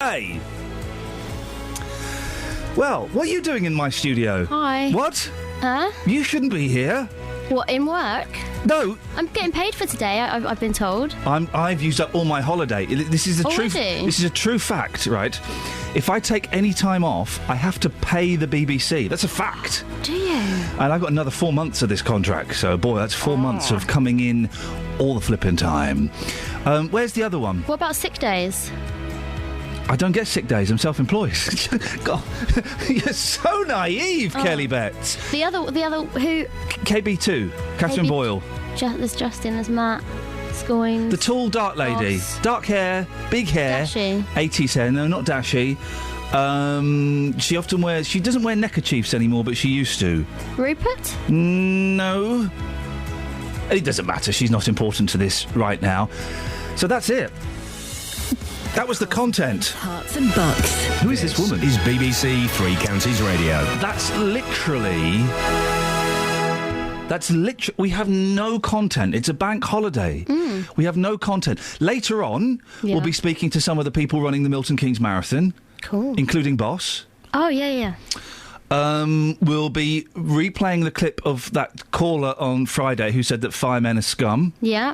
Monday. Well, what are you doing in my studio? Hi. What? Huh? You shouldn't be here. What, in work? No. I'm getting paid for today, I've been told. I've used up all my holiday. This is a true. This is a true fact, right? If I take any time off, I have to pay the BBC. That's a fact. Do you? And I've got another 4 months of this contract, so boy, that's 4 months of coming in all the flipping time. Where's the other one? What about sick days? I don't get sick days. I'm self-employed. God, you're so naive, Kelly Betts. The other who? KB2, Catherine Boyle. There's Justin, there's Matt, Scoins. The tall, dark lady. Ross. Dark hair, big hair. Dashy. 80s hair. No, not Dashy. She doesn't wear neckerchiefs anymore, but she used to. Rupert? No. It doesn't matter. She's not important to this right now. So that's it. That was the content. Hearts and bucks. Who is this woman? Is BBC Three Counties Radio. That's literally. We have no content. It's a bank holiday. We have no content. Later on, we'll be speaking to some of the people running the Milton Keynes Marathon. Cool. Including Boss. Oh, yeah. We'll be replaying the clip of that caller on Friday who said that firemen are scum. Yeah.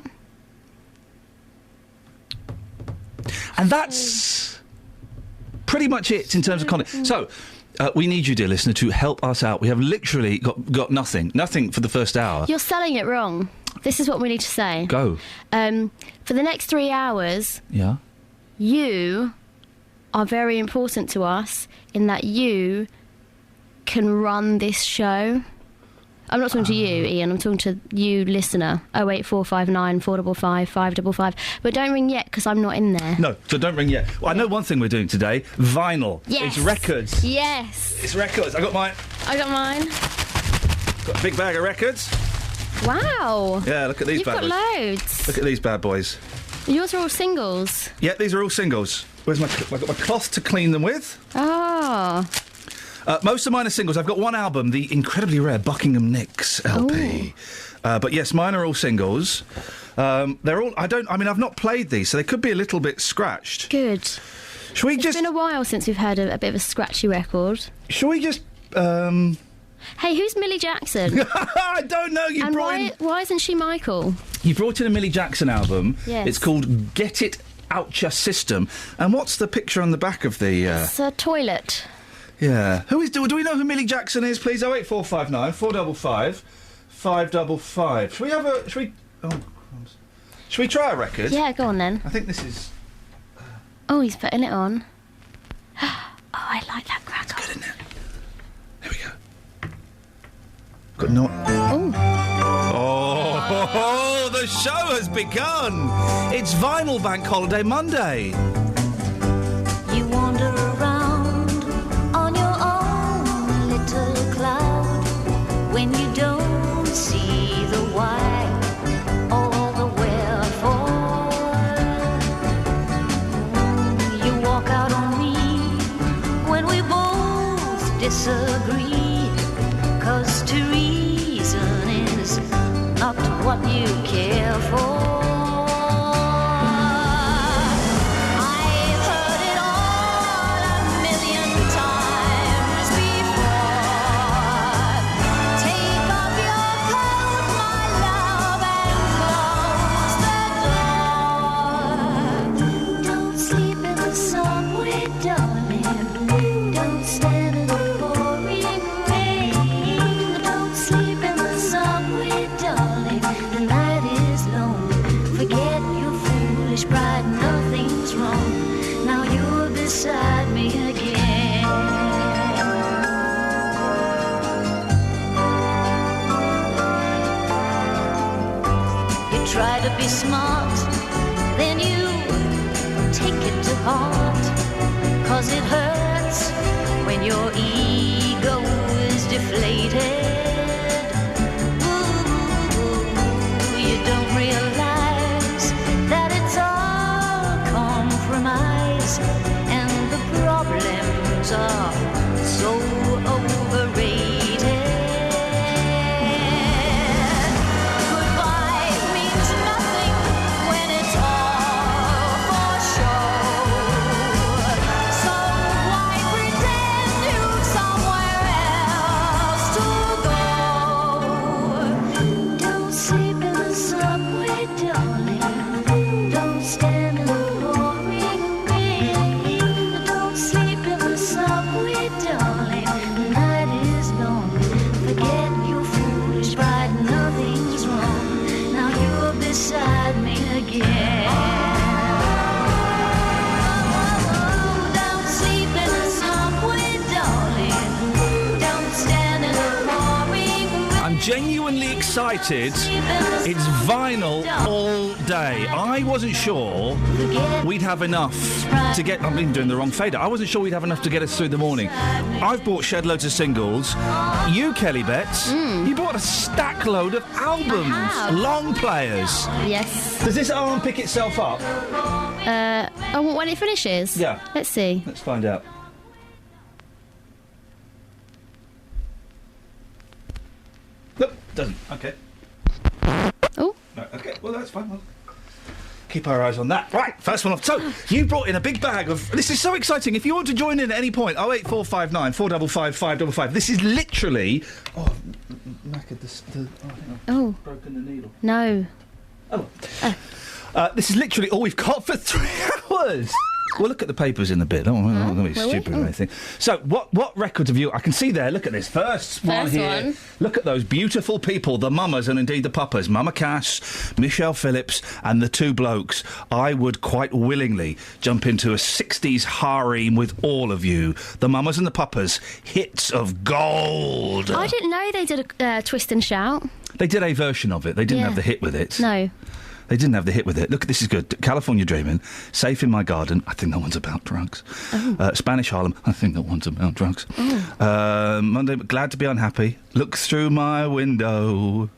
And that's pretty much it in terms of content. So, we need you, dear listener, to help us out. We have literally got nothing for the first hour. You're selling it wrong. This is what we need to say. Go. For the next 3 hours, Yeah. you are very important to us in that you can run this show. I'm not talking to you, Ian. I'm talking to you, listener. 08459 455 555. But don't ring yet, because I'm not in there. No, so don't ring yet. Well, I know one thing we're doing today. Vinyl. Yes. It's records. Yes. It's records. I got mine. Got a big bag of records. Wow. Yeah, look at these bad boys. You've got loads. Look at these bad boys. Yours are all singles. Yeah, these are all singles. Where's I've got my cloth to clean them with. Oh. Most of mine are singles. I've got one album, the incredibly rare Buckingham Nicks LP. But yes, mine are all singles. They're all. I've not played these, so they could be a little bit scratched. Good. Should we It's been a while since we've heard a bit of a scratchy record. Shall we just? Hey, who's Millie Jackson? I don't know. Why isn't she Michael? You brought in a Millie Jackson album. Yes. It's called Get It Out Your System. And what's the picture on the back of the? It's a toilet. Yeah. Do we know who Millie Jackson is, please? 08459 455 555. Should we try a record? Yeah, go on then. I think this is... Oh, he's putting it on. Oh, I like that crackle. It's good, isn't it? Here we go. Got no... Oh, the show has begun! It's Vinyl Bank Holiday Monday. You wander around on your own little cloud when you don't see the why or the wherefore. You walk out on me when we both disagree, 'cause to reason is not what you care for. Beside me again. You try to be smart, then you take it to heart, 'cause it hurts when your ego is deflated. Ooh, you don't realize that it's all compromise, and the problems are so overrated. Goodbye means nothing when it's all for show. excited. It's vinyl all day. I wasn't sure we'd have enough to get... I've been doing the wrong fader. I wasn't sure we'd have enough to get us through the morning. I've bought shed loads of singles. You, Kelly Betts, you bought a stack load of albums. Long players. Yes. Does this arm pick itself up? When it finishes? Yeah. Let's see. Let's find out. Nope, doesn't. Okay. Oh. No, okay, well, that's fine. We'll keep our eyes on that. Right, first one off. So, you brought in a big bag of... This is so exciting. If you want to join in at any point, 08459 455 555. This is literally... Oh, I've knackered I've broken the needle. No. This is literally all we've got for 3 hours. We'll look at the papers in a bit. I'm not going to be stupid or anything. So, what records have you... I can see there, look at this. First one here. Look at those beautiful people, the mamas and indeed the papas. Mama Cass, Michelle Phillips and the 2 blokes. I would quite willingly jump into a 60s harem with all of you. The mamas and the papas. Hits of gold. I didn't know they did a Twist and Shout. They did a version of it. They didn't have the hit with it. No. They didn't have the hit with it. Look, this is good. California Dreamin', Safe in My Garden. I think that one's about drugs. Spanish Harlem. I think that one's about drugs. Monday, Glad to Be Unhappy. Look Through My Window.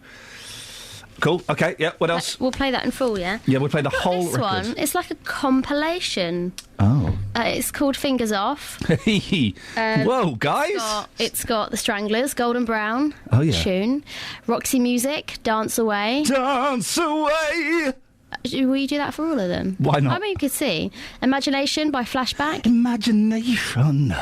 Cool. Okay. Yeah. What else? We'll play that in full. Yeah. Yeah. We'll play the whole this record. one. It's like a compilation. Oh. It's called Fingers Off. Whoa, guys! It's got the Stranglers, Golden Brown. Oh, yeah. Tune. Roxy Music, Dance Away. Dance Away. Will you do that for all of them? Why not? I mean, you could see Imagination by Flashback. Imagination.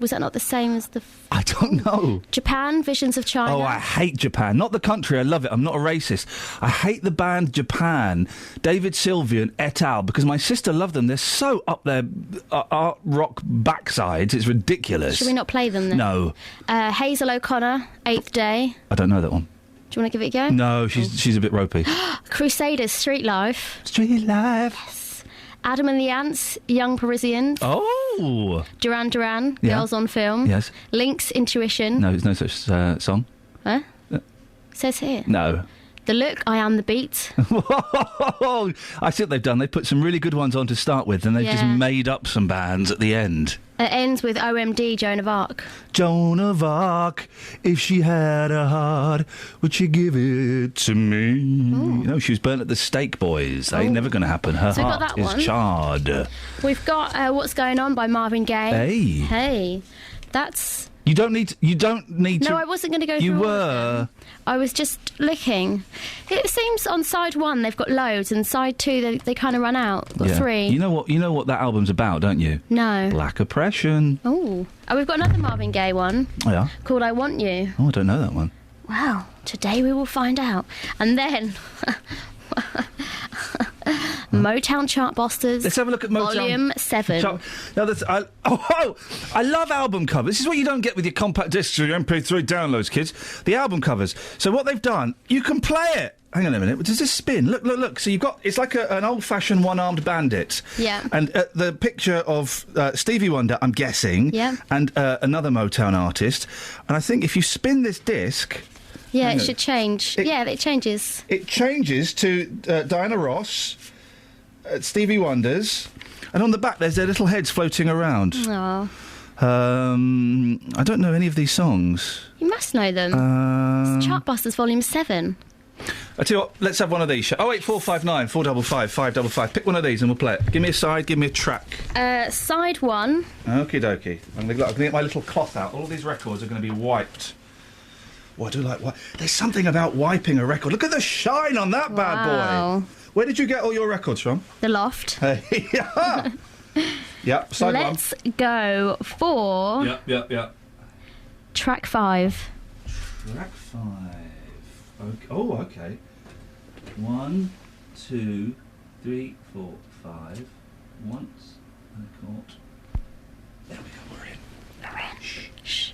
Was that not the same as the... I don't know. Japan, Visions of China. Oh, I hate Japan. Not the country, I love it. I'm not a racist. I hate the band Japan, David Sylvian et al., because my sister loved them. They're so up their art rock backsides, it's ridiculous. Should we not play them then? No. Hazel O'Connor, Eighth Day. I don't know that one. Do you want to give it a go? No, she's a bit ropey. Crusaders, Street Life. Street Life. Yes. Adam and the Ants, Young Parisians. Oh! Duran Duran, Yeah. Girls on Film. Yes. Lynx, Intuition. No, there's no such song. Huh? Says here. No. The Look, I Am the Beat. I see what they've done. They've put some really good ones on to start with, and they've just made up some bands at the end. It ends with OMD, Joan of Arc. Joan of Arc, if she had a heart, would she give it to me? You know, she was burnt at the Stake Boys. That ain't never going to happen. Her So we've got heart that is one. charred. We've got What's Going On by Marvin Gaye. Hey. Hey. That's... You don't need to... No, I wasn't going to go through You all of were... them. I was just looking. It seems on side 1 they've got loads, and side 2 they kind of run out. Got 3. You know what that album's about, don't you? No. Black Oppression. Oh, we've got another Marvin Gaye one. Oh, yeah? Called I Want You. Oh, I don't know that one. Wow, today we will find out. And then... Motown Chartbusters. Let's have a look at Motown. Volume 7. I love album covers. This is what you don't get with your compact discs or your MP3 downloads, kids. The album covers. So what they've done, you can play it. Hang on a minute. Does this spin? Look. So you've got... It's like an old-fashioned one-armed bandit. Yeah. And the picture of Stevie Wonder, I'm guessing. Yeah. And another Motown artist. And I think if you spin this disc... Yeah, Hang it on. should change. It changes. It changes to Diana Ross, Stevie Wonder's, and on the back there's their little heads floating around. Oh, I don't know any of these songs. you must know them. It's Chartbusters Volume 7. I tell you what, let's have one of these. 08459 455 555. Pick one of these and we'll play it. Give me a side, give me a track. Side 1. Okie dokie. I'm going to get my little cloth out. All of these records are going to be wiped. Oh, I do like... There's something about wiping a record. Look at the shine on that bad Wow. boy. Where did you get all your records from? The Loft. Hey, yeah, side Let's go for one. Yeah. track 5. Track 5. Okay. Oh, okay. 1, 2, 3, 4, 5. Once and a court. There we go. We're in. Shh.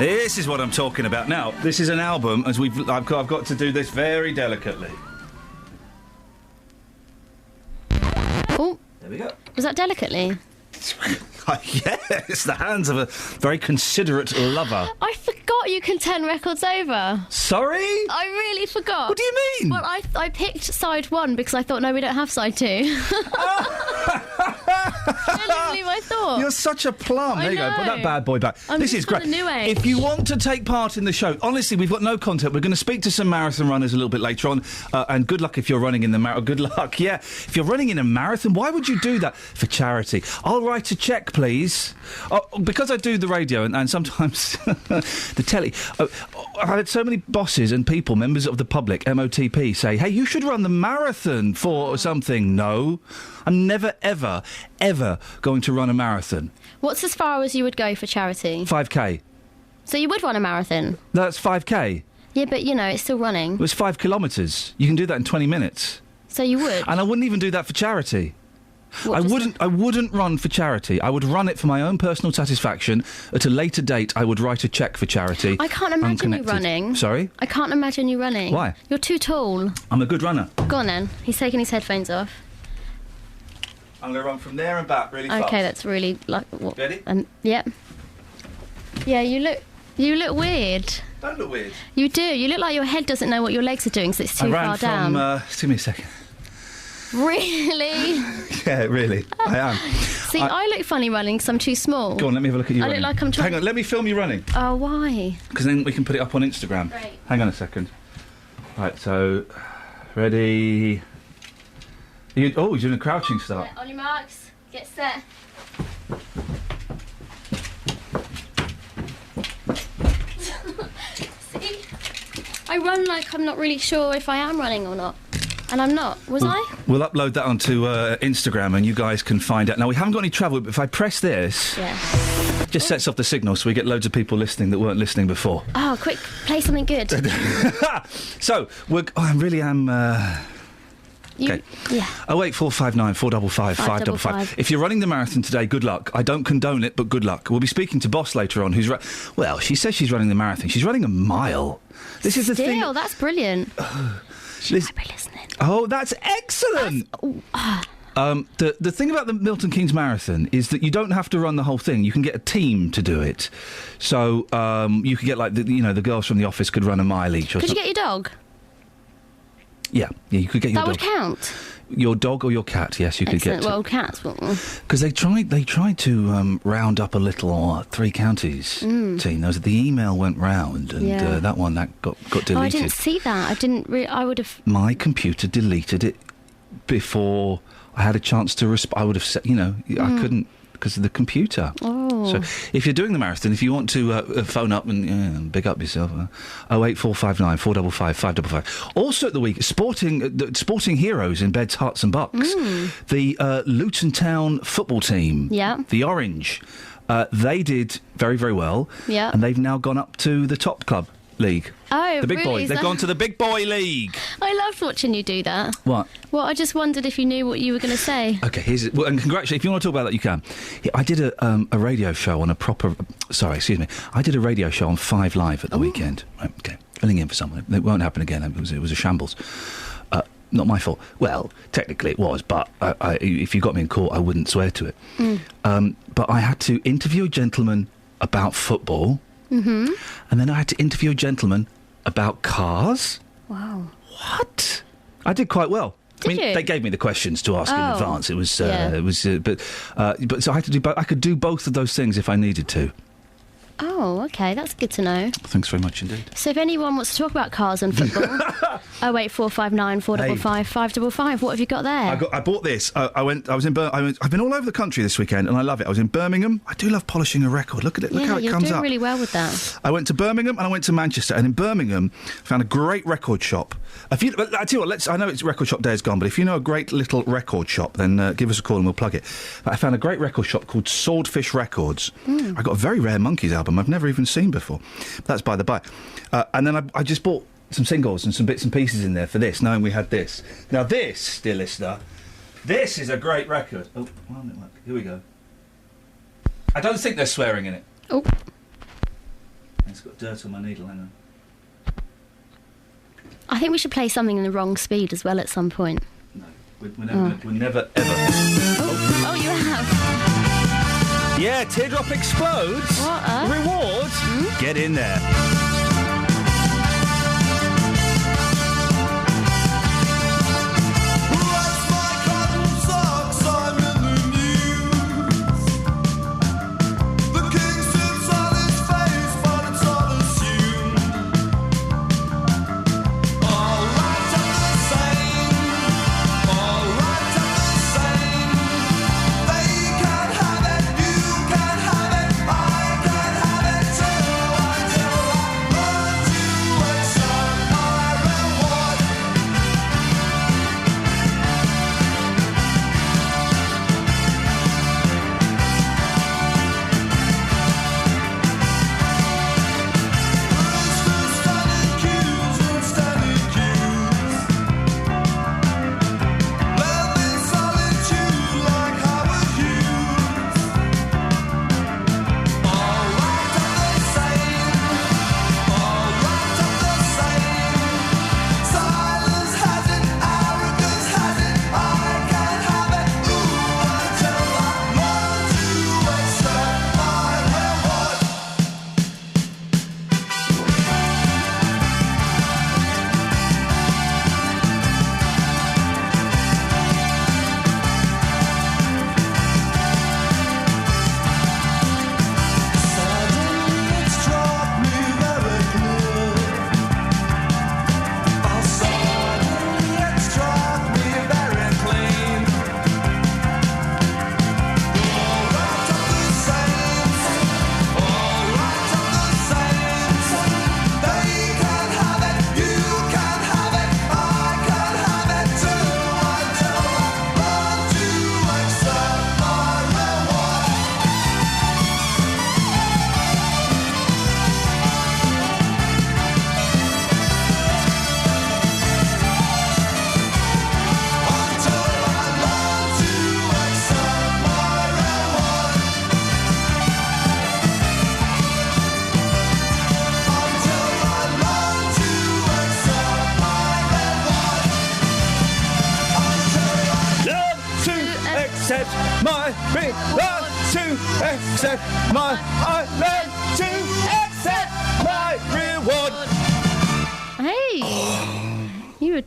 This is what I'm talking about. Now, this is an album, as I've got to do this very delicately. Oh, There we go. was that delicately? Yes, the hands of a very considerate lover. I forgot you can turn records over. Sorry? I really forgot. What do you mean? Well, I picked side 1 because I thought, no, we don't have side 2. Genuinely, I thought. You're such a plum. I There you go. Put that know. bad boy back. This is from great. the new age. If you want to take part in the show, honestly, we've got no content. We're going to speak to some marathon runners a little bit later on. And good luck if you're running in the marathon. Good luck, yeah. If you're running in a marathon, why would you do that? For charity. I'll write a cheque, please. Because I do the radio and sometimes the telly. I've had so many bosses and people, members of the public, MOTP, say, hey, you should run the marathon for something. No. I'm never, ever, ever going to run a marathon. What's as far as you would go for charity? 5K. So you would run a marathon? That's 5K. Yeah, but, you know, it's still running. It was 5 kilometres. You can do that in 20 minutes. So you would? And I wouldn't even do that for charity. What, I wouldn't run for charity. I would run it for my own personal satisfaction. At a later date, I would write a cheque for charity. I can't imagine unconnected. you running. Sorry? I can't imagine you running. Why? You're too tall. I'm a good runner. Go on then. He's taking his headphones off. I'm going to run from there and back really fast. Okay, that's really like what? Ready? Yep. Yeah, you look weird. Don't look weird. You do. You look like your head doesn't know what your legs are doing, so it's too I ran far from, down. give me a second. Really? Yeah, really. I am. See, I look funny running because I'm too small. Go on, let me have a look at you I running. look like I'm trying. Hang on, let me film you running. Oh, why? Because then we can put it up on Instagram. Great. Hang on a second. Right, so... Ready... you're doing a crouching start. On your marks, get set. See? I run like I'm not really sure if I am running or not. And I'm not. Was I? We'll upload that onto Instagram and you guys can find out. Now, we haven't got any travel, but if I press this... Yeah. Just sets off the signal so we get loads of people listening that weren't listening before. Oh, quick, play something good. So, I really am... Okay. Yeah. 08459 455 555. If you're running the marathon today, good luck. I don't condone it, but good luck. We'll be speaking to Boss later on, who's... well, she says she's running the marathon. She's running a mile. This is the thing... Still, that's brilliant. She might be listening. Oh, that's excellent! The thing about the Milton Keynes Marathon is that you don't have to run the whole thing. You can get a team to do it. So you could get, like, the girls from the office could run a mile each. Could you get your dog? Yeah, you could get your dog. That would count? Your dog or your cat, yes, you could get. Well, cats. Because they tried to round up a little Three Counties team. The email went round, and that got deleted. Oh, I didn't see that. I didn't. I would have. My computer deleted it before I had a chance to respond. I would have said, I couldn't because of the computer. Oh. So if you're doing the marathon, if you want to phone up and big up yourself, 08459 455 555. Also at the week, sporting heroes in Beds, Hearts and Bucks. The Luton Town football team, the Orange, they did very, very well. Yeah. And they've now gone up to the top club league. Oh, the big really? boys. They've gone to the big boy league. I loved watching you do that. What? Well, I just wondered if you knew what you were going to say. Okay, and congratulations. If you want to talk about that, you can. I did a radio show on I did a radio show on 5 Live at the weekend. Right, okay, filling in for someone. It won't happen again. It was a shambles. Not my fault. Well, technically it was, but if you got me in court, I wouldn't swear to it. But I had to interview a gentleman about football. Mm-hmm. And then I had to interview a gentleman about cars. Wow. What? I did quite well. Did you? They gave me the questions to ask in advance. It was, so I had to do. I could do both of those things if I needed to. Oh, okay, that's good to know. Thanks very much indeed. So if anyone wants to talk about cars and football, 08459 455 555. What have you got there? I bought this. I've been all over the country this weekend, and I love it. I was in Birmingham. I do love polishing a record. Look at it. Look how it comes up. You're doing really well with that. I went to Birmingham and I went to Manchester, and in Birmingham found a great record shop. I tell you what. I know it's record shop day is gone, but if you know a great little record shop, then give us a call and we'll plug it. But I found a great record shop called Swordfish Records. I got a very rare Monkeys album I've never even seen before. That's by the by. And then I just bought some singles and some bits and pieces in there for this, knowing we had this. Now this, dear listener, this is a great record. Oh, well, here we go. I don't think there's swearing in it. Oh. It's got dirt on my needle, hang on. I think we should play something in the wrong speed as well at some point. No, we're never, ever... Oh, you have? Yeah, Teardrop Explodes. What? Reward. Get in there.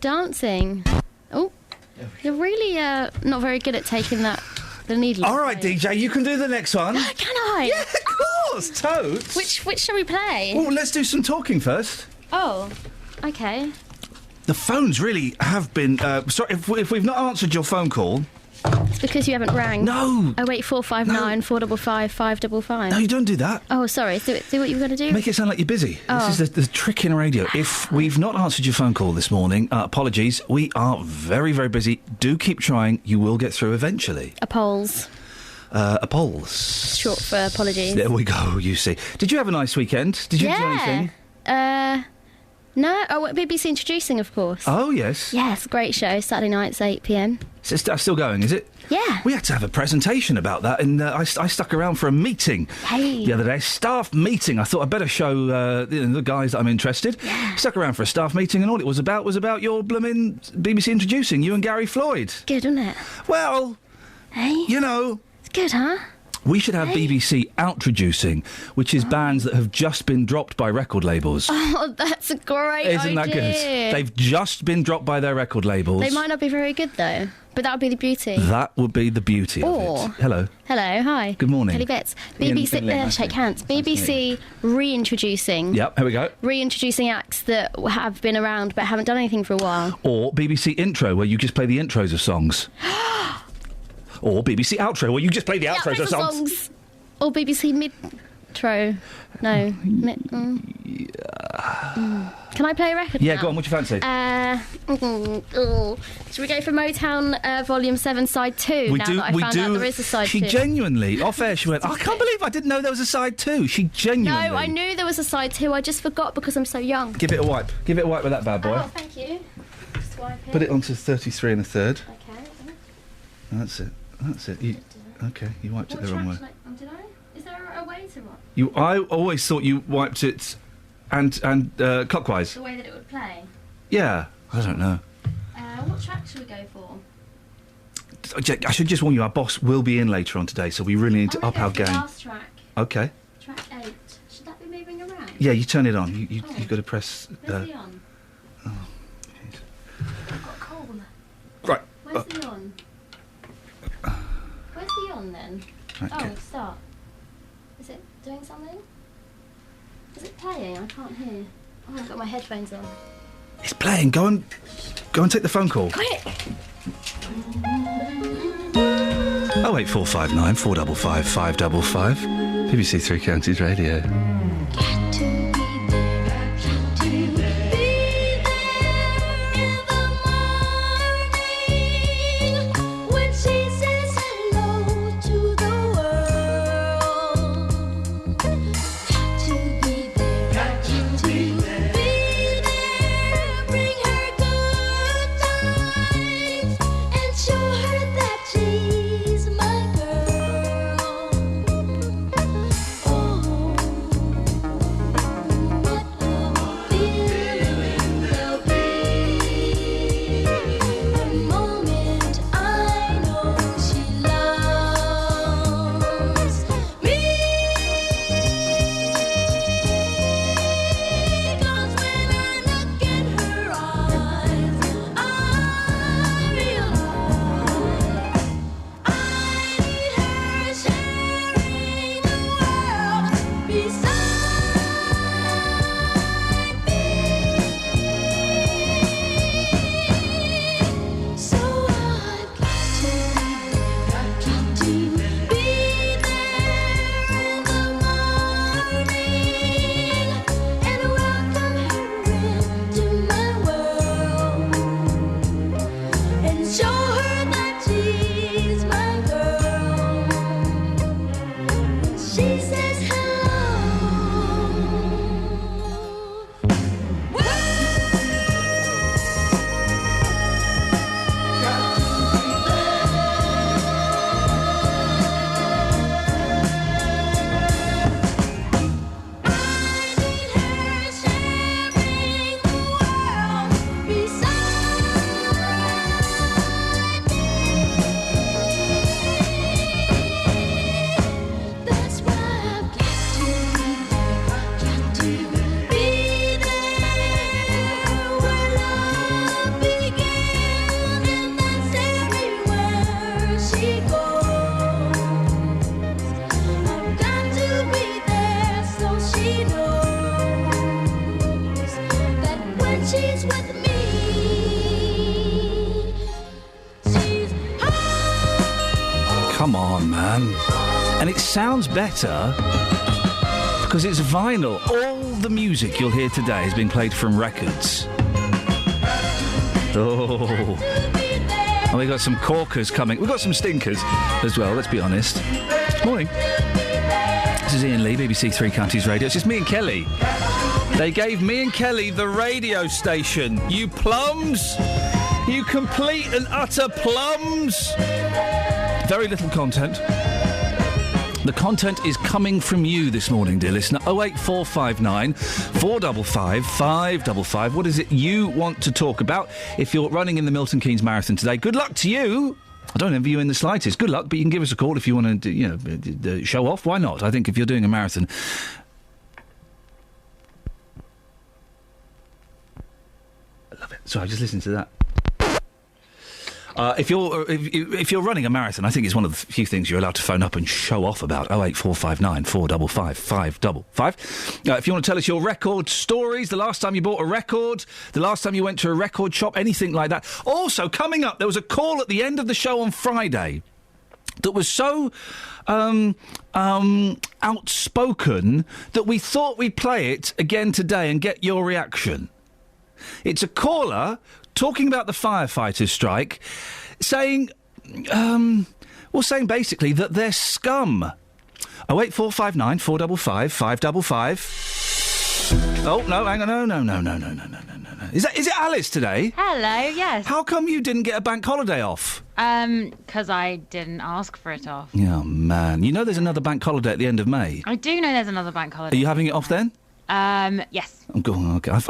Dancing. Oh, you're really not very good at taking the needle. All right, DJ, you can do the next one. Can I? Yeah, of course, totes. Which shall we play? Well, let's do some talking first. Oh, okay. The phones really have been... sorry, if we've not answered your phone call... It's because you haven't rang. No. 08459 455 555. No, you don't do that. Oh, sorry. Do what you were going to do. Make it sound like you're busy. Oh. This is the trick in radio. If we've not answered your phone call this morning, apologies. We are very, very busy. Do keep trying. You will get through eventually. Apolls. Apolls. Short for apologies. There we go, you see. Did you have a nice weekend? Did you do anything? No. Oh, BBC Introducing, of course. Oh, yes. Yes, great show. Saturday nights, 8 p.m. So it's still going, is it? Yeah. We had to have a presentation about that, and I stuck around for a meeting the other day, staff meeting. I thought I'd better show the guys that I'm interested. Yeah. Stuck around for a staff meeting, and all it was about your blooming BBC Introducing, you and Gary Floyd. Good, isn't it? Well, hey, you know... It's good, huh? We should have BBC Outroducing, which is bands that have just been dropped by record labels. Oh, that's a great Isn't that good? They've just been dropped by their record labels. They might not be very good, though. But that would be the beauty. That would be the beauty of it. Hello. Hello, hi. Good morning. Kelly Bits. BBC, shake hands. BBC reintroducing. Yep, here we go. Reintroducing acts that have been around but haven't done anything for a while. Or BBC Intro, where you just play the intros of songs. Or BBC Outro, where you just play the outros of songs. Or BBC Midtro. No. Can I play a record Yeah, now? go on, what do you fancy? Should we go for Motown Volume 7 Side 2 now that I found out there is a Side 2? She genuinely, off air, she went, I can't believe I didn't know there was a Side 2. She genuinely... No, I knew there was a Side 2, I just forgot because I'm so young. Give it a wipe. Give it a wipe with that bad boy. Oh, thank you. Just wipe it. Put it onto 33 and a third. Okay. That's it. That's it. You wiped it the wrong way. Did I? Is there a way what? I always thought you wiped it and clockwise. The way that it would play. Yeah, I don't know. What track should we go for? I should just warn you, our boss will be in later on today, so we really need to up our game. Last track. Okay. Track 8. Should that be moving around? Yeah, you turn it on. You've got to press. Where's the on? Oh, jeez. I've got a cold. Right. Where's the on? Where's the on then? Okay. Oh, start. Is it doing something? Is it playing? I can't hear. Oh, I've got my headphones on. It's playing. Go and take the phone call. Quick! 08459 455 555. BBC Three Counties Radio. Got to be there, got to be there in the morning when she says hello to the world. Got to be there, got to be there, bring her good times and show her that she's my girl. Oh, what a feeling there'll be the moment I know she loves me. 'Cause when I look in her eyes, I realize I need her sharing the world beside me. So I've got to be there in the morning and welcome her into my world and show her that she's my girl. When she says hello, I need her sharing the world beside me. That's why I've got to be there where love began, and that's everywhere she goes. I've got to be there so she knows that when she's with me, she's Come on, man. And it sounds better because it's vinyl. All the music you'll hear today is being played from records. Oh. And we got some corkers coming. We've got some stinkers as well, let's be honest. Morning. This is Iain Lee, BBC Three Counties Radio. It's just me and Kelly. They gave me and Kelly the radio station. You plums! You complete and utter plums! Very little content. The content is coming from you this morning, dear listener. 08459 455 555. What is it you want to talk about if you're running in the Milton Keynes Marathon today? Good luck to you. I don't envy you in the slightest. Good luck, but you can give us a call if you want to, show off. Why not? I think if you're doing a marathon. I love it. Sorry, I just listened to that. If you're running a marathon, I think it's one of the few things you're allowed to phone up and show off about. 08459 455 555. If you want to tell us your record stories, the last time you bought a record, the last time you went to a record shop, anything like that. Also, coming up, there was a call at the end of the show on Friday that was so outspoken that we thought we'd play it again today and get your reaction. It's a caller talking about the firefighters' strike, saying basically that they're scum. 08459 455 555. Oh, no, hang on, no. Is it Alice today? Hello, yes. How come you didn't get a bank holiday off? Because I didn't ask for it off. Yeah, man. You know there's another bank holiday at the end of May. I do know there's another bank holiday. Are you having it off then? Yes. I'm going. Okay. I've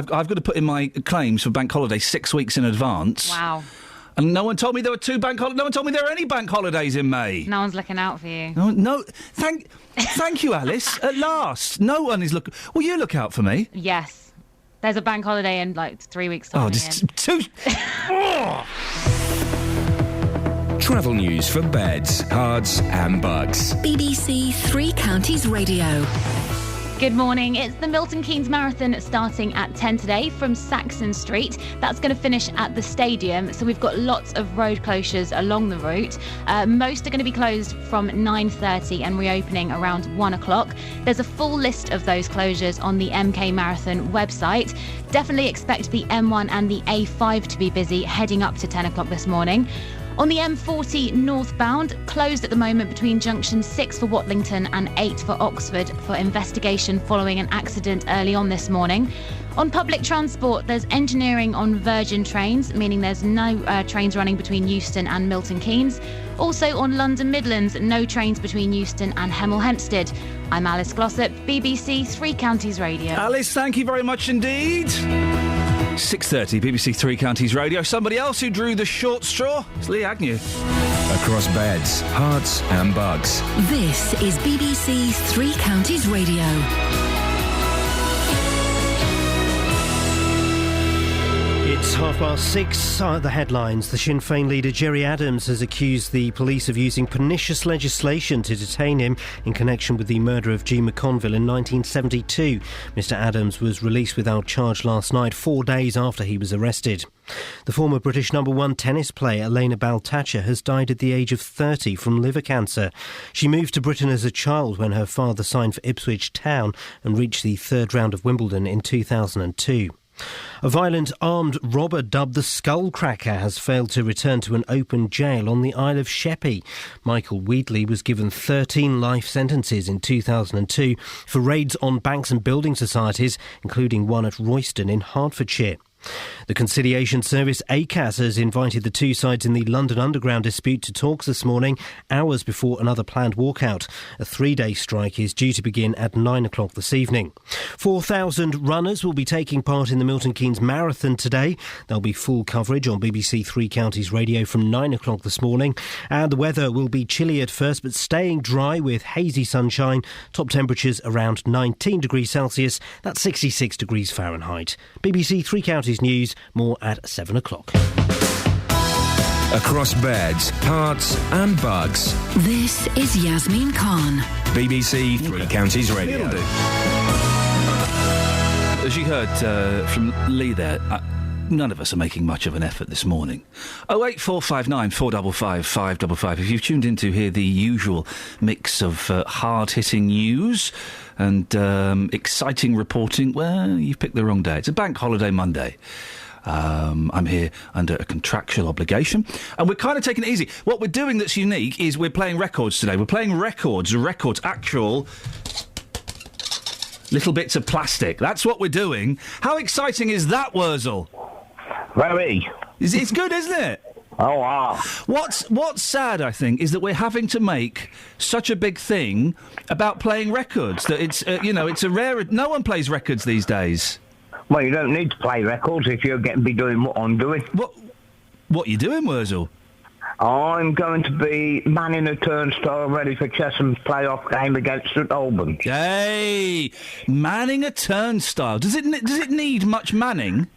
got to put in my claims for bank holiday 6 weeks in advance. Wow. And no one told me there were two bank holidays. No one told me there were any bank holidays in May. No one's looking out for you. No. Thank you, Alice. At last, no one is looking. Will you look out for me? Yes. There's a bank holiday in like 3 weeks' time. Oh, just two. Travel news for beds, cards and bugs. BBC Three Counties Radio. Good morning. It's the Milton Keynes Marathon starting at 10 today from Saxon Street. That's going to finish at the stadium. So we've got lots of road closures along the route. Most are going to be closed from 9:30 and reopening around 1 o'clock. There's a full list of those closures on the MK Marathon website. Definitely expect the M1 and the A5 to be busy heading up to 10 o'clock this morning. On the M40 northbound, closed at the moment between junction 6 for Watlington and 8 for Oxford for investigation following an accident early on this morning. On public transport, there's engineering on Virgin trains, meaning there's no trains running between Euston and Milton Keynes. Also on London Midlands, no trains between Euston and Hemel Hempstead. I'm Alice Glossop, BBC Three Counties Radio. Alice, thank you very much indeed. 6:30, BBC Three Counties Radio. Somebody else who drew the short straw is Lee Agnew. Across beds, hearts and bugs. This is BBC Three Counties Radio. It's 6:30. The headlines. The Sinn Féin leader Gerry Adams has accused the police of using pernicious legislation to detain him in connection with the murder of G. McConville in 1972. Mr Adams was released without charge last night, 4 days after he was arrested. The former British number one tennis player Elena Baltacha has died at the age of 30 from liver cancer. She moved to Britain as a child when her father signed for Ipswich Town and reached the third round of Wimbledon in 2002. A violent armed robber dubbed the Skullcracker has failed to return to an open jail on the Isle of Sheppey. Michael Wheatley was given 13 life sentences in 2002 for raids on banks and building societies, including one at Royston in Hertfordshire. The Conciliation Service, ACAS, has invited the two sides in the London Underground dispute to talks this morning, hours before another planned walkout. A 3-day strike is due to begin at 9 o'clock this evening. 4,000 runners will be taking part in the Milton Keynes Marathon today. There'll be full coverage on BBC Three Counties Radio from 9 o'clock this morning. And the weather will be chilly at first, but staying dry with hazy sunshine. Top temperatures around 19 degrees Celsius. That's 66 degrees Fahrenheit. BBC Three Counties News, more at 7 o'clock. Across beds, hearts and bugs. This is Yasmin Khan. BBC Three Counties Radio. As you heard from Lee there, none of us are making much of an effort this morning. 08459 455 555. If you've tuned in to hear the usual mix of hard-hitting news and exciting reporting, well, you've picked the wrong day. It's a bank holiday Monday. I'm here under a contractual obligation, and we're kind of taking it easy. What we're doing that's unique is we're playing records today. We're playing records, actual little bits of plastic. That's what we're doing. How exciting is that, Wurzel? Very. It's good, isn't it? Oh, wow. What's sad, I think, is that we're having to make such a big thing about playing records. That it's, it's a rare... No one plays records these days. Well, you don't need to play records if you're going to be doing what I'm doing. What are you doing, Wurzel? I'm going to be manning a turnstile ready for Chesham's playoff game against St Albans. Hey, manning a turnstile. Does it need much manning?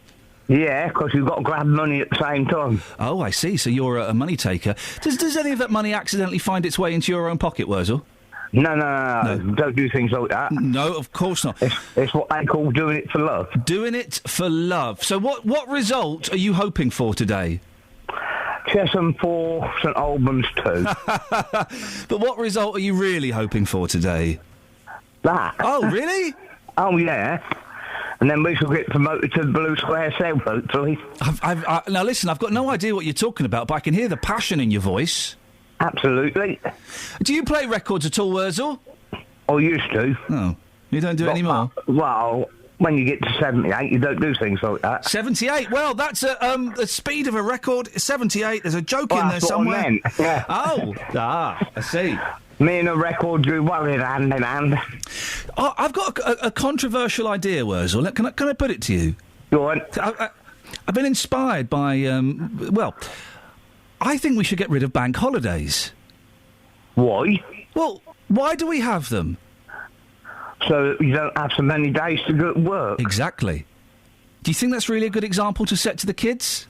Yeah, because you've got to grab money at the same time. Oh, I see. So you're a money taker. Does any of that money accidentally find its way into your own pocket, Wurzel? No. Don't do things like that. No, of course not. It's what they call doing it for love. Doing it for love. So what result are you hoping for today? Chesham 4, St Albans 2. But what result are you really hoping for today? That. Oh, really? Oh, yeah. And then we shall get promoted to the Blue Square South, hopefully. Now, listen, I've got no idea what you're talking about, but I can hear the passion in your voice. Absolutely. Do you play records at all, Wurzel? I used to. Oh, you don't do it anymore? Well, when you get to 78, you don't do things like that. 78. Well, that's the speed of a record. 78. There's a joke in there That's what I somewhere. meant, yeah. I see. Me and a record do well in hand in hand. Oh, I've got a controversial idea, Wurzel. Can I put it to you? Go on. I've been inspired by. I think we should get rid of bank holidays. Why? Well, why do we have them? So that you don't have so many days to go to work. Exactly. Do you think that's really a good example to set to the kids?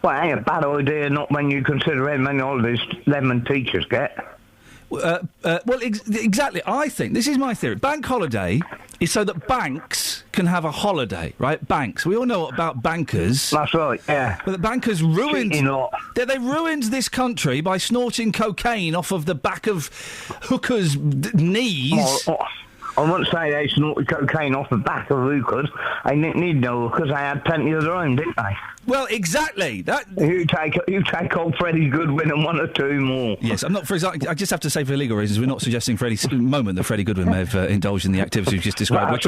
Well, it ain't a bad idea, not when you consider how many holidays them and teachers get. Exactly. I think, this is my theory, bank holiday is so that banks can have a holiday, right? Banks. We all know about bankers. That's right, yeah. But the bankers ruined... Cheating lot. They ruined this country by snorting cocaine off of the back of hookers' knees. I wouldn't say they snorted cocaine off the back of hookers. They didn't need no hookers. They had plenty of their own, didn't they? Well, exactly. You take old Freddie Goodwin and one or two more. Yes, I'm not. For example, I just have to say, for legal reasons, we're not suggesting for any moment that Freddie Goodwin may have indulged in the activities we've just described. We're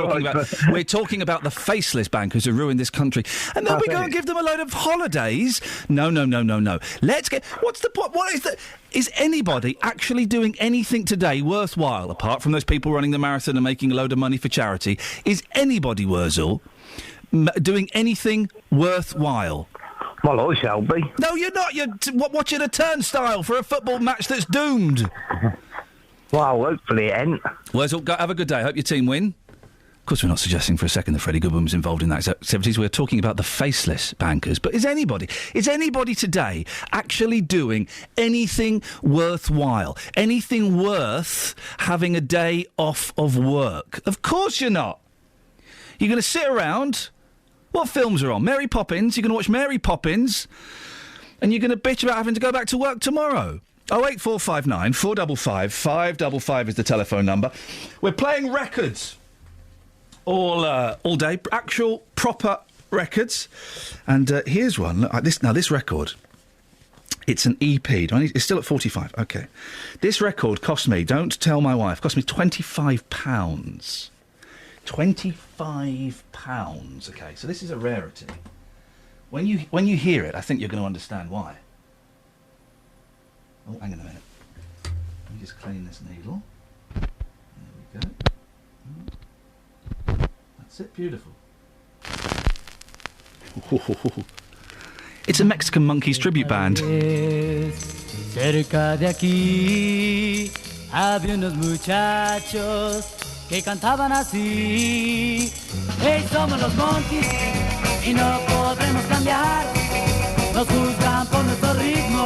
talking about the faceless bankers who ruined this country, and then we go and give them a load of holidays. No. Let's get. What's the point? What is the? Is anybody actually doing anything today worthwhile, apart from those people running the marathon and making a load of money for charity? Is anybody, Wurzel, doing anything worthwhile? Well, I shall be. No, you're not. You're watching a turnstile for a football match that's doomed. Well, hopefully it ain't. Wurzel, have a good day. Hope your team win. Of course, we're not suggesting for a second that Freddie Goodwin was involved in that activities. We're talking about the faceless bankers. But is anybody today actually doing anything worthwhile? Anything worth having a day off of work? Of course you're not. You're going to sit around. What films are on? Mary Poppins. You're going to watch Mary Poppins. And you're going to bitch about having to go back to work tomorrow. 08459 455 555 is the telephone number. We're playing records. All day, actual proper records, and here's one. Look, this record, it's an EP. It's still at 45. Okay, this record cost me. Don't tell my wife. Cost me £25. £25. Okay, so this is a rarity. When you hear it, I think you're going to understand why. Oh, hang on a minute. Let me just clean this needle. There we go. That's it, beautiful. It's a Mexican Monkeys tribute band. Cerca de aquí había unos muchachos que cantaban así. Hey, somos los Monkeys y no podremos cambiar. Nos juzgan por nuestro ritmo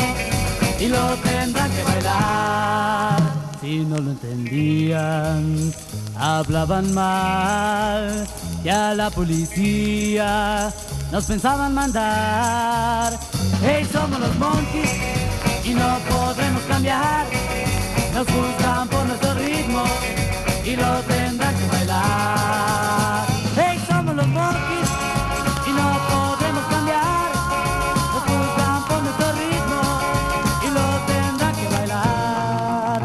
y lo tendrán que bailar. Si no lo entendían, hablaban mal, y a la policía nos pensaban mandar. Hey, somos los Monkeys y no podremos cambiar. Nos juzgan por nuestro ritmo y lo tendrán que bailar. Hey, somos los Monkeys y no podremos cambiar. Nos juzgan por nuestro ritmo y lo tendrán que bailar.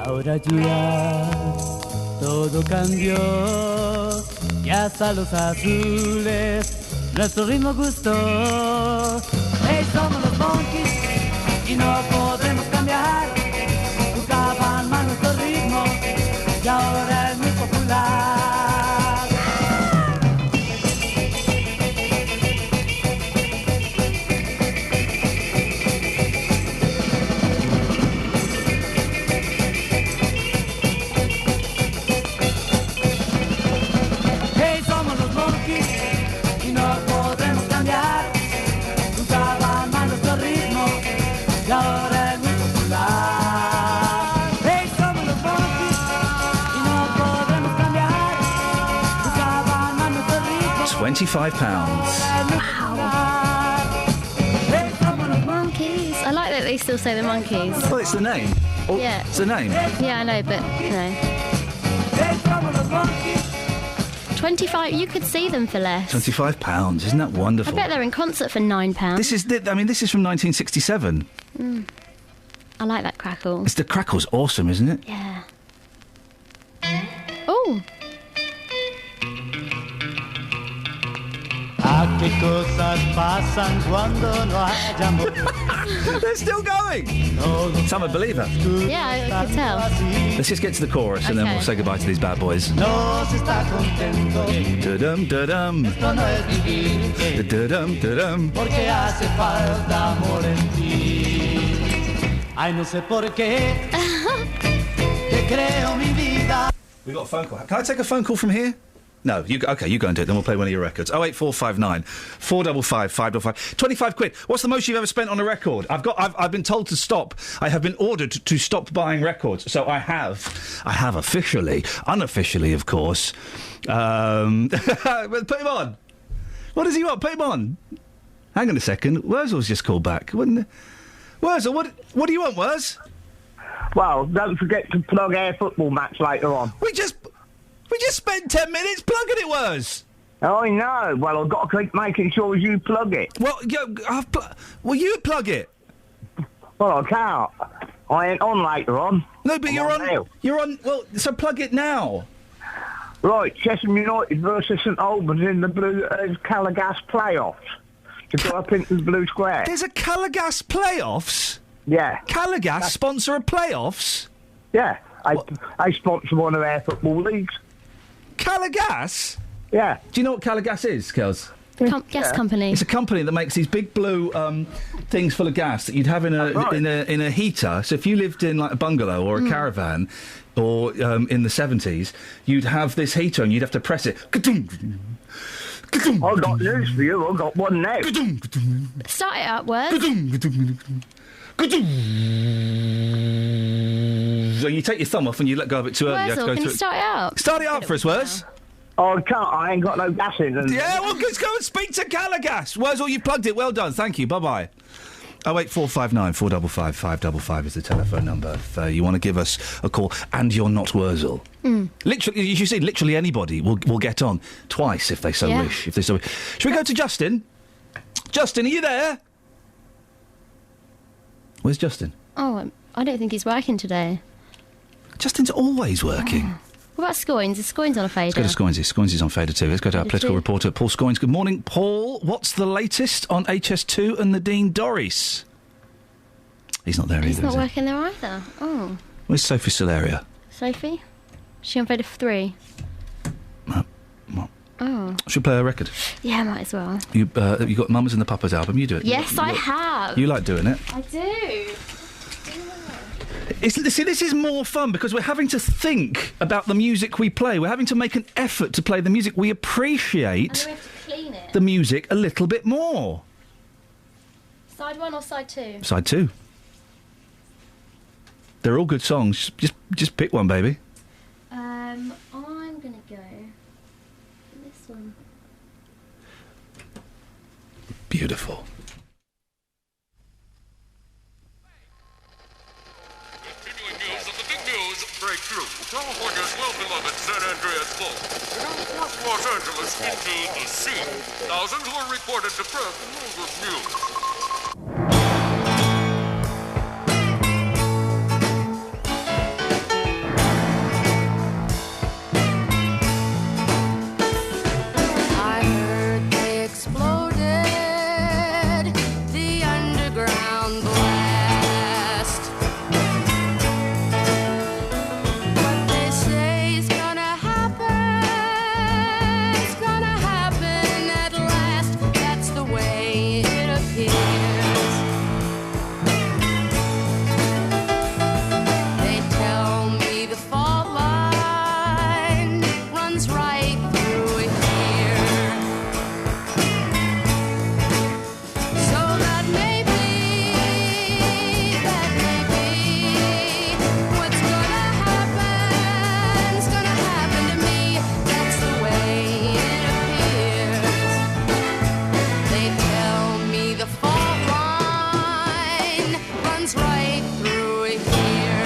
Ahora ya todo cambió y hasta los azules nuestro ritmo gustó. Hey, somos los Monkeys y no podremos cambiar. Buscaban más nuestro ritmo y ahora es muy popular. Y ahora es muy popular. Hey, somos los Monkeys y no podemos cambiar. Buscaban más nuestro ritmo. £25. Hey, somos los Monkeys. I like that they still say the Monkeys. Well, it's the name. Oh, Yeah. It's the name. Yeah, I know, but no. Hey, somos los Monkeys. 25. You could see them for less. £25. Isn't that wonderful? I bet they're in concert for £9. This is from 1967. I like that crackle. The crackle's awesome, isn't it? Yeah. Oh, qué cosas pasan cuando no hay amor. They're still going. Some a believer. Yeah, I could tell. Let's just get to the chorus and then Okay. we'll say goodbye to these bad boys. No se está contento. Da-dum, da-dum. Esto no es vivir. Da-dum, da-dum. Porque hace falta amor en ti. Ay, no sé por qué. Te creo mi vida. We got a phone call. Can I take a phone call from here? No, you go and do it. Then we'll play one of your records. 08459 455 555. 25 quid. What's the most you've ever spent on a record? I've been told to stop. I have been ordered to stop buying records. So I have officially, unofficially, of course. Put him on. What does he want? Put him on. Hang on a second. Wurzil's just called back. Wurzel, what do you want, Wurz? Well, don't forget to plug our football match later on. We just spent 10 minutes plugging it, Wurz. I know. Well, I've got to keep making sure you plug it. Well, you plug it. Well, I can't. I ain't on later on. No, but you're on. Now. You're on. Well, so plug it now. Right, Chesham United versus St Albans in the Blue Calagas playoffs to go up into the Blue Square. There's a Calagas playoffs. Yeah. Calagas sponsor a playoffs. Yeah. I sponsor one of our football leagues. Calagas? Yeah. Do you know what Calagas is, Kels? Gas company. It's a company that makes these big blue things full of gas that you'd have in a heater. So if you lived in like a bungalow or a caravan, or in the 70s, you'd have this heater and you'd have to press it. I've got news for you. I've got one now. Start it up, Word. So you take your thumb off and you let go of it too early. Wurzel, can you start it up? Start it up for us, Wurz. Oh, I can't. I ain't got no gas in. Yeah, well, let's go and speak to Calagas. Wurzel, you plugged it. Well done. Thank you. Bye-bye. 08459 455 555 is the telephone number if you want to give us a call and you're not Wurzel. Literally, you see, literally anybody will get on twice if they so wish. If they so wish. Should we go to Justin? Justin, are you there? Where's Justin? Oh, I don't think he's working today. Justin's always working. What about Scoins? Is Scoins on a fader? Let's go to Scoinsy. Scoinsy's on fader too. Let's go to our Fader political too. reporter, Paul Scoins. Good morning, Paul. What's the latest on HS2 and Nadine Dorries? He's not there He's either, not is he? working there either. Oh. Where's Sophie Solaria? Sophie? Is she on fader 3? Well, Oh. should we play a record? Yeah, might as well. You got Mamas and the Papas album. You do it. Yes, I have. You like doing it. I do. See, this is more fun because we're having to think about the music we play. We're having to make an effort to play the music. We appreciate And we have to clean it. the music a little bit more. Side 1 or side 2? Side 2. They're all good songs. Just pick one, baby. I'm gonna go for this one. Beautiful. Breakthrough. California's well-beloved San Andreas Fault. It now forced Los Angeles into the sea. Thousands were reported depressed among this news. I heard they exploded the underground blast. What they say is gonna happen, it's gonna happen at last. That's the way it appears. They tell me the fault line runs right through here. So that may be what's gonna happen's gonna happen to me. That's the way it appears. They tell me the fault line runs right through here.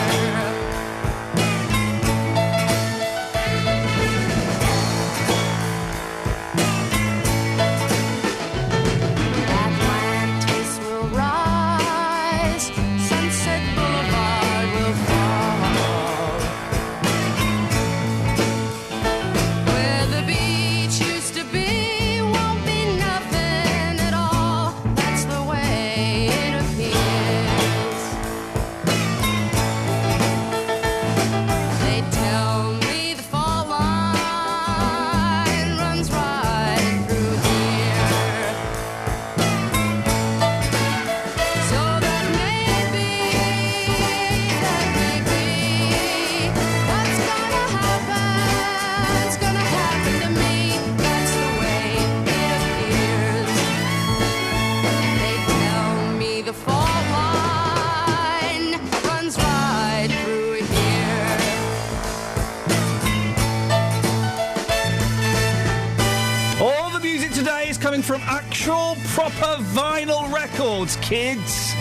coming from actual proper vinyl records, kids.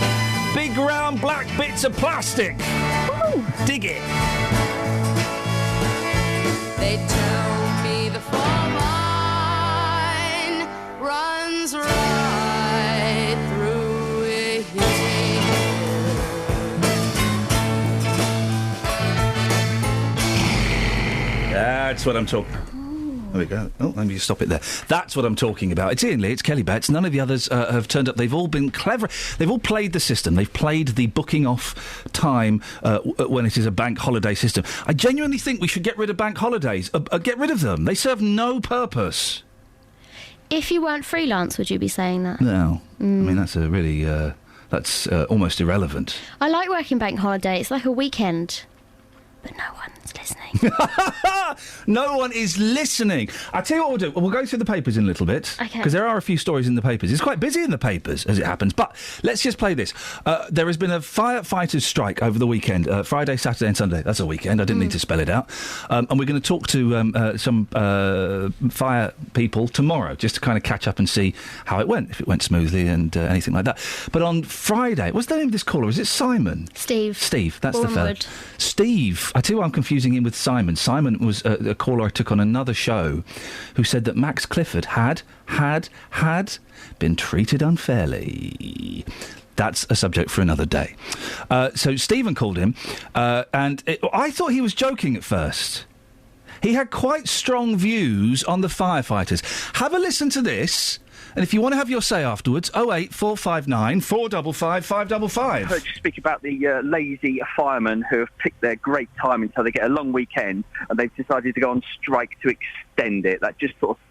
Big round black bits of plastic. Ooh. Dig it. They tell me the fault line runs right through here. That's what I'm talking. There we go. Oh, let me just stop it there. That's what I'm talking about. It's Iain Lee, it's Kelly Betts. None of the others have turned up. They've all been clever. They've all played the system. They've played the booking off time when it is a bank holiday system. I genuinely think we should get rid of bank holidays. Get rid of them. They serve no purpose. If you weren't freelance, would you be saying that? No. I mean, that's a really... that's almost irrelevant. I like working bank holiday. It's like a weekend. But no one's listening. No one is listening. I tell you what we'll do. We'll go through the papers in a little bit. Okay. Because there are a few stories in the papers. It's quite busy in the papers, as it happens. But let's just play this. There has been a firefighters' strike over the weekend. Friday, Saturday and Sunday. That's a weekend. I didn't need to spell it out. And we're going to talk to some fire people tomorrow, just to kind of catch up and see how it went, if it went smoothly and anything like that. But on Friday, what's the name of this caller? Is it Simon? Steve. Steve, that's the fella. Bournemouth. Steve. I tell you why I'm confusing him with Simon. Simon was a caller I took on another show who said that Max Clifford had been treated unfairly. That's a subject for another day. So Stephen called him, and I thought he was joking at first. He had quite strong views on the firefighters. Have a listen to this. And if you want to have your say afterwards, 08459 455 555. I heard you speak about the lazy firemen who have picked their great time until they get a long weekend and they've decided to go on strike to extend it. That just sort of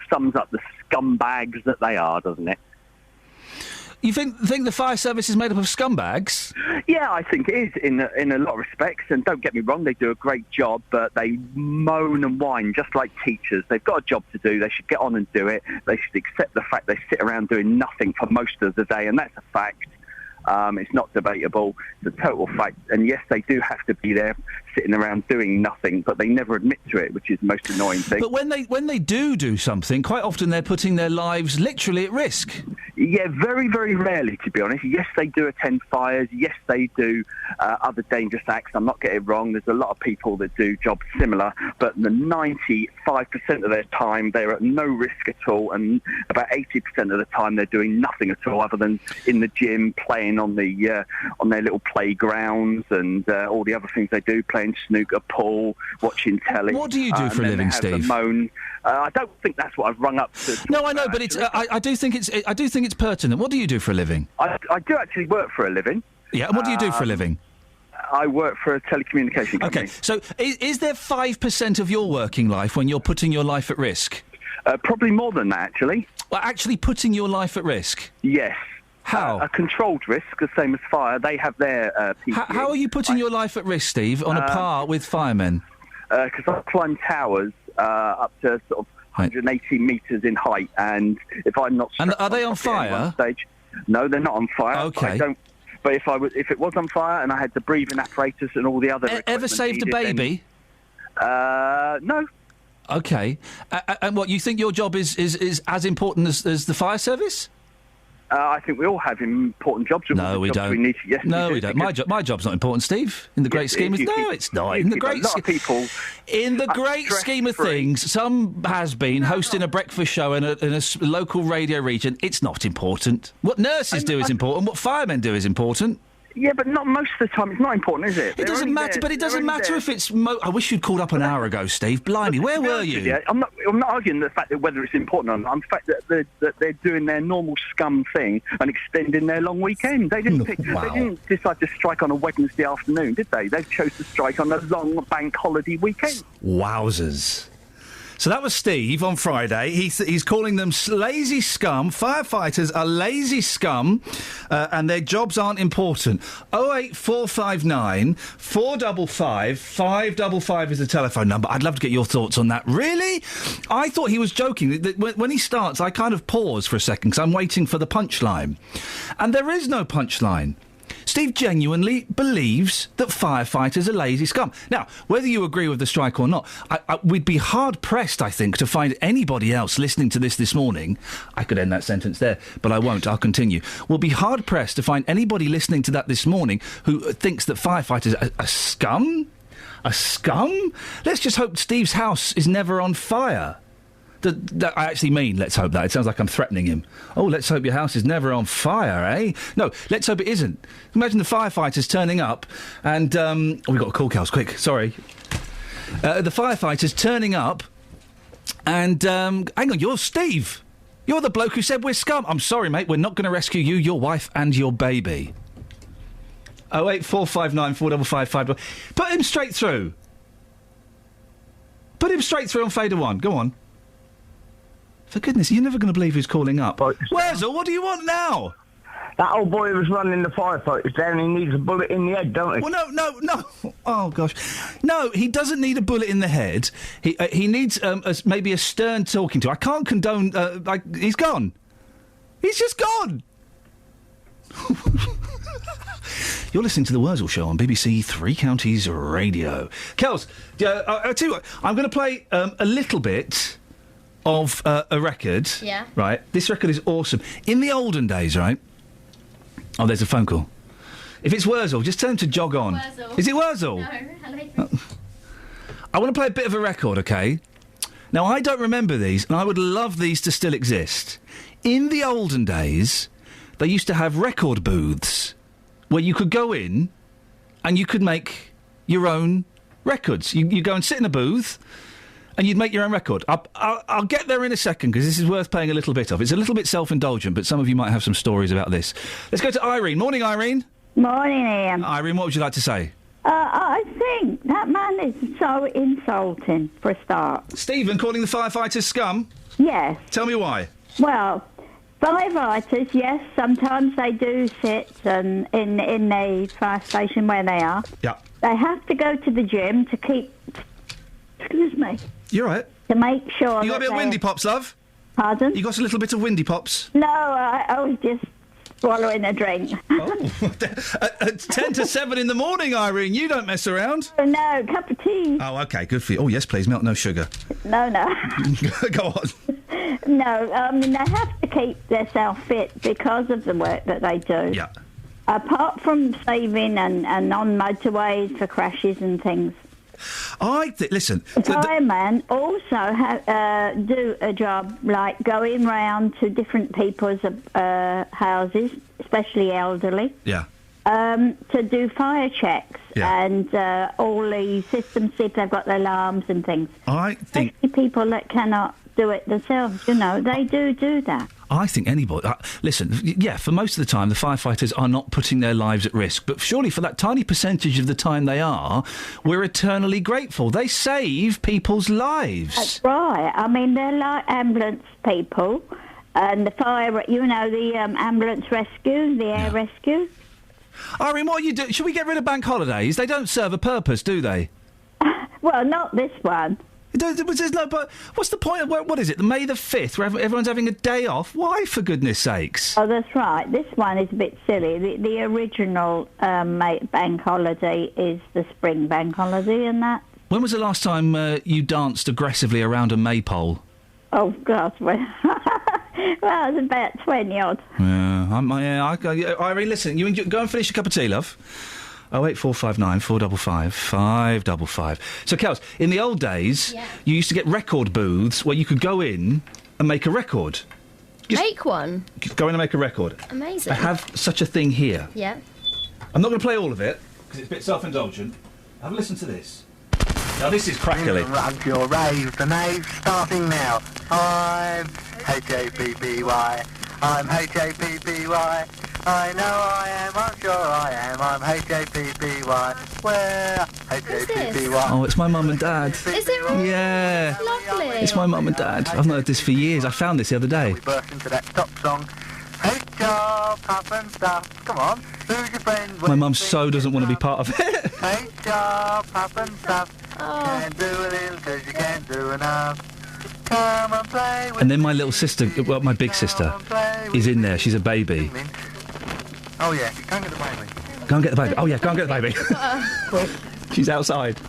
sums up the scumbags that they are, doesn't it? You think the fire service is made up of scumbags? Yeah, I think it is in a lot of respects. And don't get me wrong, they do a great job, but they moan and whine just like teachers. They've got a job to do. They should get on and do it. They should accept the fact they sit around doing nothing for most of the day, and that's a fact. It's not debatable. It's a total fact. And yes, they do have to be there sitting around doing nothing, but they never admit to it, which is the most annoying thing. But when they do something, quite often they're putting their lives literally at risk. Yeah, very, very rarely, to be honest. Yes, they do attend fires. Yes, they do other dangerous acts. I'm not getting it wrong. There's a lot of people that do jobs similar, but the 95% of their time, they're at no risk at all, and about 80% of the time, they're doing nothing at all other than in the gym, playing on their little playgrounds and all the other things they do, playing snooker, pool, watching telly. What do you do for a living, Steve? I don't think that's what I've rung up to. No, I know, but it's. I do think it's pertinent. What do you do for a living? I do actually work for a living. Yeah, and what do you do for a living? I work for a telecommunication company. Okay, so is there 5% of your working life when you're putting your life at risk? Probably more than that, actually. Well, actually putting your life at risk? Yes. How? A controlled risk, the same as fire. They have their PPE. How are you putting your life at risk, Steve, on a par with firemen? Because I climb towers up to sort of 180 metres in height, and if I'm not... And are they on fire? Stage, no, they're not on fire. Okay. But if it was on fire and I had the breathing apparatus and all the other... Ever saved a baby? No. Okay. And what, you think your job is as important as the fire service? I think we all have important jobs. No, we don't. We don't. My job's not important, Steve. In the great scheme of... No, it's not. In the great scheme of things, some has-been hosting a breakfast show in a local radio region. It's not important. What nurses do is important. What firemen do is important. Yeah, but not most of the time. It's not important, is it? It doesn't matter, but it doesn't matter if it's... I wish you'd called up an hour ago, Steve. Blimey, where were you? Yeah, I'm not arguing the fact that whether it's important or not. I'm the fact that they're doing their normal scum thing and extending their long weekend. They didn't They didn't decide to strike on a Wednesday afternoon, did they? They chose to strike on a long bank holiday weekend. Wowzers. So that was Steve on Friday. He's calling them lazy scum. Firefighters are lazy scum, and their jobs aren't important. 08459 455 555 is the telephone number. I'd love to get your thoughts on that. Really? I thought he was joking. When he starts, I kind of pause for a second because I'm waiting for the punchline. And there is no punchline. Steve genuinely believes that firefighters are lazy scum. Now, whether you agree with the strike or not, we'd be hard-pressed, I think, to find anybody else listening to this morning. I could end that sentence there, but I won't. I'll continue. We'll be hard-pressed to find anybody listening to that this morning who thinks that firefighters are scum? A scum? Let's just hope Steve's house is never on fire. I actually mean, let's hope that. It sounds like I'm threatening him. Oh, let's hope your house is never on fire, eh? No, let's hope it isn't. Imagine the firefighters turning up and... we've got a call, Kels, quick, sorry. The firefighters turning up and... hang on, you're Steve. You're the bloke who said we're scum. I'm sorry, mate, we're not going to rescue you, your wife and your baby. 08459 4555. Put him straight through. Put him straight through on Fader 1. Go on. For goodness, you're never going to believe who's calling up. Where's what do you want now? That old boy who was running the firefighters down, he needs a bullet in the head, don't he? Well, no. Oh, gosh. No, he doesn't need a bullet in the head. He needs maybe a stern talking to. I can't condone... he's gone. He's just gone. You're listening to The Wurzel Show on BBC Three Counties Radio. Kels, I'll tell you what, I'm going to play a little bit... of a record. Yeah. Right. This record is awesome. In the olden days, right? Oh, there's a phone call. If it's Wurzel, just tell him to jog on. Wurzel. Is it Wurzel? No, hello. I want to play a bit of a record, OK? Now, I don't remember these, and I would love these to still exist. In the olden days, they used to have record booths where you could go in and you could make your own records. You go and sit in a booth... and you'd make your own record. I'll get there in a second, because this is worth playing a little bit of. It's a little bit self-indulgent, but some of you might have some stories about this. Let's go to Irene. Morning, Irene. Morning, Ian. Irene, what would you like to say? I think that man is so insulting, for a start. Stephen calling the firefighters scum? Yes. Tell me why. Well, firefighters, yes, sometimes they do sit in the fire station where they are. Yeah. They have to go to the gym to keep... Excuse me. You're right. To make sure You got a bit of windy pops, love? Pardon? You got a little bit of windy pops? No, I was just swallowing a drink. Oh, at 10 to 7 in the morning, Irene. You don't mess around. Oh, no, cup of tea. Oh, OK, good for you. Oh, yes, please, milk, no sugar. No. Go on. No, I mean, they have to keep themselves fit because of the work that they do. Yeah. Apart from saving and on motorways for crashes and things. Listen... Firemen also do a job like going round to different people's houses, especially elderly. Yeah. To do fire checks and all the systems, see if they've got their alarms and things. I think... Especially people that cannot do it themselves, they do that. I think anybody... listen, yeah, for most of the time, the firefighters are not putting their lives at risk, but surely for that tiny percentage of the time they are, we're eternally grateful. They save people's lives. That's right. I mean, they're like ambulance people, and the fire, the ambulance rescue, the air rescue. Irene, what are you doing? Should we get rid of bank holidays? They don't serve a purpose, do they? Well, not this one. But what's the point of... What is it, May the 5th, where everyone's having a day off? Why, for goodness sakes? Oh, that's right. This one is a bit silly. The original bank holiday is the spring bank holiday, and that... When was the last time you danced aggressively around a maypole? Oh, God. Well, it was about 20-odd. Yeah, Irene, listen, go and finish a cup of tea, love. 08459 455 555. So, Kels, in the old days, you used to get record booths where you could go in and make a record. Make one? Go in and make a record. Amazing. I have such a thing here. Yeah. I'm not going to play all of it, because it's a bit self-indulgent. Have a listen to this. Now, this is crackly. Rug your rave, the nave's starting now. I'm H-A-P-P-Y. I'm H-A-P-P-Y. I know I am, I'm sure I am. I'm H-A-P-P-Y. Where? H-A-P-P-Y. Oh, it's my mum and dad. Is it really? Yeah. Lovely. It's my mum and dad. I've not heard this for years. I found this the other day. We burst into that top song. Hey, job, puff and stuff. Come on, who's your friend? My mum so doesn't want to be part of it. Hey, job, puff and stuff. Can't do a little 'cause you can't do enough. Come and play with And then my little sister, well, my big sister, is in there. She's a baby. Oh, yeah, you can't get away with Go and get the baby. Oh, yeah, go and get the baby. She's outside.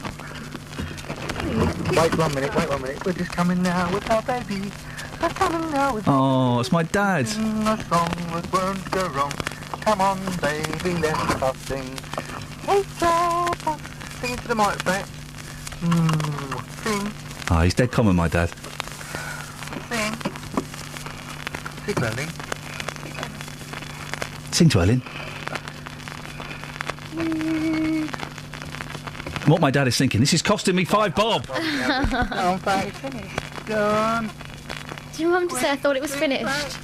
Wait 1 minute, wait 1 minute. We're just coming now with our baby. We're coming now with Oh, it's my dad. a song that won't go wrong. Come on, baby, let us sing. Sing into the microphone. Sing, Oh, he's dead common, my dad. sing. Sing, Lily. Sing to Ellen. What my dad is thinking, this is costing me £5 bob. Oh, thanks. Done. Do you want Mum to say I thought it was finished?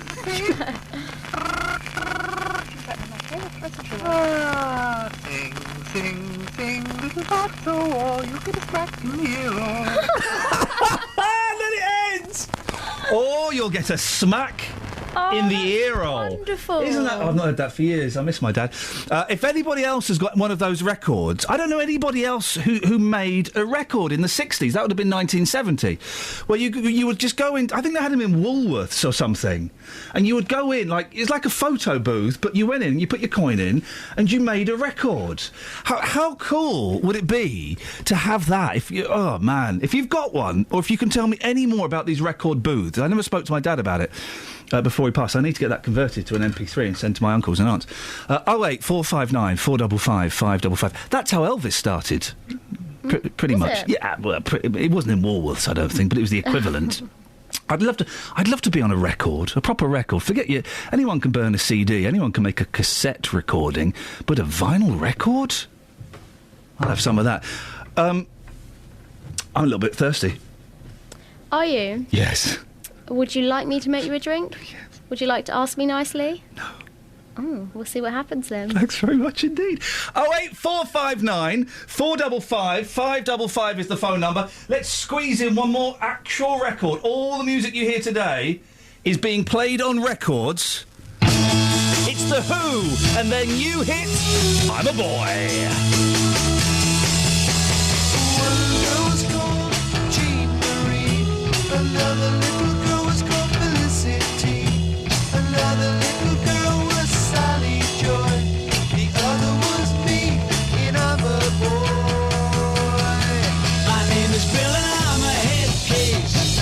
Sing, sing, sing, little heart so all you get a smack in the ear. Then it ends. Or you'll get a smack in the ear roll. Wonderful. Isn't that? I've not heard that for years. I miss my dad. If anybody else has got one of those records, I don't know anybody else who made a record in the 60s. That would have been 1970. Where you would just go in. I think they had them in Woolworths or something. And you would go in, it's like a photo booth, but you went in, you put your coin in, and you made a record. How cool would it be to have that? Oh, man. If you've got one, or if you can tell me any more about these record booths. I never spoke to my dad about it. Before he passed, I need to get that converted to an MP3 and send to my uncles and aunts. 08459 455 555. That's how Elvis started. Pretty much. it? Yeah, well, it wasn't in Woolworths, I don't think, but it was the equivalent. I'd love to be on a record, a proper record. Forget you. Anyone can burn a CD, anyone can make a cassette recording, but a vinyl record? I'll have some of that. I'm a little bit thirsty. Are you? Yes. Would you like me to make you a drink? Yes. Would you like to ask me nicely? No. Oh, we'll see what happens then. Thanks very much indeed. 08459 455 555 is the phone number. Let's squeeze in one more actual record. All the music you hear today is being played on records. It's The Who, and their new hit, I'm a Boy. One girl was called Jean Marie, another little girl was called Felicity, another little girl was Sally Joy, the other was me, and I'm a boy. My name is Bill and I'm a head case.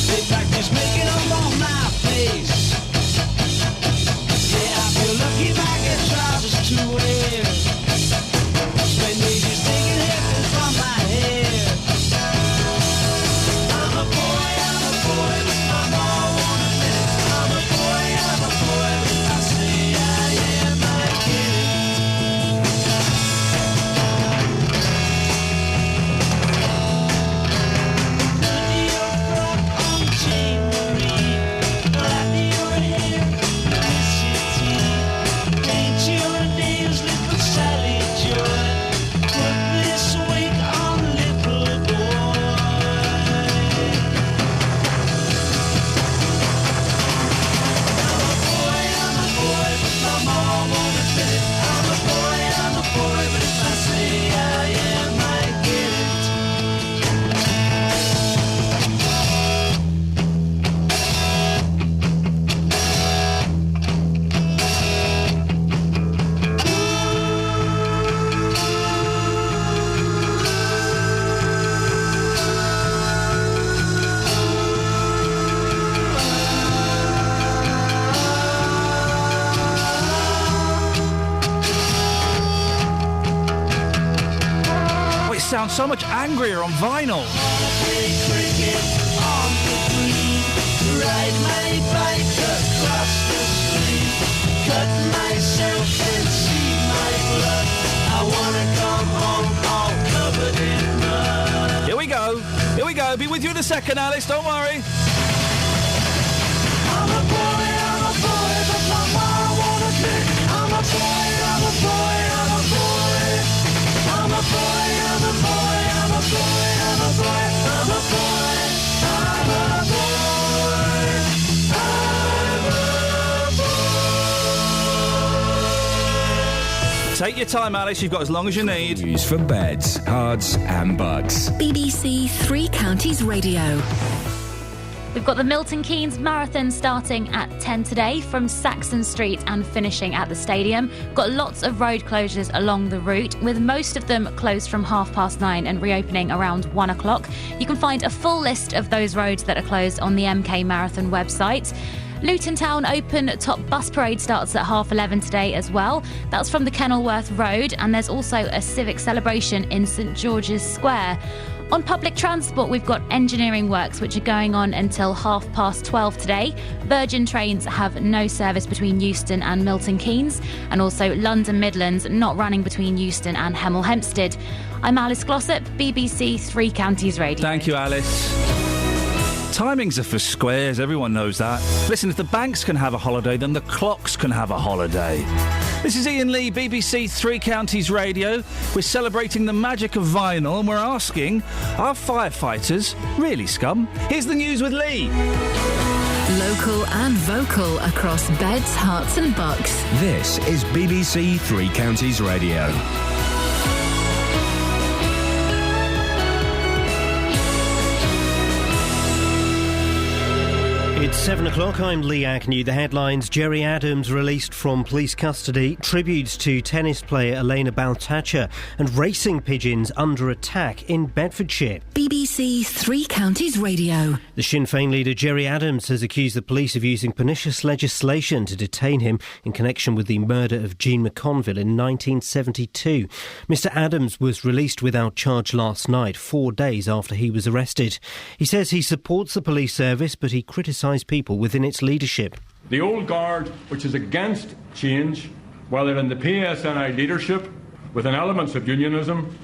They practice making up on my face. Yeah, I feel lucky if I get trousers to wear. Spend ages taking haircuts from my hair. I'm a boy, but my mom won't admit it. I'm a boy, but if I say I am, I get it. Good your frock on Jean Marie, black your hair, Felicity, paint your nails, little Sally Joy, put this wig on, little boy. I'm a boy, but my mom won't admit it. I'm a boy, but if I say I am, I get it. Oh, it sounds so much angrier on vinyl. Play cricket on the green, ride my bike across the street, cut myself and see my blood. I wanna come home all covered in mud. Here we go. Be with you in a second, Alice. Don't worry. I'm a boy, but my mom won't admit it. I'm a boy, I'm a boy. I'm a boy, I'm a boy, I'm a boy, I'm a boy, I'm a boy, I'm a boy, I'm a boy. Take your time, Alice. You've got as long as you need. News for beds, cards, and bugs. BBC Three Counties Radio. We've got the Milton Keynes Marathon starting at 10 today from Saxon Street and finishing at the stadium. Got lots of road closures along the route, with most of them closed from 9:30 and reopening around 1 o'clock. You can find a full list of those roads that are closed on the MK Marathon website. Luton Town Open Top Bus Parade starts at 11:30 today as well. That's from the Kenilworth Road, and there's also a civic celebration in St George's Square. On public transport, we've got engineering works which are going on until 12:30 today. Virgin Trains have no service between Euston and Milton Keynes, and also London Midlands not running between Euston and Hemel Hempstead. I'm Alice Glossop, BBC Three Counties Radio. Thank you, Alice. Timings are for squares, everyone knows that. Listen, if the banks can have a holiday, then the clocks can have a holiday. This is Iain Lee, BBC Three Counties Radio. We're celebrating the magic of vinyl, and we're asking, are firefighters really scum? Here's the news with Lee. Local and vocal across beds, hearts and bucks. This is BBC Three Counties Radio. It's 7 o'clock. I'm Lee Agnew. The headlines: Jerry Adams released from police custody, tributes to tennis player Elena Baltacha, and racing pigeons under attack in Bedfordshire. BBC Three Counties Radio. The Sinn Féin leader Jerry Adams has accused the police of using pernicious legislation to detain him in connection with the murder of Jean McConville in 1972. Mr Adams was released without charge last night, 4 days after he was arrested. He says he supports the police service, but he criticised people within its leadership. The old guard, which is against change, whether in the PSNI leadership with an elements of unionism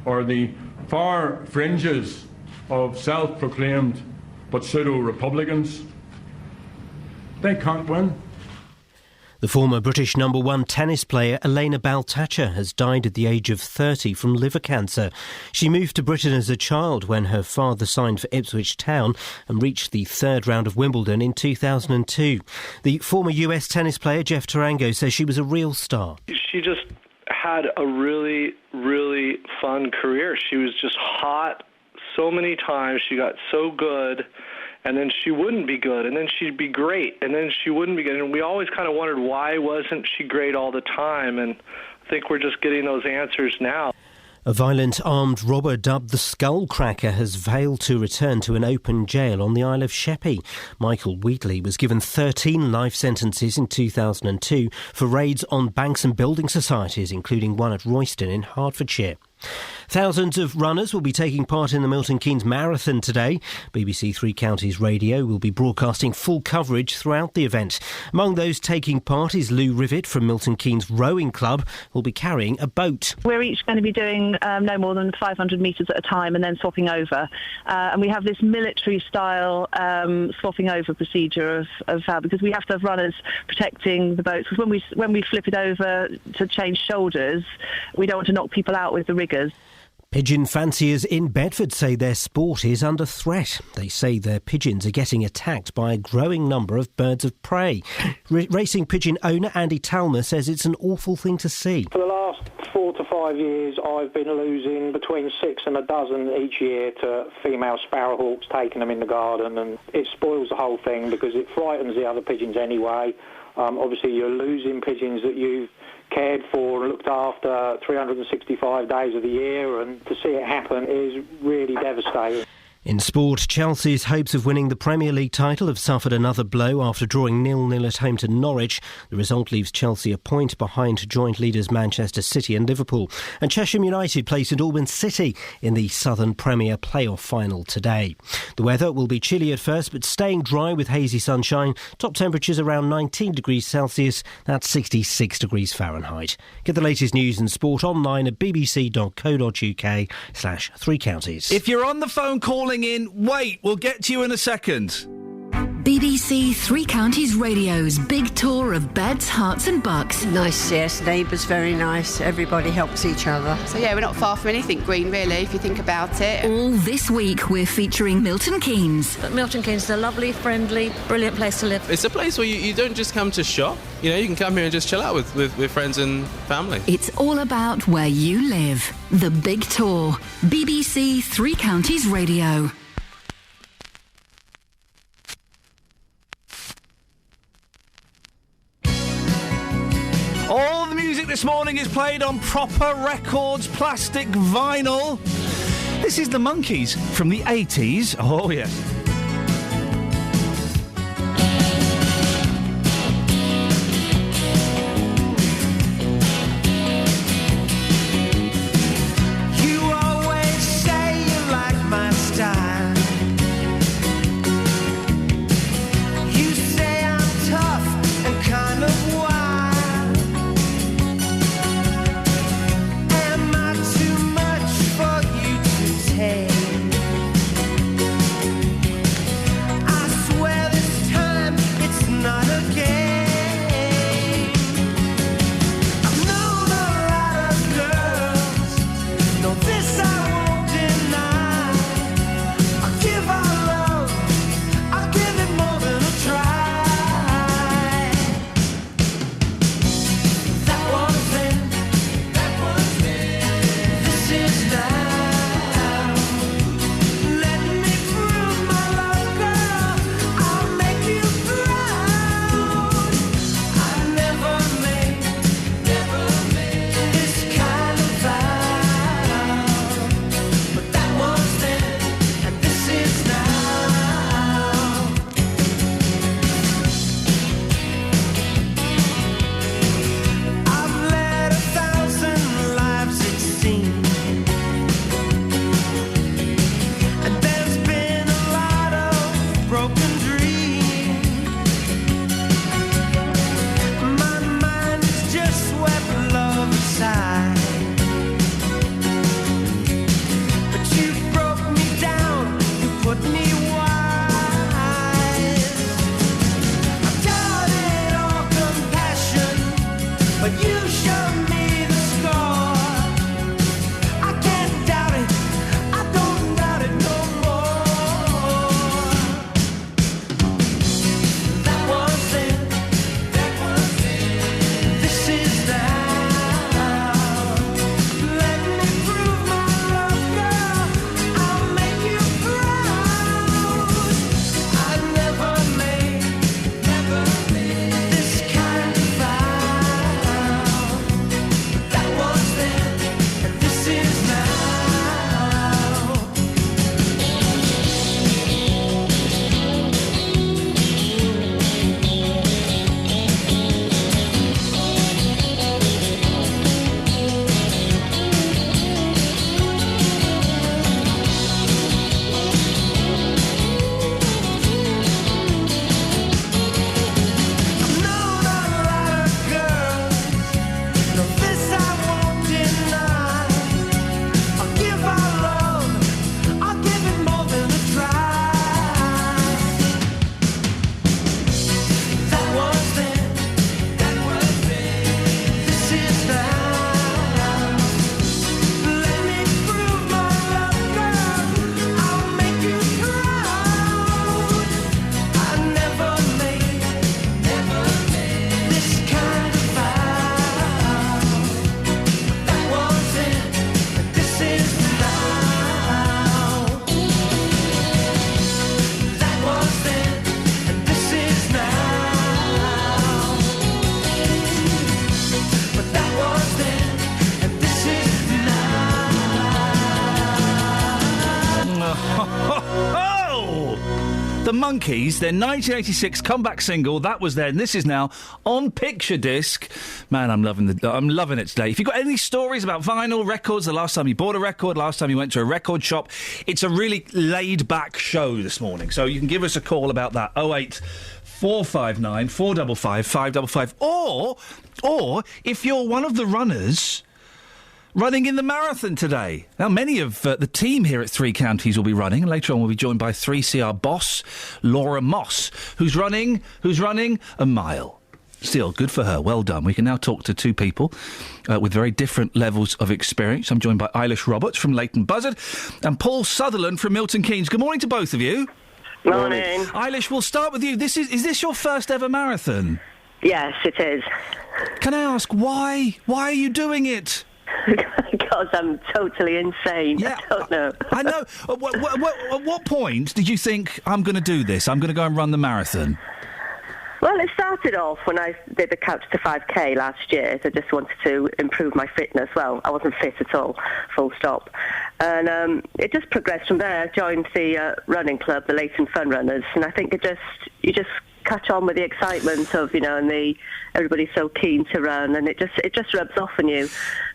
or the far fringes of self-proclaimed but pseudo-republicans, they can't win. The former British number one tennis player Elena Baltacha has died at the age of 30 from liver cancer. She moved to Britain as a child when her father signed for Ipswich Town and reached the third round of Wimbledon in 2002. The former US tennis player Jeff Tarango says she was a real star. She just had a really, really fun career. She was just hot so many times. She got so good. And then she wouldn't be good, and then she'd be great, and then she wouldn't be good. And we always kind of wondered, why wasn't she great all the time? And I think we're just getting those answers now. A violent armed robber dubbed the Skullcracker has failed to return to an open jail on the Isle of Sheppey. Michael Wheatley was given 13 life sentences in 2002 for raids on banks and building societies, including one at Royston in Hertfordshire. Thousands of runners will be taking part in the Milton Keynes Marathon today. BBC Three Counties Radio will be broadcasting full coverage throughout the event. Among those taking part is Lou Rivet from Milton Keynes Rowing Club, who will be carrying a boat. We're each going to be doing no more than 500 metres at a time and then swapping over. And we have this military-style swapping over procedure of how, because we have to have runners protecting the boats. Because when we flip it over to change shoulders, we don't want to knock people out with the riggers. Pigeon fanciers in Bedford say their sport is under threat. They say their pigeons are getting attacked by a growing number of birds of prey. Racing pigeon owner Andy Talmer says it's an awful thing to see. For the last 4 to 5 years, I've been losing between 6 and a dozen each year to female sparrowhawks, taking them in the garden, and it spoils the whole thing because it frightens the other pigeons anyway. Obviously, you're losing pigeons that you've cared for and looked after 365 days of the year, and to see it happen is really devastating. In sport, Chelsea's hopes of winning the Premier League title have suffered another blow after drawing 0-0 at home to Norwich. The result leaves Chelsea a point behind joint leaders Manchester City and Liverpool. And Cheshire United play St Albans City in the Southern Premier playoff final today. The weather will be chilly at first, but staying dry with hazy sunshine. Top temperatures around 19 degrees Celsius, that's 66 degrees Fahrenheit. Get the latest news and sport online at bbc.co.uk/Three Counties. If you're on the phone calling in, wait, we'll get to you in a second. BBC Three Counties Radio's big tour of beds, hearts and bucks. Nice, yes. Neighbours, very nice. Everybody helps each other. So, yeah, we're not far from anything green, really, if you think about it. All this week, we're featuring Milton Keynes. But Milton Keynes is a lovely, friendly, brilliant place to live. It's a place where you don't just come to shop. You know, you can come here and just chill out with friends and family. It's all about where you live. The Big Tour. BBC Three Counties Radio. this morning is played on proper records, plastic vinyl. This is the Monkees from the 80s. Oh, yes. You always say you like my style. You say I'm tough and kind of wild. Am I too much for you to take? I swear this time it's not a game. I've known a lot of girls. No, this I won't deny. I'll give our love. I'll give it more than a try. That was then. That was then. This is now. Let me prove my love, girl. I'll make you proud. I never made this kind of vow. But that was then, and this is now. I've led 1,000 lives, it seems, and there's been a lot of broken dreams. My mind is just swept love aside. But you broke me down, you put me wise. I've doubted all compassion, but you showed me the score. I can't doubt it, I don't doubt it no more. That was then, this is now. Let me prove my love, girl. I'll make you proud. I never made this kind of vow. That was then, and this is now. I've known a lot of girls. No, this I won't deny. I'll give our love. I'll give it more than a try. That was then. This is now. Let me prove my love, girl. I'll make you proud. I never made this kind of vow. That was then, and this is now. That was then, and this is now. But that was then, and this is Oh! The Monkees, their 1986 comeback single, that was then, this is now, on picture disc. Man, I'm loving it today. If you've got any stories about vinyl records, the last time you bought a record, last time you went to a record shop, it's a really laid-back show this morning, so you can give us a call about that. 08 459 455 555. Or, if you're one of the runners running in the marathon today. Now, many of the team here at Three Counties will be running, and later on we'll be joined by 3CR boss Laura Moss, who's running a mile. Still, good for her. Well done. We can now talk to two people with very different levels of experience. I'm joined by Eilish Roberts from Leighton Buzzard and Paul Sutherland from Milton Keynes. Good morning to both of you. Morning. Eilish, we'll start with you. Is this your first ever marathon? Yes, it is. Can I ask why? Why are you doing it? Because I'm totally insane. Yeah, I don't know. I know. At what point did you think, I'm going to do this? I'm going to go and run the marathon? Well, it started off when I did the Couch to 5K last year. So I just wanted to improve my fitness. Well, I wasn't fit at all, full stop. And it just progressed from there. I joined the running club, the Leighton Fun Runners, and I think you just catch on with the excitement of, and everybody's so keen to run, and it just rubs off on you.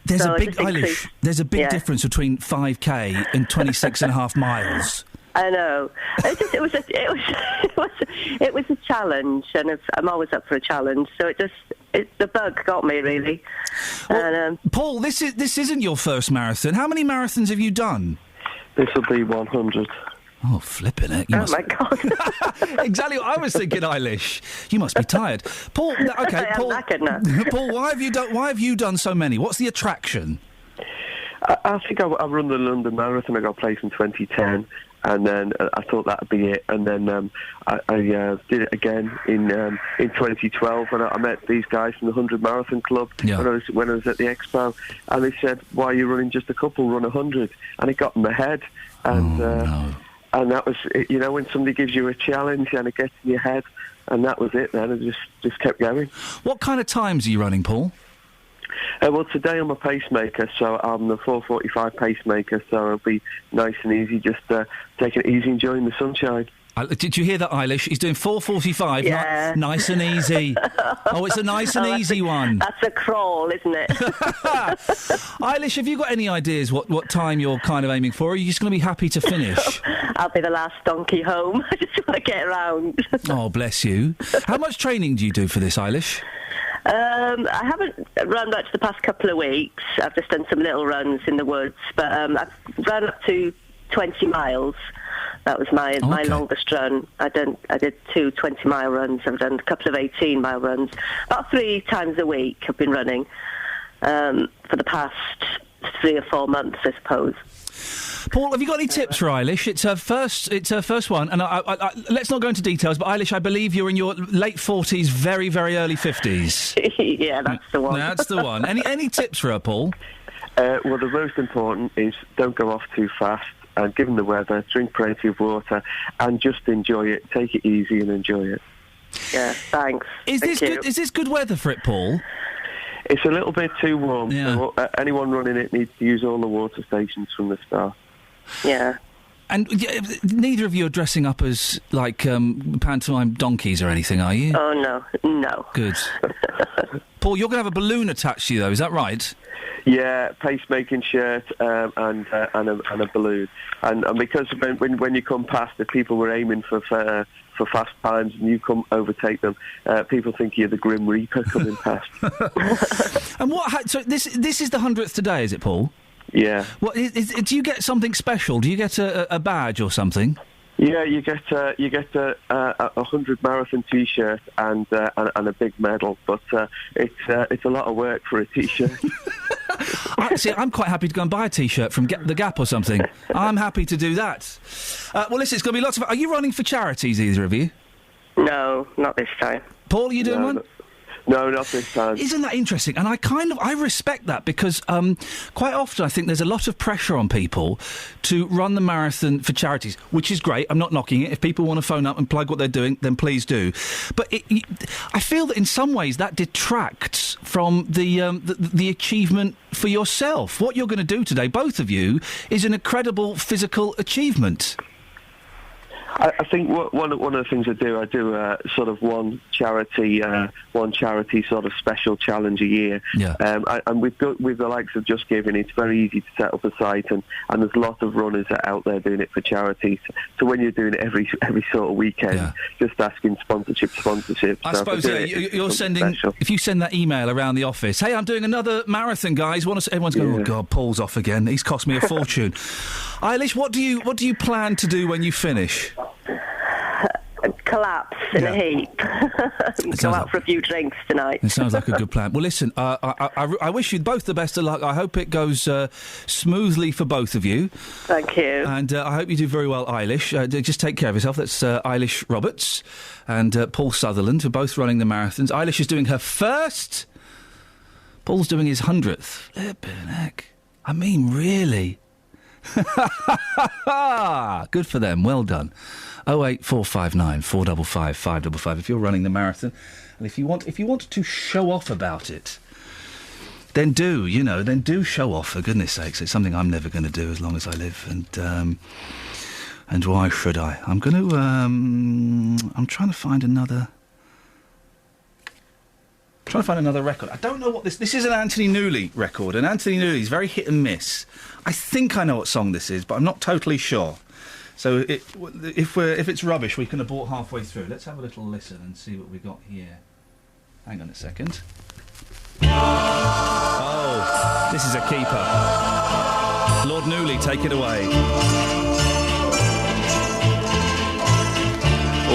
There's So a I big just increased- There's a big Yeah. difference between 5k and 26.5 miles. I know. It was a challenge, and I'm always up for a challenge. So the bug got me really. Well, Paul, this isn't your first marathon. How many marathons have you done? This will be 100. Oh, flipping it! My God! Exactly what I was thinking, Eilish. You must be tired, Paul. Okay, I'm Paul. knackered now. Paul, why have you done so many? What's the attraction? I think I run the London Marathon. I got placed in 2010, and then I thought that'd be it. And then I did it again in 2012 when I met these guys from the 100 Marathon Club when I was at the Expo, and they said, "Why are you running just a couple? Run 100." And it got in my head, and and that was it, when somebody gives you a challenge and it gets in your head, and that was it. Then I just kept going. What kind of times are you running, Paul? Well, today I'm a pacemaker, so I'm the 4:45 pacemaker, so it'll be nice and easy, just taking it easy, enjoying the sunshine. Did you hear that, Eilish? He's doing 4:45, Yeah. nice and easy. Oh, it's a nice and easy one. That's a crawl, isn't it? Eilish, have you got any ideas what time you're kind of aiming for? Or are you just going to be happy to finish? I'll be the last donkey home. I just want to get around. Oh, bless you. How much training do you do for this, Eilish? I haven't run much the past couple of weeks. I've just done some little runs in the woods, but I've run up to 20 miles. That was my longest run. I did 2 20-mile runs. I've done a couple of 18-mile runs. About 3 times a week I've been running for the past 3 or 4 months, I suppose. Paul, have you got any tips for Eilish? It's her first one, and I, let's not go into details, but Eilish, I believe you're in your late 40s, very, very early 50s. Yeah, that's the one. That's the one. Any tips for her, Paul? Well, the most important is don't go off too fast, and given the weather, drink plenty of water, and just enjoy it. Take it easy and enjoy it. Yeah, thanks. Is this good weather for it, Paul? It's a little bit too warm. Yeah. So, anyone running it needs to use all the water stations from the start. Yeah. And neither of you are dressing up as, like, pantomime donkeys or anything, are you? Oh, no. Good. Paul, you're going to have a balloon attached to you, though, is that right? Yeah, pacemaking shirt and a balloon. And because when you come past, if people were aiming for fast times and you come overtake them, people think you're the Grim Reaper coming past. And so this is the 100th today, is it, Paul? Yeah. What do you get something special? Do you get a badge or something? Yeah, you get a 100 marathon T-shirt and a big medal, but it's a lot of work for a T-shirt. I'm quite happy to go and buy a T-shirt from the Gap or something. I'm happy to do that. Well, listen, it's going to be lots of. Are you running for charities, either of you? No, not this time. Paul, are you doing one? No, not this time. Isn't that interesting? And I respect that because quite often I think there's a lot of pressure on people to run the marathon for charities, which is great. I'm not knocking it. If people want to phone up and plug what they're doing, then please do. But I feel that in some ways that detracts from the achievement for yourself. What you're going to do today, both of you, is an incredible physical achievement. I think one of the things I do sort of one charity sort of special challenge a year. Yeah. And with the likes of Just Giving, it's very easy to set up a site, and there's lots of runners out there doing it for charities. So when you're doing it every sort of weekend, just asking sponsorship. I suppose you're sending. If you send that email around the office, hey, I'm doing another marathon, guys. Everyone's going, oh God, Paul's off again. He's cost me a fortune. Eilish, what do you plan to do when you finish? Collapse in a heap. Go out for a few drinks tonight. It sounds like a good plan. Well, listen, I wish you both the best of luck. I hope it goes smoothly for both of you. Thank you. And I hope you do very well, Eilish. Just take care of yourself. That's Eilish Roberts and Paul Sutherland, who are both running the marathons. Eilish is doing her first. Paul's doing his 100th. Flippin' heck. I mean, really. Good for them. Well done. 08459 455 555 if you're running the marathon. And if you want to show off about it, then do show off, for goodness sakes. It's something I'm never going to do as long as I live. And why should I? I'm trying to find another record. I don't know what this is. An Anthony Newley record, and Anthony Newley's very hit and miss. I think I know what song this is, but I'm not totally sure. So if it's rubbish, we can abort halfway through. Let's have a little listen and see what we got here. Hang on a second. Oh, this is a keeper. Lord Newley, take it away.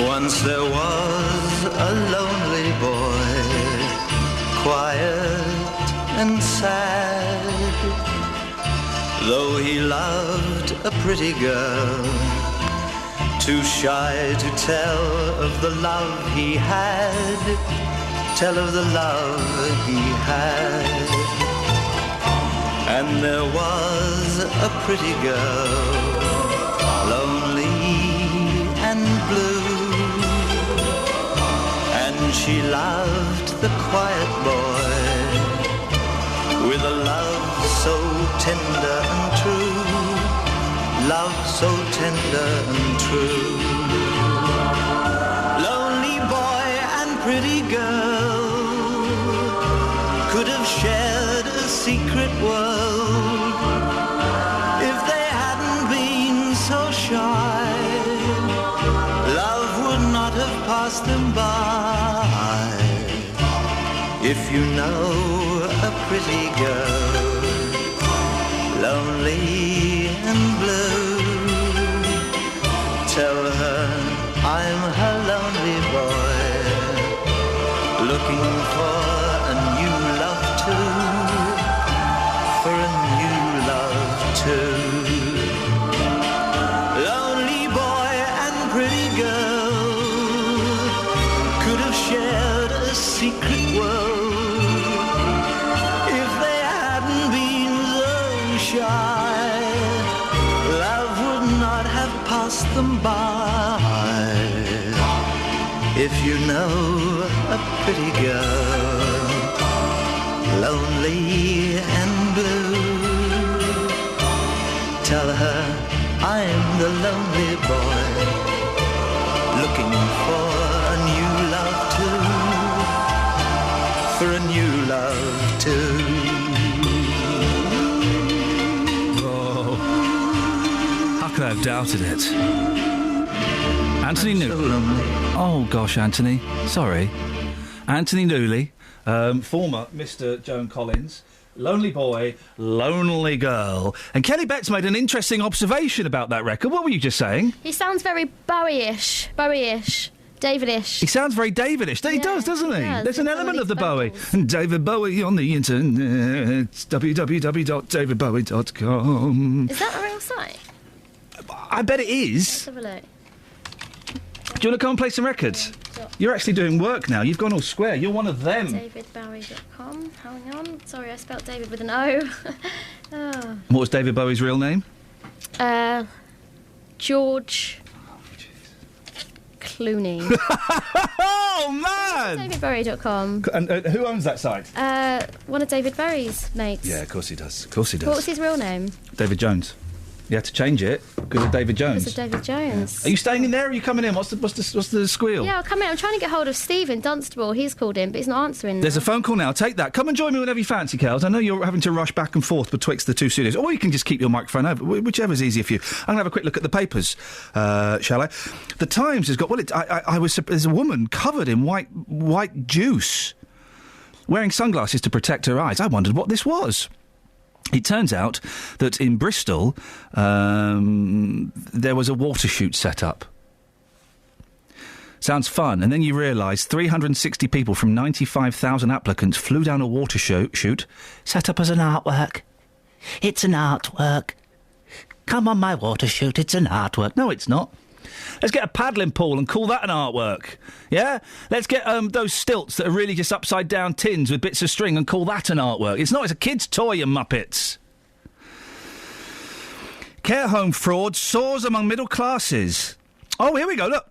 Once there was a lonely boy, quiet and sad. Though he loved a pretty girl, too shy to tell of the love he had, tell of the love he had. And there was a pretty girl, lonely and blue, and she loved the quiet boy with a love so tender and true, love so tender and true. Lonely boy and pretty girl could have shared a secret world if they hadn't been so shy. Love would not have passed them by. If you know a pretty girl, lonely and blue, tell her I'm her lonely boy, looking for a new love too, for a new love too. Lonely boy and pretty girl could have shared a secret world if they hadn't been so shy. Love would not have passed them by. If you know a pretty girl, lonely and blue, tell her I'm the lonely boy, looking for a new love too, for a new love too. Oh, how could I have doubted it? Anthony Newley. Oh gosh, Anthony. Sorry. Anthony Newley, former Mr. Joan Collins. Lonely boy, lonely girl. And Kelly Betts made an interesting observation about that record. What were you just saying? He sounds very Bowie-ish. David-ish. He sounds very David-ish. He does, doesn't he? does. There's an element of the Bowie. David Bowie on the internet. www.davidbowie.com. Is that a real site? I bet it is. Let's have a look. Do you want to come and play some records? You're actually doing work now. You've gone all square. You're one of them. DavidBowie.com. Hang on. Sorry, I spelled David with an O. Oh. What was David Bowie's real name? George Clooney. Oh, man! DavidBowie.com. And who owns that site? One of David Bowie's mates. Yeah, of course he does. Of course he does. What was his real name? David Jones. You had to change it because of David Jones. Because of David Jones. Are you staying in there or are you coming in? What's the squeal? Yeah, I'll come in. I'm trying to get hold of Stephen Dunstable. He's called in, but he's not answering. There's a phone call now. Take that. Come and join me whenever you fancy, Kels. I know you're having to rush back and forth betwixt the two studios. Or you can just keep your microphone over, whichever's easier for you. I'm going to have a quick look at the papers, shall I? The Times has got... Well, there's a woman covered in white juice, wearing sunglasses to protect her eyes. I wondered what this was. It turns out that in Bristol, there was a water chute set up. Sounds fun. And then you realise 360 people from 95,000 applicants flew down a water chute, set up as an artwork. It's an artwork. Come on, my water chute, it's an artwork. No, it's not. Let's get a paddling pool and call that an artwork. Yeah? Let's get those stilts that are really just upside-down tins with bits of string and call that an artwork. It's not. It's a kid's toy, you muppets. Care home fraud soars among middle classes. Oh, here we go, look.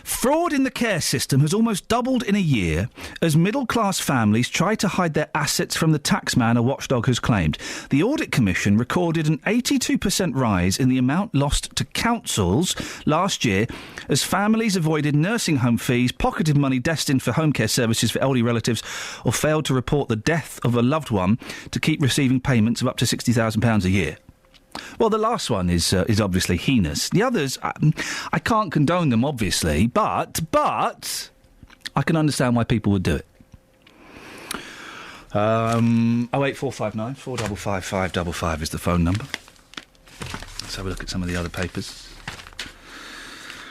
Fraud in the care system has almost doubled in a year as middle-class families try to hide their assets from the taxman, a watchdog has claimed. The Audit Commission recorded an 82% rise in the amount lost to councils last year as families avoided nursing home fees, pocketed money destined for home care services for elderly relatives, or failed to report the death of a loved one to keep receiving payments of up to £60,000 a year. Well, the last one is obviously heinous. The others, I can't condone them, obviously, but I can understand why people would do it. 08459 455 555 is the phone number. Let's have a look at some of the other papers.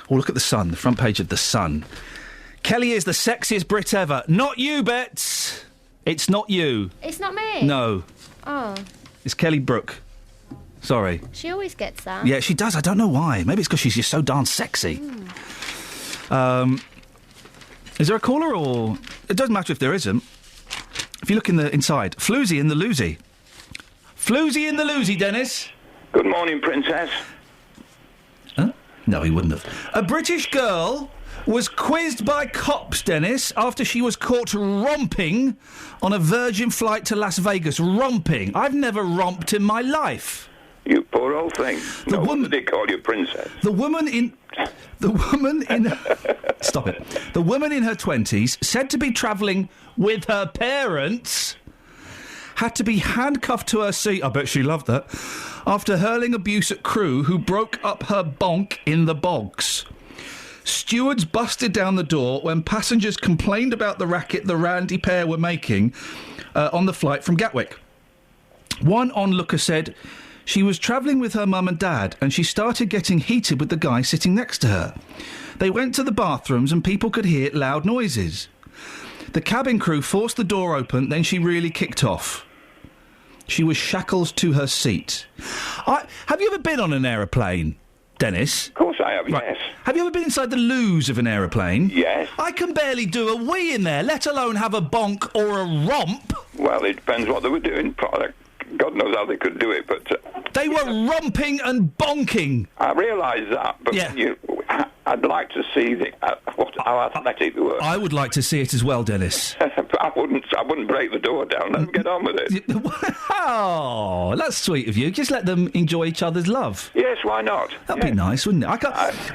Oh, look at The Sun, the front page of The Sun. Kelly is the sexiest Brit ever. Not you, Bets. It's not you. It's not me? No. Oh. It's Kelly Brook. Sorry. She always gets that. Yeah, she does. I don't know why. Maybe it's because she's just so darn sexy. Is there a caller or... It doesn't matter if there isn't. If you look inside. Floozy in the Loozy. Floozy in the Loozy, Dennis. Good morning, Princess. Huh? No, he wouldn't have. A British girl was quizzed by cops, Dennis, after she was caught romping on a Virgin flight to Las Vegas. Romping. I've never romped in my life. You poor old thing. No wonder they call you Princess. The woman in... Stop it. The woman in her 20s, said to be travelling with her parents, had to be handcuffed to her seat, I bet she loved that, after hurling abuse at crew who broke up her bonk in the bogs. Stewards busted down the door when passengers complained about the racket the randy pair were making on the flight from Gatwick. One onlooker said she was travelling with her mum and dad and she started getting heated with the guy sitting next to her. They went to the bathrooms and people could hear loud noises. The cabin crew forced the door open, then she really kicked off. She was shackled to her seat. Have you ever been on an aeroplane, Dennis? Of course I have, Right. yes. Have you ever been inside the loos of an aeroplane? Yes. I can barely do a wee in there, let alone have a bonk or a romp. Well, it depends what they were doing. God knows how they could do it, but... They were romping and bonking. I realise that, but I'd like to see how athletic they were. I would like to see it as well, Dennis. But I wouldn't break the door down. Let them get on with it. Oh, that's sweet of you. Just let them enjoy each other's love. Yes, why not? That'd be nice, wouldn't it?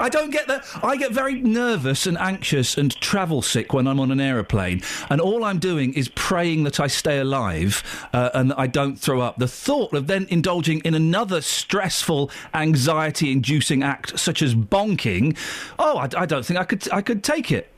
I don't get that. I get very nervous and anxious and travel sick when I'm on an aeroplane, and all I'm doing is praying that I stay alive and that I don't throw up. The thought of then indulging in another stressful, anxiety-inducing act such as bonking, I don't think I could take it.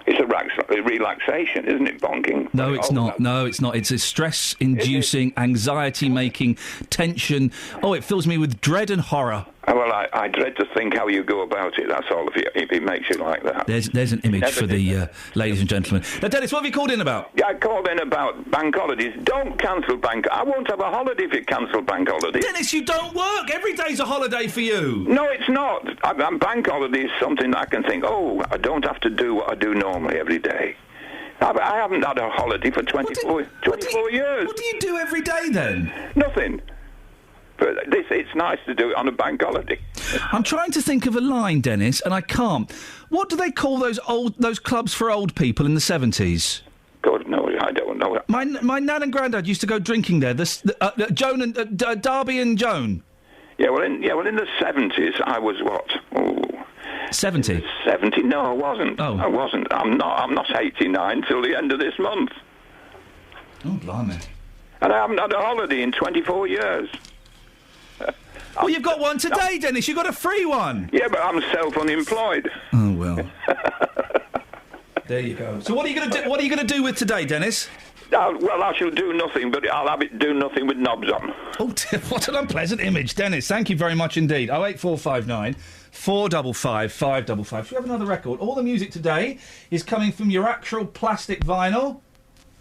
It's a relaxation, isn't it, bonking? No, it's not. No, it's not. It's a stress-inducing, anxiety-making, tension. Oh, it fills me with dread and horror. Well, I dread to think how you go about it, that's all, if it makes you like that. There's an image for the ladies and gentlemen. Now, Dennis, what have you called in about? Yeah, I called in about bank holidays. Don't cancel bank... I won't have a holiday if you cancel bank holidays. Dennis, you don't work. Every day's a holiday for you. No, it's not. Bank holiday is something I can think, I don't have to do what I do normally every day. I haven't had a holiday for 24 years. What do you do every day, then? Nothing. But it's nice to do it on a bank holiday. I'm trying to think of a line, Dennis, and I can't. What do they call those clubs for old people in the 70s? God, no, I don't know. My nan and granddad used to go drinking there. Joan and Darby and Joan. Yeah, well, in the 70s, I was what? 70. 70? No, I wasn't. Oh. I wasn't. I'm not 89 till the end of this month. Oh, blimey! And I haven't had a holiday in 24 years. Well, you've got one today, Dennis. You've got a free one. Yeah, but I'm self-unemployed. Oh well. There you go. So what are you going to do? What are you going to do with today, Dennis? Well, I shall do nothing, but I'll have it do nothing with knobs on. Oh, what an unpleasant image, Dennis. Thank you very much indeed. 08459 455 555. Should we have another record? All the music today is coming from your actual plastic vinyl.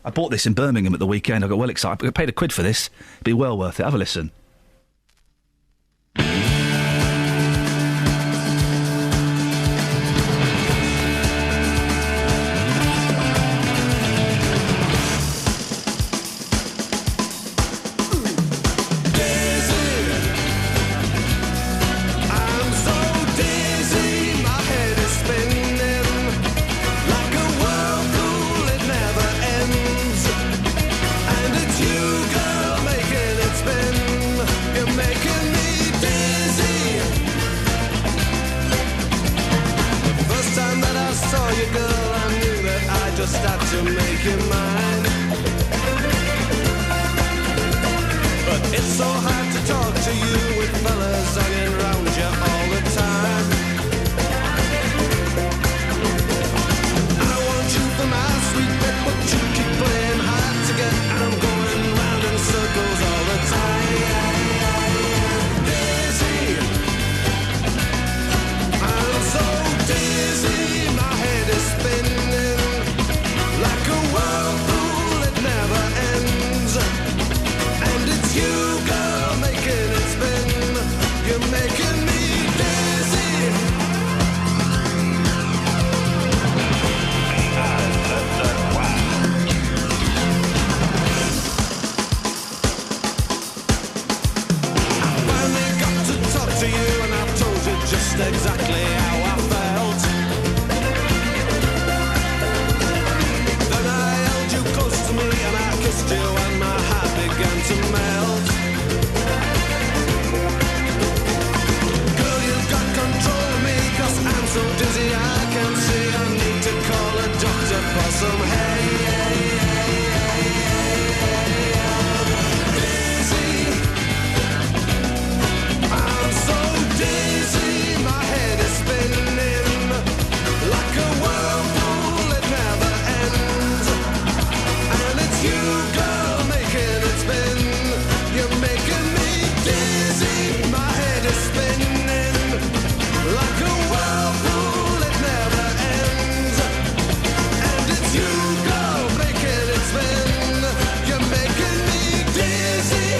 I bought this in Birmingham at the weekend. I got well excited. I paid £1 for this. It'd be well worth it. Have a listen. start to make you mine. But it's so hard to talk to you with fellas hanging around you all the time. I want you for my sweet pet, but you keep playing hard to get, and I'm going round in circles all the time. Daisy, I'm so dizzy, my head is spinning like a whirlpool, it never ends. And it's you, girl, making it spin. You're making me dizzy. I finally got to talk to you, and I've told you just exactly how I felt. Then I held you close to me, and I kissed you, and my heart began to melt. Girl, you've got control of me, 'cause I'm so dizzy I can't see. I need to call a doctor for some help. Dizzy, I'm so dizzy, my head is spinning like a whirlpool, it never ends. And it's you, girl, making it spin. You're making me dizzy, my head is spinning like a whirlpool, it never ends. And it's you, girl, making it spin. You're making me dizzy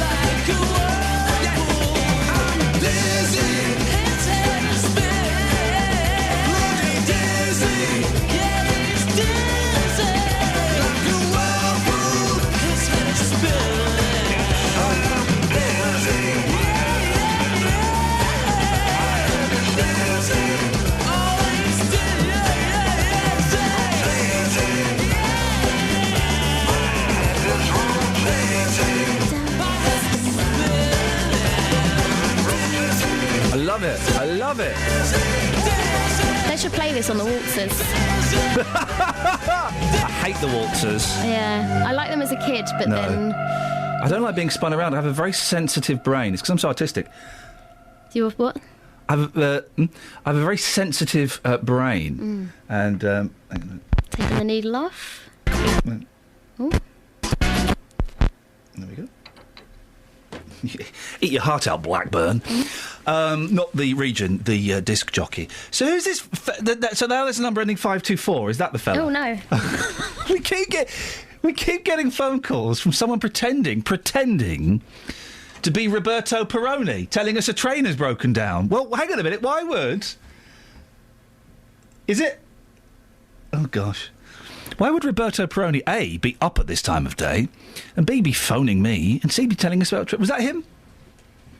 like a whirlpool. I'm dizzy, it's head is spinning. Bloody dizzy, yeah, it's dizzy like a whirlpool, it's head is spinning. I'm dizzy, dizzy, always I love it. I love it. They should play this on the waltzers. I hate the waltzers. Yeah, I like them as a kid, but No. then I don't like being spun around. I have a very sensitive brain. It's because I'm so artistic. you have what? I have a very sensitive brain. And, hang on. Taking the needle off. Oh, There we go. Eat your heart out, Blackburn. Not the region, the disc jockey. So who's this? So now there's a number ending 524. Is that the fella? oh no. We keep getting phone calls from someone pretending to be Roberto Perrone, telling us a train has broken down. Well, hang on a minute. Why would? Is it? Oh gosh. Why would Roberto Perrone, A, be up at this time of day, and B, be phoning me, and C, be telling us about... Was that him?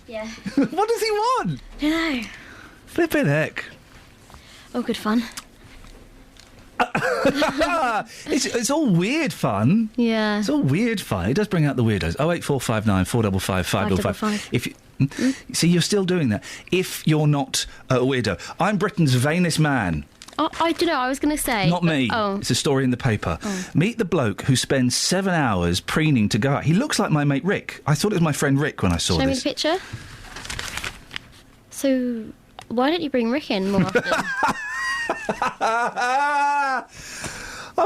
Yeah. What does he want? I know. Flippin' heck. Oh, good fun. It's all weird fun. Yeah. It's all weird fun. It does bring out the weirdos. 08459 455 555. If you, see, you're still doing that. If you're not a weirdo. I'm Britain's vainest man. Oh, I don't know. I was going to say. Not me. Oh. It's a story in the paper. Oh. Meet the bloke who spends 7 hours preening to go out. He looks like my mate Rick. I thought it was my friend Rick when I saw Show me this. the picture. So, why don't you bring Rick in more often? I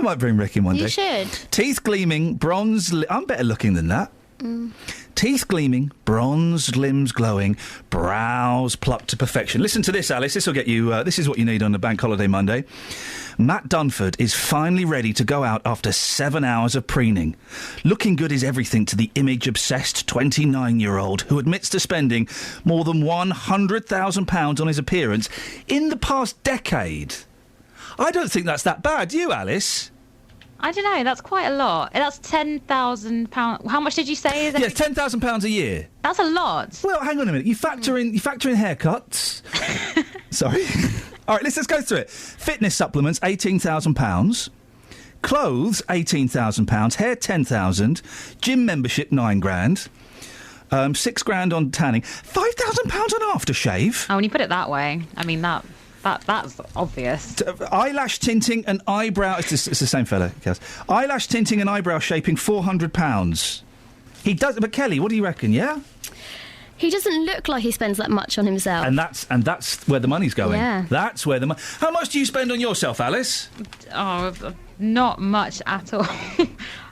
might bring Rick in one day. You should. Teeth gleaming, bronze... I'm better looking than that. Teeth gleaming, bronzed limbs glowing, brows plucked to perfection. Listen to this, Alice. This will get you... this is what you need on a bank holiday Monday. Matt Dunford is finally ready to go out after 7 hours of preening. Looking good is everything to the image-obsessed 29-year-old who admits to spending more than £100,000 on his appearance in the past decade. I don't think that's that bad. You, Alice? I don't know. That's quite a lot. That's £10,000. How much did you say? Is Yes, £10,000 a year. That's a lot. Well, hang on a minute. You factor in haircuts. Sorry. All right, let's go through it. Fitness supplements, £18,000. Clothes, £18,000. Hair, £10,000. Gym membership, £9,000. £6,000 on tanning. £5,000 on aftershave. Oh, when you put it that way, I mean that. That's obvious. Eyelash tinting and eyebrow... It's the same fella, Kels. Eyelash tinting and eyebrow shaping, £400. He does... But Kelly, what do you reckon, yeah? He doesn't look like he spends that much on himself. And that's where the money's going. Yeah. That's where the money... How much do you spend on yourself, Alice? Oh, not much at all.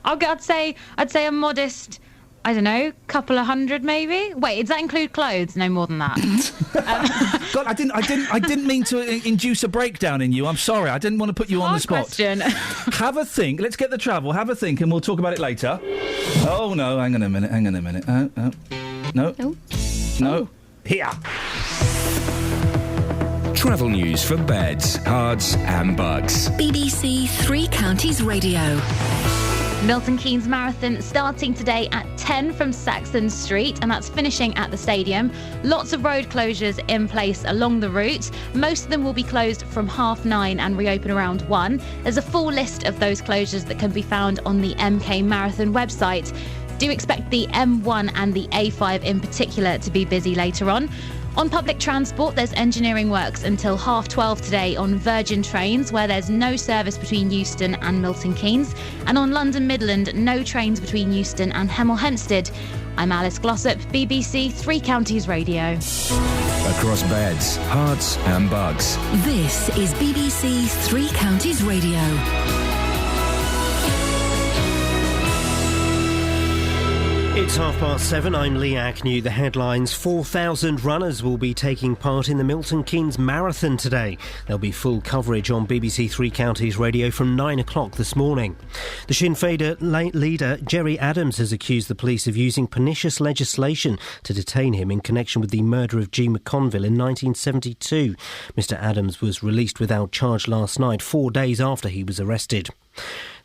I'd say a modest, I don't know, couple of hundred maybe. Wait, does that include clothes? No more than that. God, I didn't mean to induce a breakdown in you. I'm sorry. I didn't want to put you on the spot. Question. Have a think. Let's get the travel. Have a think, and we'll talk about it later. Oh no! Hang on a minute. No. Here. Travel news for beds, cards, and bugs. BBC Three Counties Radio. Milton Keynes Marathon starting today at 10 from Saxon Street, and that's finishing at the stadium. Lots of road closures in place along the route. Most of them will be closed from 9:30 and reopen around 1. There's a full list of those closures that can be found on the MK Marathon website. Do expect the M1 and the A5 in particular to be busy later on. On public transport, there's engineering works until 12:30 today on Virgin trains, where there's no service between Euston and Milton Keynes. And on London Midland, no trains between Euston and Hemel Hempstead. I'm Alice Glossop, BBC Three Counties Radio. Across beds, hearts, and bugs. This is BBC Three Counties Radio. It's 7:30. I'm Lee Agnew. The headlines: 4,000 runners will be taking part in the Milton Keynes Marathon today. There'll be full coverage on BBC Three Counties Radio from 9 o'clock this morning. The Sinn Féin leader Gerry Adams has accused the police of using pernicious legislation to detain him in connection with the murder of G. McConville in 1972. Mr. Adams was released without charge last night, 4 days after he was arrested.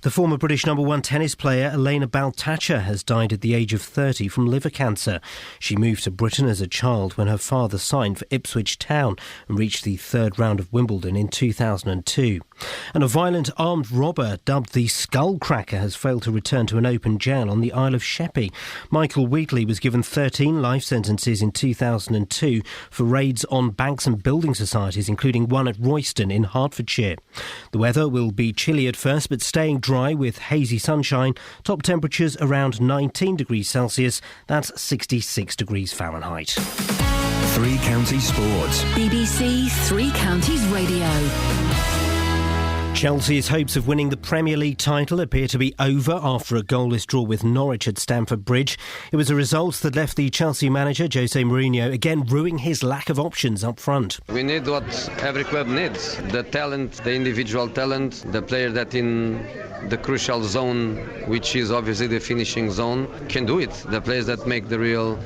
The former British number 1 tennis player Elena Baltacha has died at the age of 30 from liver cancer. She moved to Britain as a child when her father signed for Ipswich Town and reached the third round of Wimbledon in 2002. And a violent armed robber dubbed the Skullcracker has failed to return to an open jail on the Isle of Sheppey. Michael Wheatley was given 13 life sentences in 2002 for raids on banks and building societies, including one at Royston in Hertfordshire. The weather will be chilly at first, but staying dry with hazy sunshine. Top temperatures around 19 degrees Celsius. That's 66 degrees Fahrenheit. Three Counties Sports. BBC Three Counties Radio. Chelsea's hopes of winning the Premier League title appear to be over after a goalless draw with Norwich at Stamford Bridge. It was a result that left the Chelsea manager, Jose Mourinho, again rueing his lack of options up front. We need what every club needs. The talent, the individual talent, the player that in the crucial zone, which is obviously the finishing zone, can do it. The players that make the real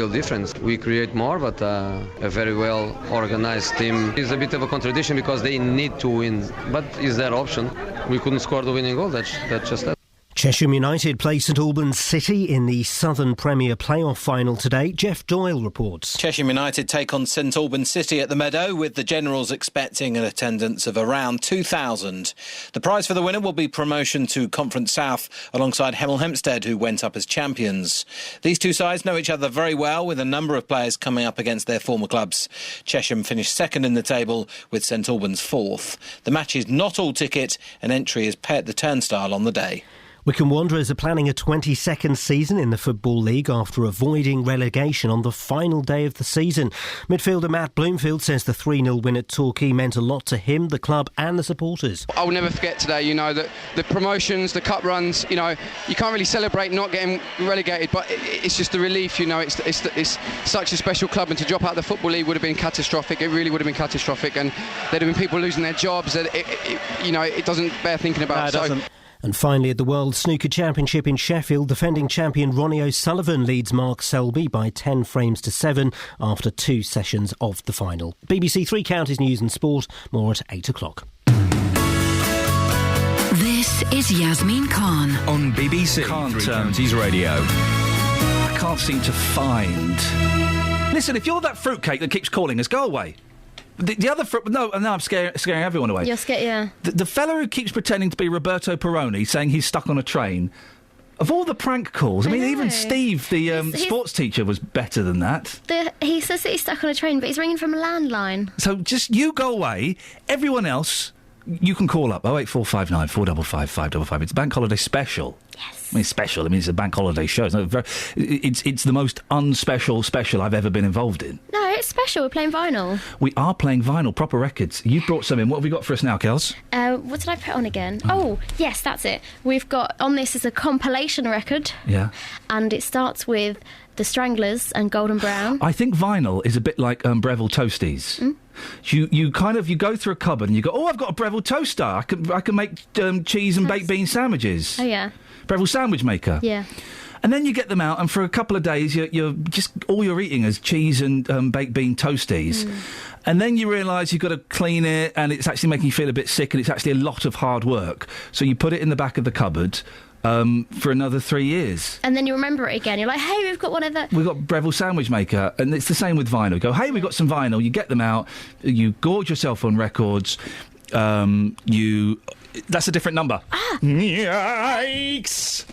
difference. We create more, but a very well organized team is a bit of a contradiction because they need to win. But is their option? We couldn't score the winning goal. That's just that. Cheshire United play St Albans City in the Southern Premier playoff final today. Jeff Doyle reports. Cheshire United take on St Albans City at the Meadow, with the Generals expecting an attendance of around 2,000. The prize for the winner will be promotion to Conference South alongside Hemel Hempstead, who went up as champions. These two sides know each other very well, with a number of players coming up against their former clubs. Chesham finished second in the table, with St Albans fourth. The match is not all ticket, and entry is pay at the turnstile on the day. Wycombe Wanderers are planning a 22nd season in the Football League after avoiding relegation on the final day of the season. Midfielder Matt Bloomfield says the 3-0 win at Torquay meant a lot to him, the club and the supporters. I'll never forget today, that the promotions, the cup runs, you can't really celebrate not getting relegated, but it's just the relief, it's such a special club, and to drop out of the Football League would have been catastrophic. It really would have been catastrophic, and there'd have been people losing their jobs. It doesn't bear thinking about. No, it doesn't. And finally, at the World Snooker Championship in Sheffield, defending champion Ronnie O'Sullivan leads Mark Selby by 10 frames to 7 after 2 sessions of the final. BBC Three Counties News and Sport, more at 8 o'clock. This is Yasmin Khan on BBC Three Counties Radio. I can't seem to find... Listen, if you're that fruitcake that keeps calling us, go away. The other... No, I'm scaring everyone away. You're scared, yeah. The fella who keeps pretending to be Roberto Perrone, saying he's stuck on a train, Of all the prank calls, I mean, know. even Steve, the He's- sports teacher, was better than that. He says that he's stuck on a train, but he's ringing from a landline. So just you go away. Everyone else, you can call up 08459 455 555. It's bank holiday special. Yes. I mean, it's special. I mean, it's a bank holiday show. It's the most unspecial special I've ever been involved in. No, it's special. We're playing vinyl. We are playing vinyl, proper records. You've brought some in. What have we got for us now, Kels? What did I put on again? Oh, yes, that's it. We've got on this is a compilation record, Yeah. and it starts with The Stranglers and Golden Brown. I think vinyl is a bit like Breville Toasties. You go through a cupboard and you go, oh, I've got a Breville toaster. I can make cheese and baked bean sandwiches. Oh yeah. Breville sandwich maker. Yeah. And then you get them out, and for a couple of days, you're just all you're eating is cheese and baked bean toasties. And then you realise you've got to clean it, and it's actually making you feel a bit sick, and it's actually a lot of hard work. So you put it in the back of the cupboard for another 3 years. And then you remember it again. You're like, hey, we've got one of the... We've got Breville Sandwich Maker, and it's the same with vinyl. You go, hey, we've got some vinyl. You get them out. You gorge yourself on records. That's a different number. Ah. Yikes!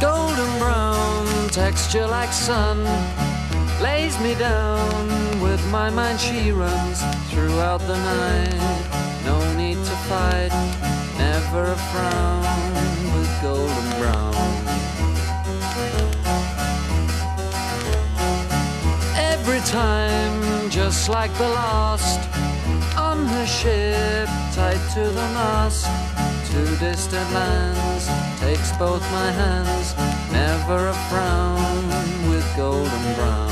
Golden brown, texture like sun, lays me down. With my mind she runs throughout the night. No need to fight, never a frown with golden brown. Every time, just like the last, on her ship, tied to the mast. To distant lands, takes both my hands, never a frown with golden brown.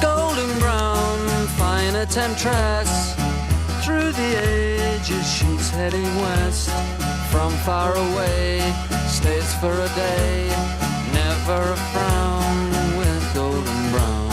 Golden brown, fine temptress. Through the ages she's heading west. From far away, stays for a day. Never a frown with golden brown.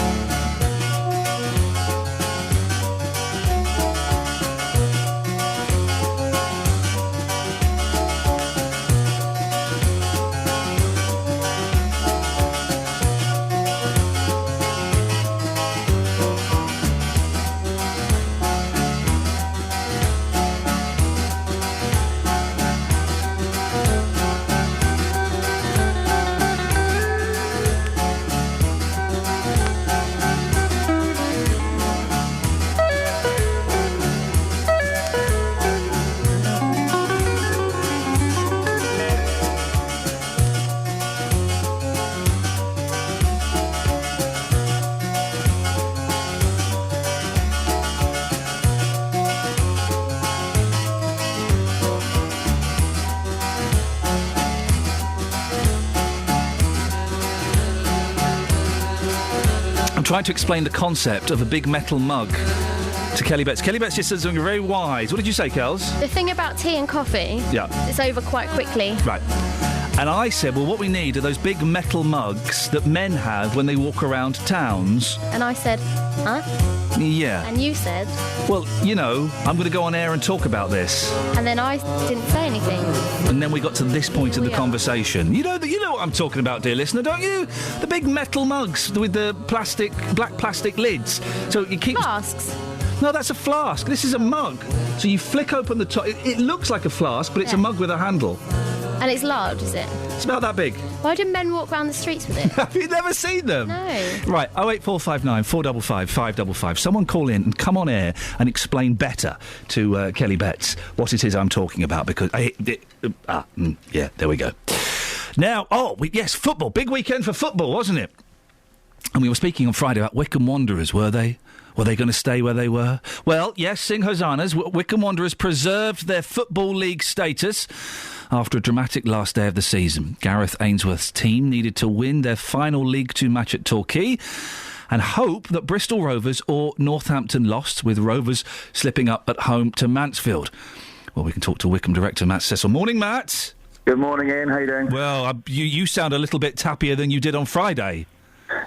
I'm trying to explain the concept of a big metal mug to Kelly Betts. Kelly Betts just says something very wise. What did you say, Kels? The thing about tea and coffee, Yeah. it's over quite quickly. Right. And I said, well, what we need are those big metal mugs that men have when they walk around towns. And I said, huh? Yeah. And you said, Well, you know, I'm going to go on air and talk about this. and then I didn't say anything. And then we got to this point of the Yeah. conversation. You know what I'm talking about, dear listener, don't you? The big metal mugs with the black plastic lids. So you keep Flasks. No, that's a flask. This is a mug. So you flick open the top. It looks like a flask, but it's a mug with a handle. And it's large, is it? It's about that big. Why do men walk around the streets with it? Have you never seen them? No. Right, 08459 455 555. Someone call in and come on air and explain better to Kelly Betts what it is I'm talking about, because yeah, there we go. Now, yes, football. Big weekend for football, wasn't it? And we were speaking on Friday about Wycombe Wanderers, were they? Were they going to stay where they were? Well, yes, sing hosannas. Wycombe Wanderers preserved their Football League status after a dramatic last day of the season. Gareth Ainsworth's team needed to win their final League Two match at Torquay and hope that Bristol Rovers or Northampton lost, with Rovers slipping up at home to Mansfield. Well, we can talk to Wycombe director Matt Cecil. Morning, Matt. Good morning, Ian. How you doing? Well, you sound a little bit tappier than you did on Friday.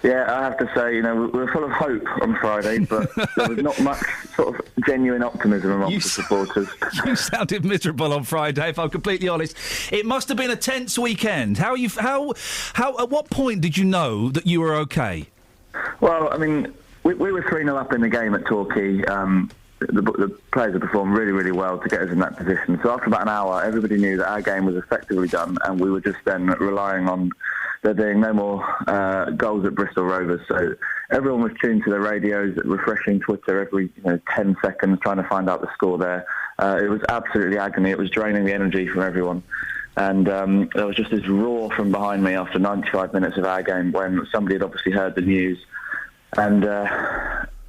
Yeah, I have to say, we were full of hope on Friday, but there was not much sort of genuine optimism amongst the supporters. You sounded miserable on Friday, if I'm completely honest. It must have been a tense weekend. How at what point did you know that you were okay? Well, I mean, we were 3-0 up in the game at Torquay. The players had performed really, really well to get us in that position. So after about an hour, everybody knew that our game was effectively done, and we were just then relying on there being no more goals at Bristol Rovers. So everyone was tuned to their radios, refreshing Twitter every 10 seconds, trying to find out the score there. It was absolutely agony. It was draining the energy from everyone. And there was just this roar from behind me after 95 minutes of our game when somebody had obviously heard the news. And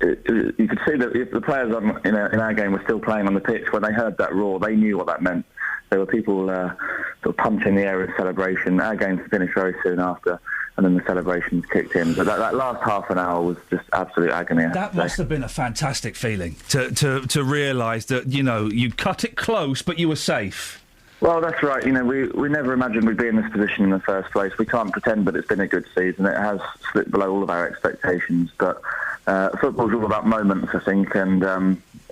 you could see that if the players in our game were still playing on the pitch, when they heard that roar, they knew what that meant. There were people sort of punching the air in celebration. Our game finished very soon after, and then the celebrations kicked in. But that last half an hour was just absolute agony. That must have been a fantastic feeling to realise that, you cut it close, but you were safe. Well, that's right. We never imagined we'd be in this position in the first place. We can't pretend, but it's been a good season. It has slipped below all of our expectations. But football's all about moments, I think, and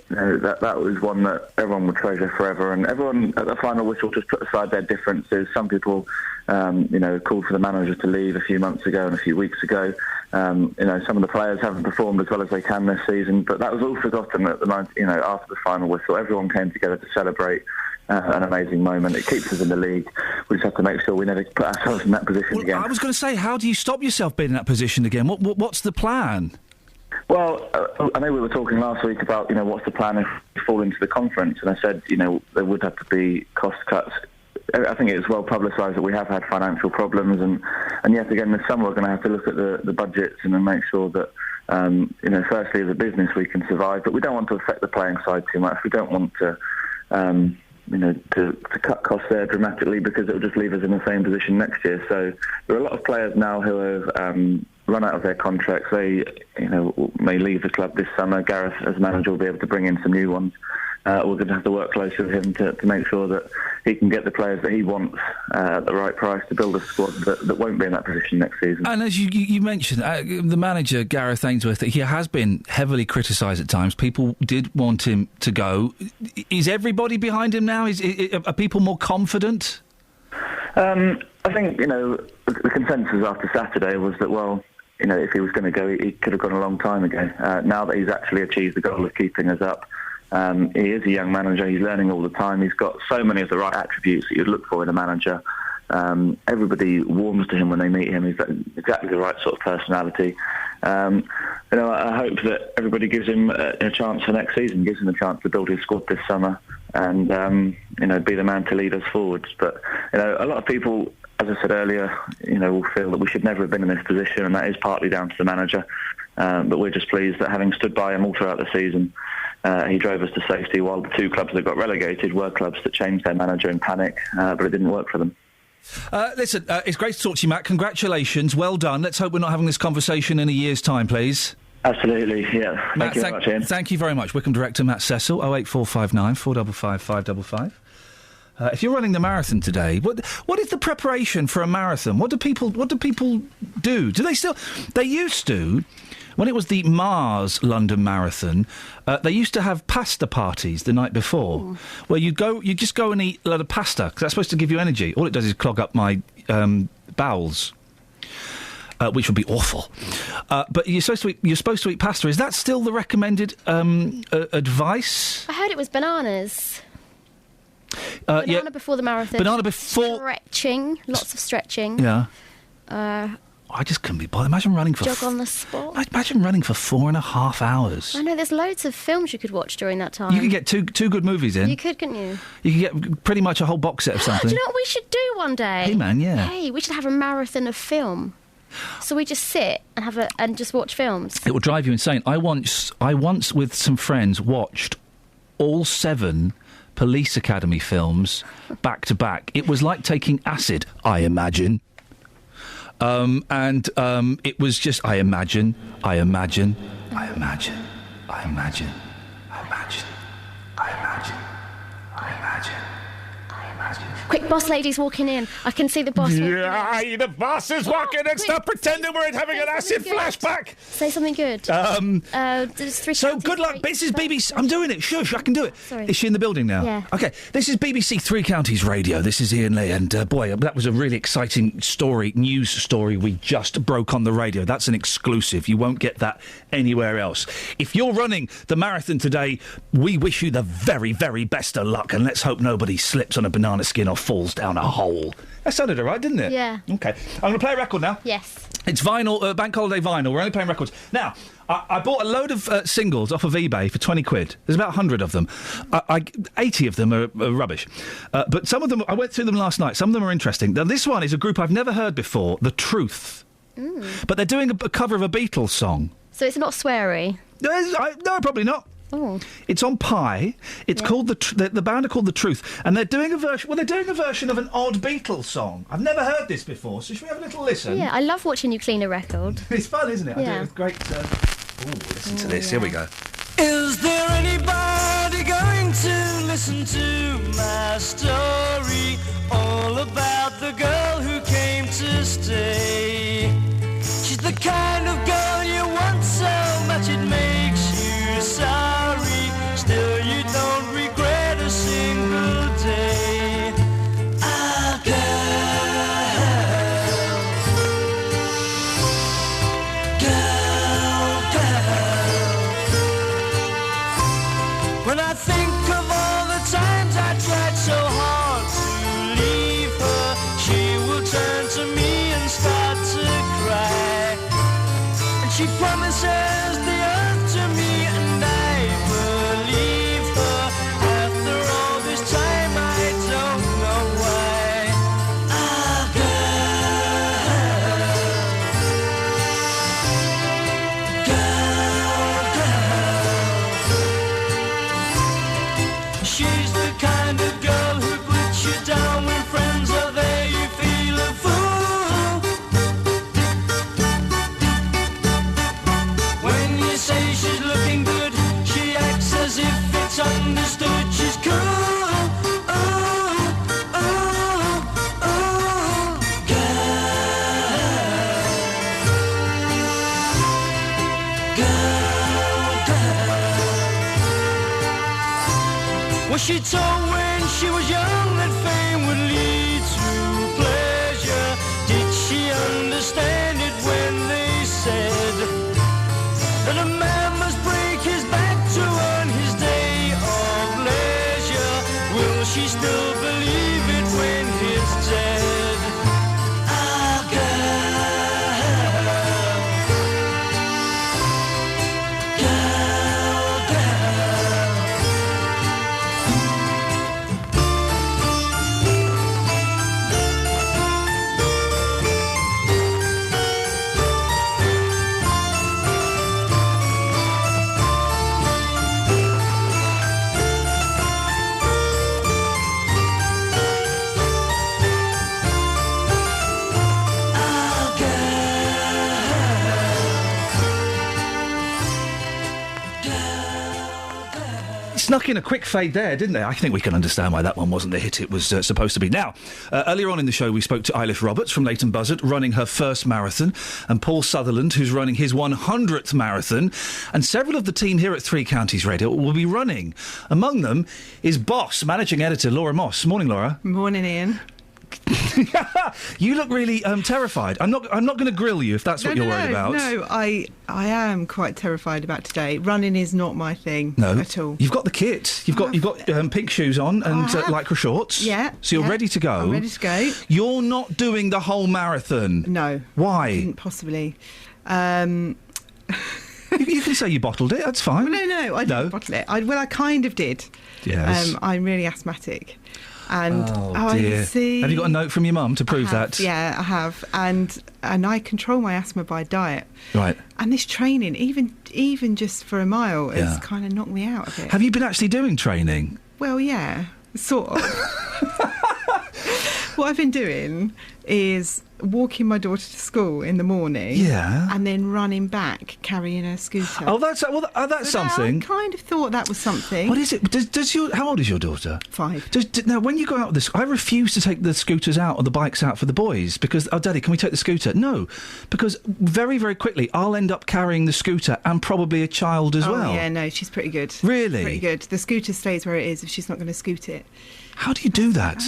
that was one that everyone would treasure forever. And everyone at the final whistle just put aside their differences. Some people, called for the manager to leave a few months ago and a few weeks ago. Some of the players haven't performed as well as they can this season, but that was all forgotten at after the final whistle. Everyone came together to celebrate an amazing moment. It keeps us in the league. We just have to make sure we never put ourselves in that position again. I was going to say, how do you stop yourself being in that position again? What's the plan? Well, I know we were talking last week about, what's the plan if we fall into the conference, and I said, there would have to be cost cuts. I think it's well publicised that we have had financial problems, and yet again this summer we're going to have to look at the budgets and then make sure that, firstly as a business we can survive, but we don't want to affect the playing side too much. We don't want to cut costs there dramatically, because it will just leave us in the same position next year. So there are a lot of players now who have run out of their contracts. They, may leave the club this summer. Gareth, as manager, will be able to bring in some new ones. We're going to have to work closely with him to make sure that he can get the players that he wants at the right price to build a squad that won't be in that position next season. And as you mentioned, the manager, Gareth Ainsworth, he has been heavily criticised at times. People did want him to go. Is everybody behind him now? Are people more confident? I think, the consensus after Saturday was that, if he was going to go, he could have gone a long time ago. Now that he's actually achieved the goal of keeping us up, he is a young manager. He's learning all the time. He's got so many of the right attributes that you'd look for in a manager. Everybody warms to him when they meet him. He's got exactly the right sort of personality. I hope that everybody gives him a chance for next season, gives him a chance to build his squad this summer and, be the man to lead us forwards. But, a lot of people, as I said earlier, will feel that we should never have been in this position, and that is partly down to the manager. But we're just pleased that having stood by him all throughout the season, he drove us to safety, while the two clubs that got relegated were clubs that changed their manager in panic, but it didn't work for them. Listen, it's great to talk to you, Matt. Congratulations. Well done. Let's hope we're not having this conversation in a year's time, please. Absolutely, yeah. Matt, thank you very much, Ian. Thank you very much. Wycombe director Matt Cecil, 08459 455 555. If you're running the marathon today, what is the preparation for a marathon? What do people do? Do they still? They used to, when it was the Mars London Marathon, they used to have pasta parties the night before, where you just go and eat a lot of pasta, because that's supposed to give you energy. All it does is clog up my bowels. Which would be awful. But you're supposed to eat pasta. Is that still the recommended advice? I heard it was bananas. Banana before the marathon. Banana before... Stretching. Lots of stretching. Yeah. I just couldn't be bothered. Imagine running for... Jog on the spot. Imagine running for 4.5 hours. I know, there's loads of films you could watch during that time. You could get two good movies in. You could, couldn't you? You could get pretty much a whole box set of something. Do you know what we should do one day? Hey, man, yeah. Hey, we should have a marathon of film. So we just sit and just watch films. It will drive you insane. I once with some friends watched all 7 Police Academy films back to back. It was like taking acid, I imagine. It was just, I imagine. Quick, boss lady's walking in. I can see the boss. Yeah, the boss is walking in. Stop pretending we're having an acid flashback. Say something good. So good luck. This is BBC. I'm doing it. Shush, I can do it. Sorry. Is she in the building now? Yeah. Okay. This is BBC Three Counties Radio. This is Iain Lee, and boy, that was a really exciting news story we just broke on the radio. That's an exclusive. You won't get that anywhere else. If you're running the marathon today, we wish you the very, very best of luck, and let's hope nobody slips on a banana skin or falls down a hole. That sounded all right, didn't it? Yeah. Okay. I'm going to play a record now. Yes. It's vinyl, bank holiday vinyl. We're only playing records. Now, I bought a load of singles off of eBay for 20 quid. There's about 100 of them. 80 of them are rubbish. But some of them, I went through them last night. Some of them are interesting. Now, this one is a group I've never heard before, The Truth. But they're doing a cover of a Beatles song. So it's not sweary? No, probably not. Oh. It's on Pi. It's called the band are called The Truth, and they're doing a version. Well, they're doing a version of an odd Beatles song. I've never heard this before, so should we have a little listen? Yeah, I love watching you clean a record. It's fun, isn't it? I do Yeah. it with great. Listen to this. Here we go. Is there anybody going to listen to my story? All about the girl who came to stay. She's the kind of girl you want so much it makes you sorry. Still you don't regret a single day. Ah, girl. When I think of all the times I tried so hard to leave her, she will turn to me and start to cry. And she promises the earth to me, and I believe her. After all this time, I don't know why. Ah, girl. She's the kind of girl who puts you down when friends are there. You feel a fool. When you say she's looking good, she acts as if it's understood. She's cool. Ooh, ooh, ooh, girl. Was she told when she was young that fame would lead to pleasure? Did she understand it when they said that a man must break his back to earn his day of leisure? Will she still believe it when he's dead? Ah, Snuck in a quick fade there, didn't they? I think we can understand why that one wasn't the hit it was supposed to be. Now, earlier on in the show, we spoke to Eilish Roberts from Leighton Buzzard, running her first marathon, and Paul Sutherland, who's running his 100th marathon, and several of the team here at Three Counties Radio will be running. Among them is Boss, managing editor Laura Moss. Morning, Laura. Morning, Iain. You look really terrified. I'm not going to grill you if that's what you're worried about. No, I am quite terrified about today. Running is not my thing at all. You've got the kit. You've got pink shoes on and lycra shorts. Yeah. So you're ready to go. I'm ready to go. You're not doing the whole marathon. No. Why? Couldn't possibly. You can say you bottled it. That's fine. No, I didn't bottle it. I kind of did. Yes. I'm really asthmatic. And dear. I see. Have you got a note from your mum to prove that? Yeah, I have. And I control my asthma by diet. Right. And this training, even just for a mile, has kind of knocked me out a bit. Have you been actually doing training? Well, yeah, sort of. What I've been doing is walking my daughter to school in the morning. Yeah. And then running back carrying her scooter. Oh, that's something. I kind of thought that was something. What is it? How old is your daughter? 5. Now, when you go out with I refuse to take the scooters out or the bikes out for the boys because, oh, Daddy, can we take the scooter? No, because very, very quickly I'll end up carrying the scooter and probably a child as well. Oh, yeah, no, she's pretty good. Really? Pretty good. The scooter stays where it is if she's not going to scoot it. How do you do that?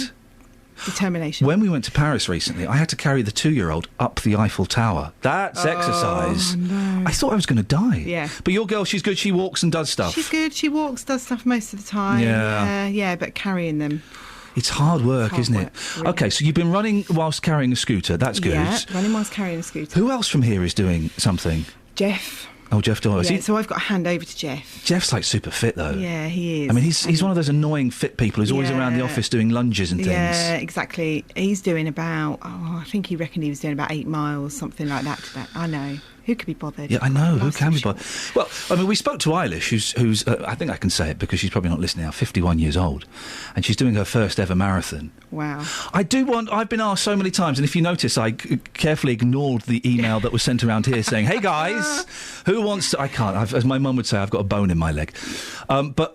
Determination. When we went to Paris recently, I had to carry the 2-year-old up the Eiffel Tower. That's exercise. No. I thought I was going to die. Yeah. But your girl, she's good. She walks and does stuff. She's good. She walks, does stuff most of the time. Yeah. But carrying them. It's hard work, isn't it? Really. OK, so you've been running whilst carrying a scooter. That's good. Yeah, running whilst carrying a scooter. Who else from here is doing something? Jeff. Oh, Jeff Doyle. Yeah, so I've got to hand over to Jeff. Jeff's like super fit though. Yeah, he is. I mean, he's one of those annoying fit people who's always around the office doing lunges and things. Yeah, exactly. He's doing about, I think he reckoned he was doing about 8 miles, something like that today. I know. Who could be bothered? Yeah, I know. Who can be bothered? Well, I mean, we spoke to Eilish, who's I think I can say it because she's probably not listening now, 51 years old, and she's doing her first ever marathon. Wow. I've been asked so many times, and if you notice, I carefully ignored the email that was sent around here saying, hey guys, who wants to... I can't. As my mum would say, I've got a bone in my leg. But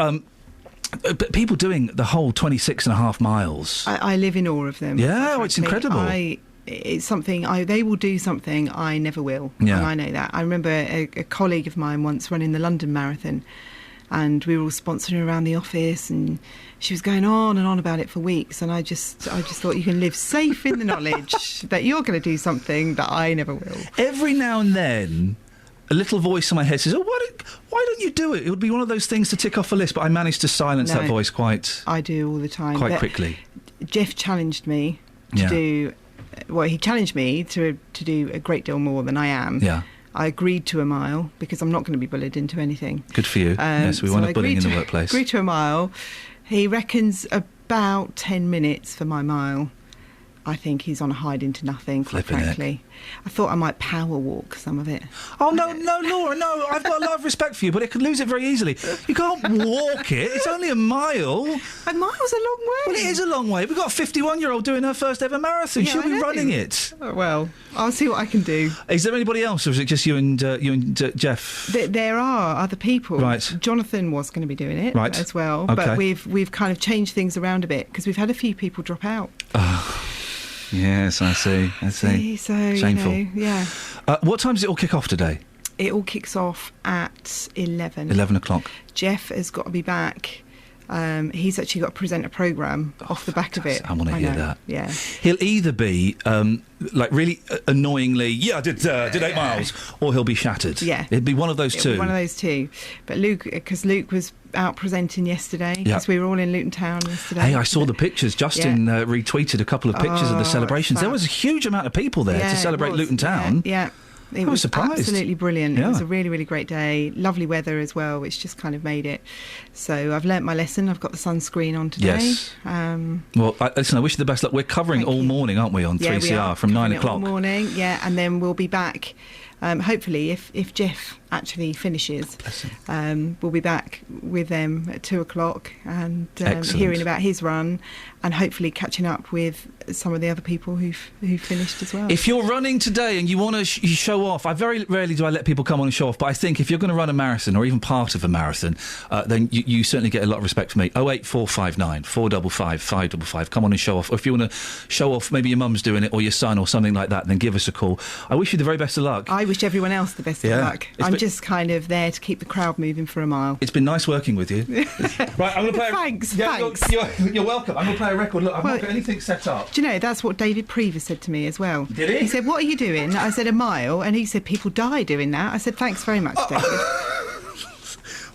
people doing the whole 26.5 miles. I live in awe of them. Yeah, it's incredible. It's something they will do something I never will. Yeah. And I know that. I remember a colleague of mine once running the London Marathon, and we were all sponsoring around the office, and she was going on and on about it for weeks, and I just thought, you can live safe in the knowledge that you're going to do something that I never will. Every now and then, a little voice in my head says, oh, why don't you do it? It would be one of those things to tick off a list, but I managed to silence that voice I do all the time. Quite quickly. Jeff challenged me to do... Well, he challenged me to do a great deal more than I am. Yeah. I agreed to a mile because I'm not going to be bullied into anything. Good for you. Yes, we want bullying in the workplace. Agreed to a mile. He reckons about 10 minutes for my mile. I think he's on a hide into nothing, quite frankly. I thought I might power walk some of it. Oh, no, Laura, no. I've got a lot of respect for you, but it could lose it very easily. You can't walk it. It's only a mile. A mile's a long way. Well, it is a long way. We've got a 51-year-old doing her first ever marathon. She'll be running it. Oh, well, I'll see what I can do. Is there anybody else, or is it just you and Jeff? There are other people. Right. Jonathan was going to be doing it as well, Okay. but we've kind of changed things around a bit because we've had a few people drop out. Yes, I see. So, shameful. Yeah. What time does it all kick off today? It all kicks off at 11. 11 o'clock. Jeff has got to be back. He's actually got to present a programme off the back of it. I want to hear that. Yeah. He'll either be really annoyingly, I did 8 miles, or he'll be shattered. Yeah. It'd be one of those two. One of those two. But Luke was out presenting yesterday because we were all in Luton Town yesterday. Hey, I saw the pictures. Justin retweeted a couple of pictures of the celebrations. There was a huge amount of people there to celebrate Luton Town. Yeah. It was surprised. Absolutely brilliant. Yeah. It was a really, really great day. Lovely weather as well, which just kind of made it. So I've learnt my lesson. I've got the sunscreen on today. Yes. Well, listen, I wish you the best luck. We're covering all morning, aren't we, on 3CR from 9 o'clock? All morning, and then we'll be back. Hopefully, if Jeff actually finishes, we'll be back with them at 2 o'clock and hearing about his run, and hopefully catching up with some of the other people who've finished as well. If you're running today and you want to show off, very rarely do I let people come on and show off, but I think if you're going to run a marathon or even part of a marathon, then you certainly get a lot of respect from me. 08459 455 555. Come on and show off. Or if you want to show off, maybe your mum's doing it or your son or something like that, then give us a call. I wish you the very best of luck. I wish everyone else the best of luck. I'm just kind of there to keep the crowd moving for a mile. It's been nice working with you. Right, I'm going to play. Thanks. You're welcome. I'm going to play a record. Look, I've not got anything set up. Do you know, that's what David Prever said to me as well. Did he? He said, "What are you doing?" I said, "A mile," and he said, "People die doing that." I said, "Thanks very much, David."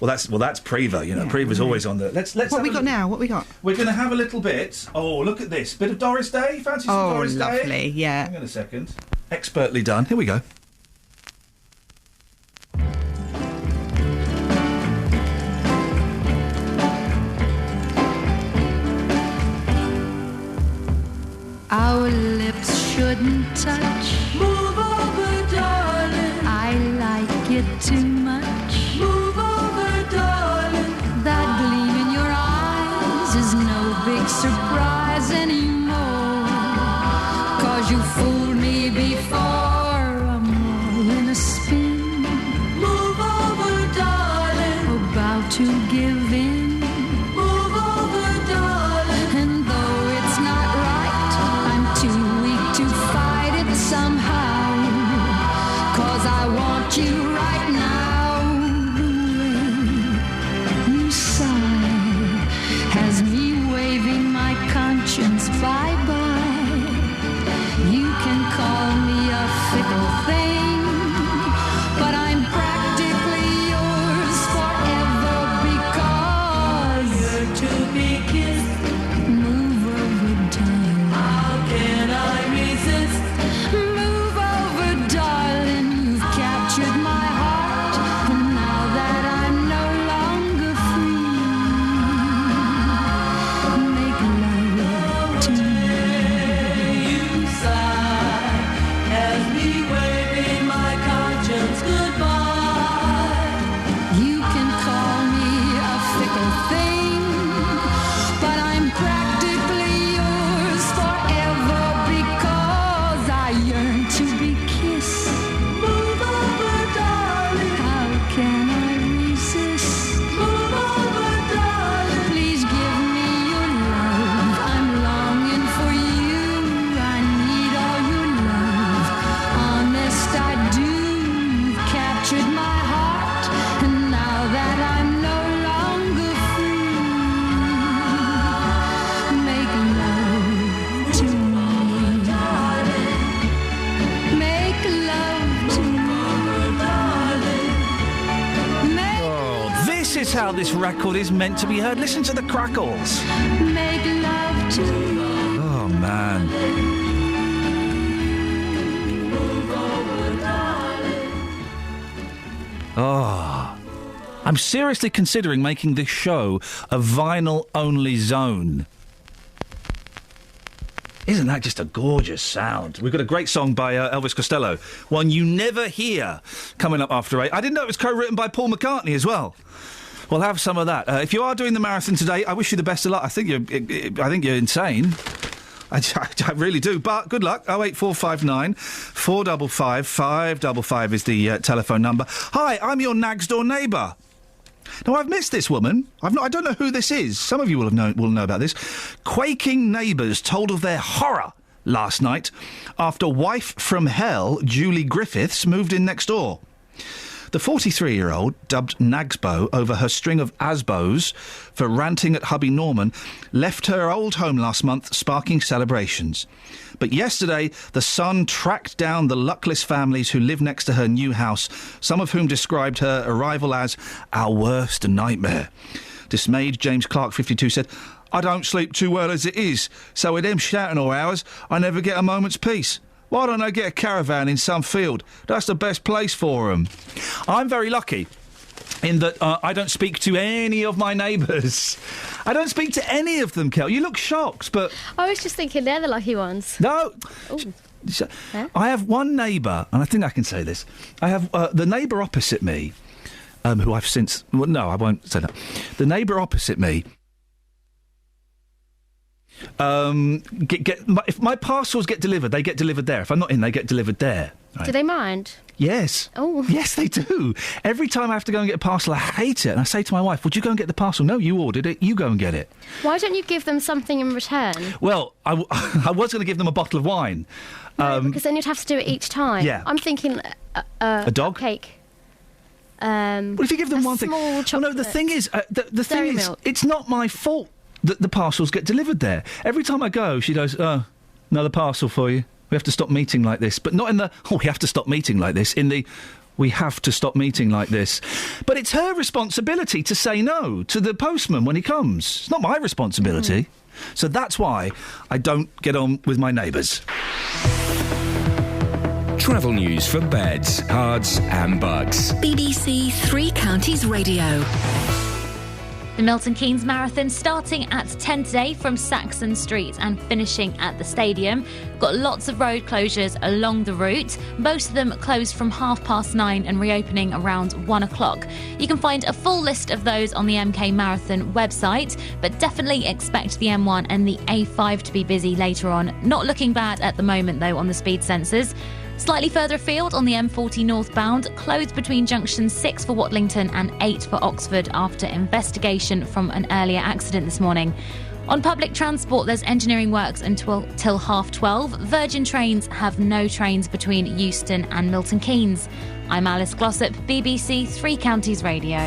Well, that's Prever. You know, Prever's always on the. Let's. What we got now? What we got? We're going to have a little bit. Oh, look at this bit of Doris Day. Fancy some Doris Day? Oh, lovely. Yeah. Hang on a second. Expertly done. Here we go. Our lips shouldn't touch. Move over, darling. I like it too much. Move over, darling. That gleam in your eyes is how this record is meant to be heard. Listen to the crackles. Make love to you. Oh, man. Oh. I'm seriously considering making this show a vinyl-only zone. Isn't that just a gorgeous sound? We've got a great song by Elvis Costello, one you never hear, coming up after 8. I didn't know it was co-written by Paul McCartney as well. We'll have some of that. If you are doing the marathon today, I wish you the best of luck. I think you're insane. I really do. But good luck. 08459 455 555 is the telephone number. Hi, I'm your Nags door neighbour. Now, I've missed this woman. I don't know who this is. Some of you will know about this. Quaking neighbours told of their horror last night after wife from hell, Julie Griffiths, moved in next door. The 43-year-old, dubbed Nagsbo over her string of Asbos for ranting at hubby Norman, left her old home last month, sparking celebrations. But yesterday, the Sun tracked down the luckless families who live next to her new house, some of whom described her arrival as our worst nightmare. Dismayed, James Clark, 52, said, "I don't sleep too well as it is, so with them shouting all hours, I never get a moment's peace. Why don't I get a caravan in some field? That's the best place for them." I'm very lucky in that I don't speak to any of my neighbours. I don't speak to any of them, Kel. You look shocked, but... I was just thinking they're the lucky ones. No. Huh? I have one neighbour, and I think I can say this. I have the neighbour opposite me, who I've since... Well, no, I won't say that. The neighbour opposite me... if my parcels get delivered, they get delivered there. If I'm not in, they get delivered there. Right? Do they mind? Yes. Oh. Yes, they do. Every time I have to go and get a parcel, I hate it. And I say to my wife, would you go and get the parcel? No, you ordered it. You go and get it. Why don't you give them something in return? Well, I was going to give them a bottle of wine. No, because then you'd have to do it each time. Yeah. I'm thinking... a dog? Cake. Well, if you give them one thing... small chocolate. Well, no, the thing is... the thing Dairy is, milk. it's not my fault that the parcels get delivered there. Every time I go, she goes, "Oh, another parcel for you. We have to stop meeting like this." But not in the, "Oh, we have to stop meeting like this," in the, "We have to stop meeting like this." But it's her responsibility to say no to the postman when he comes. It's not my responsibility. So that's why I don't get on with my neighbours. Travel news for beds, cards and bugs. BBC Three Counties Radio. The Milton Keynes Marathon starting at 10 today from Saxon Street and finishing at the stadium. Got lots of road closures along the route. Most of them closed from 9:30 and reopening around 1 o'clock. You can find a full list of those on the MK Marathon website, but definitely expect the M1 and the A5 to be busy later on. Not looking bad at the moment though on the speed sensors. Slightly further afield on the M40 northbound, closed between junction 6 for Watlington and 8 for Oxford after investigation from an earlier accident this morning. On public transport, there's engineering works until 12:30. Virgin Trains have no trains between Euston and Milton Keynes. I'm Alice Glossop, BBC Three Counties Radio.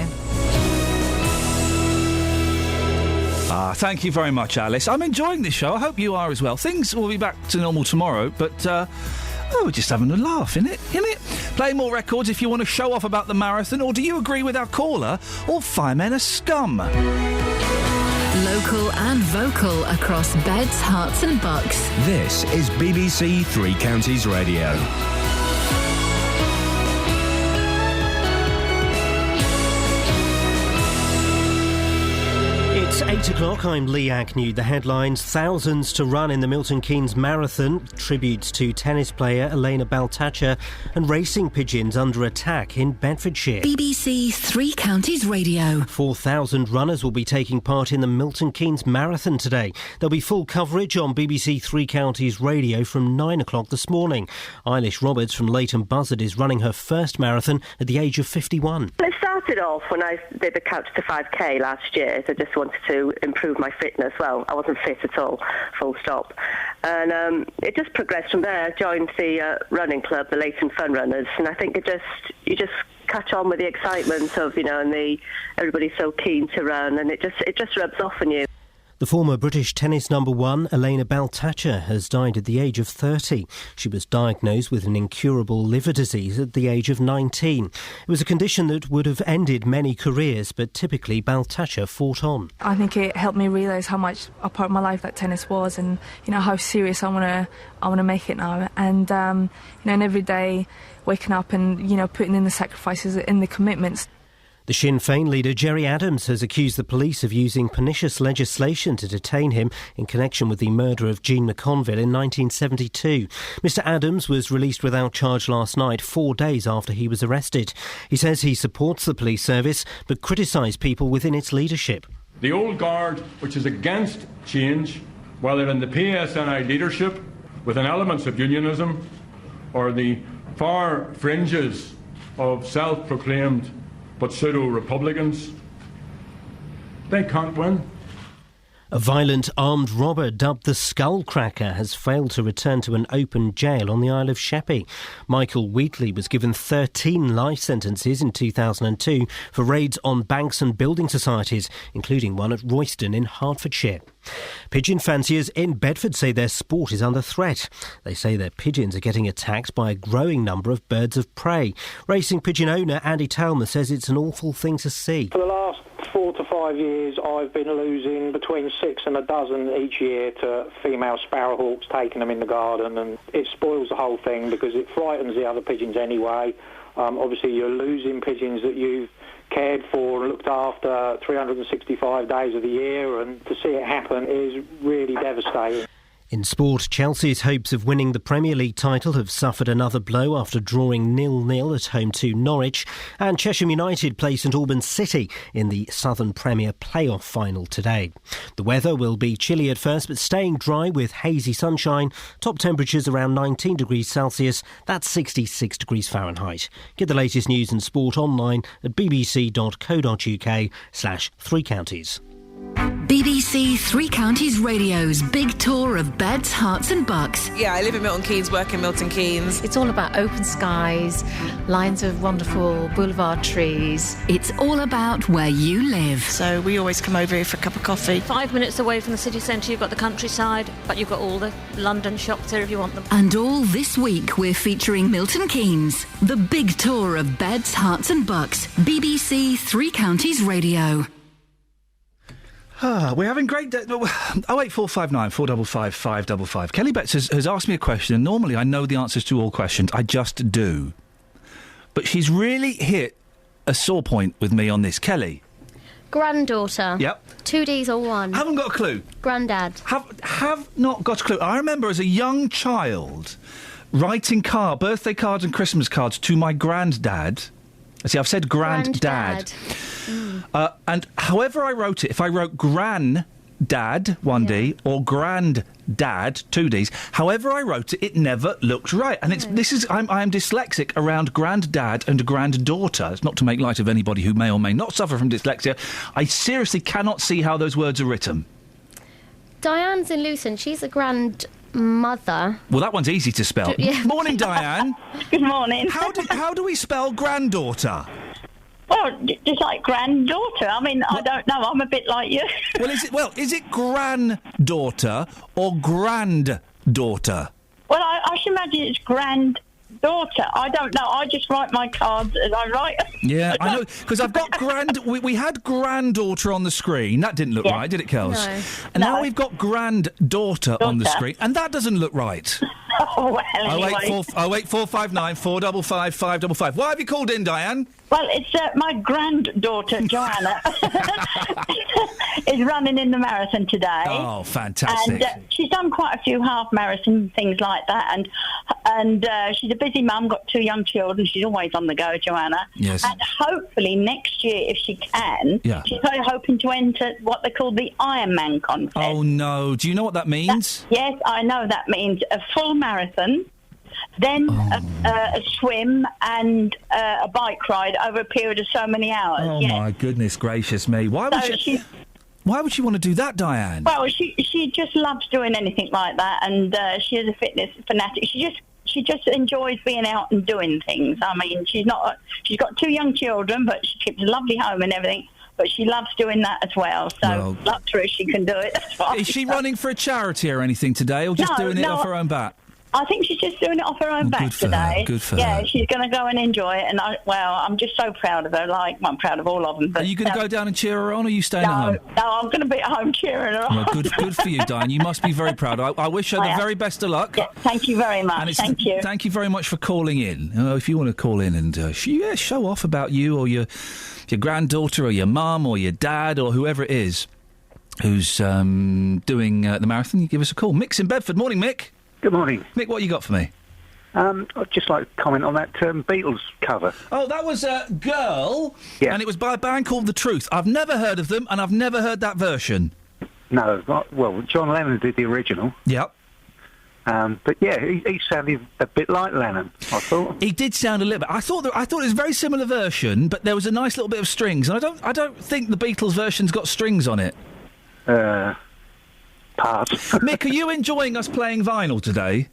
Thank you very much, Alice. I'm enjoying this show. I hope you are as well. Things will be back to normal tomorrow, but... we're just having a laugh, innit? Play more records if you want to show off about the marathon, or do you agree with our caller? All firemen are scum. Local and vocal across beds, hearts and bucks. This is BBC Three Counties Radio. It's 8 o'clock. I'm Lee Agnew. The headlines: thousands to run in the Milton Keynes Marathon, tributes to tennis player Elena Baltacha, and racing pigeons under attack in Bedfordshire. BBC Three Counties Radio. 4,000 runners will be taking part in the Milton Keynes Marathon today. There'll be full coverage on BBC Three Counties Radio from 9 o'clock this morning. Eilish Roberts from Leighton Buzzard is running her first marathon at the age of 51. Well, it started off when I did the Couch to 5K last year, so I just wanted to improve my fitness. Well, I wasn't fit at all, full stop. And it just progressed from there. I joined the running club, the Leighton Fun Runners, and I think you just catch on with the excitement of, and everybody's so keen to run, and it just rubs off on you. The former British tennis number one, Elena Baltacha, has died at the age of 30. She was diagnosed with an incurable liver disease at the age of 19. It was a condition that would have ended many careers, but typically Baltacha fought on. I think it helped me realise how much a part of my life that tennis was, and how serious I want to make it now. And and every day waking up and putting in the sacrifices and the commitments. The Sinn Féin leader Gerry Adams has accused the police of using pernicious legislation to detain him in connection with the murder of Jean McConville in 1972. Mr Adams was released without charge last night, 4 days after he was arrested. He says he supports the police service but criticised people within its leadership. The old guard, which is against change, whether in the PSNI leadership with an elements of unionism or the far fringes of self-proclaimed but pseudo-republicans, they can't win. A violent armed robber dubbed the Skullcracker has failed to return to an open jail on the Isle of Sheppey. Michael Wheatley was given 13 life sentences in 2002 for raids on banks and building societies, including one at Royston in Hertfordshire. Pigeon fanciers in Bedford say their sport is under threat. They say their pigeons are getting attacked by a growing number of birds of prey. Racing pigeon owner Andy Talmer says it's an awful thing to see. For the last 4 to 5 years, I've been losing between 6 and a dozen each year to female sparrowhawks, taking them in the garden, and it spoils the whole thing because it frightens the other pigeons anyway. Obviously, you're losing pigeons that you've cared for and looked after 365 days of the year, and to see it happen is really devastating. In sport, Chelsea's hopes of winning the Premier League title have suffered another blow after drawing 0-0 at home to Norwich, and Cheshire United play St Albans City in the Southern Premier playoff final today. The weather will be chilly at first but staying dry with hazy sunshine. Top temperatures around 19 degrees Celsius, that's 66 degrees Fahrenheit. Get the latest news and sport online at bbc.co.uk/Three Counties. BBC Three Counties Radio's big tour of beds, hearts and bucks. Yeah, I live in Milton Keynes, work in Milton Keynes. It's all about open skies, lines of wonderful boulevard trees. It's all about where you live. So we always come over here for a cup of coffee. 5 minutes away from the city centre, you've got the countryside, but you've got all the London shops here if you want them. And all this week we're featuring Milton Keynes. The big tour of beds, hearts and bucks. BBC Three Counties Radio. We're having great days. 08459 455 555. Kelly Betts has asked me a question, and normally I know the answers to all questions. I just do. But she's really hit a sore point with me on this. Kelly. Granddaughter. Yep. 2 Ds or one? Haven't got a clue. Granddad. Have not got a clue. I remember as a young child writing birthday cards and Christmas cards to my granddad. See, I've said granddad. And however I wrote it, if I wrote granddad, 1D, or granddad, 2Ds, however I wrote it, it never looked right. And I am dyslexic around granddad and granddaughter. It's not to make light of anybody who may or may not suffer from dyslexia. I seriously cannot see how those words are written. Diane's in Luton. She's a grandmother. Well, that one's easy to spell. Yeah. Morning, Diane. Good morning. How do we spell granddaughter? Well, just like granddaughter. I mean, I don't know. I'm a bit like you. Is it granddaughter or granddaughter? Well, I should imagine it's granddaughter. I don't know. I just write my cards as I write them. Yeah, I know, because I've got we had granddaughter on the screen. That didn't look right, did it, Kels? No. And now we've got granddaughter on the screen, and that doesn't look right. Oh, well, anyway. 08459 455 555. Why have you called in, Diane? Well, it's my granddaughter, Joanna, is running in the marathon today. Oh, fantastic. And she's done quite a few half marathon, things like that. And she's a busy mum, got 2 young children. She's always on the go, Joanna. Yes. And hopefully next year, if she can, she's very hoping to enter what they call the Ironman contest. Oh, no. Do you know what that means? Yes, I know that means a full marathon, then a swim and a bike ride over a period of so many hours. Oh, my goodness gracious me. Why would she want to do that, Diane? Well, she just loves doing anything like that, and she is a fitness fanatic. She just enjoys being out and doing things. I mean, she's got 2 young children, but she keeps a lovely home and everything. but she loves doing that as well. So luck to her, she can do it. That's fine. Is she running for a charity or anything today, or just doing it off her own bat? I think she's just doing it off her own back today. Good for yeah, her. she's going to go and enjoy it. And I'm just so proud of her. I'm proud of all of them. But Are you going to go down and cheer her on, or are you staying at home? No, I'm going to be at home cheering her on. Well, good for you, Diane. You must be very proud. I wish her the very best of luck. Yeah, thank you very much. Thank you. Thank you very much for calling in. If you want to call in and show off about you or your granddaughter or your mum or your dad or whoever it is who's doing the marathon, you give us a call. Mick's in Bedford. Morning, Mick. Good morning. Mick, what you got for me? I'd just like to comment on that Beatles cover. Oh, that was Girl, and it was by a band called The Truth. I've never heard of them, and I've never heard that version. No, well, John Lennon did the original. Yep. But yeah, he sounded a bit like Lennon, I thought. He did sound a little bit. I thought it was a very similar version, but there was a nice little bit of strings, and I don't think the Beatles version's got strings on it. Pass. Mick, are you enjoying us playing vinyl today?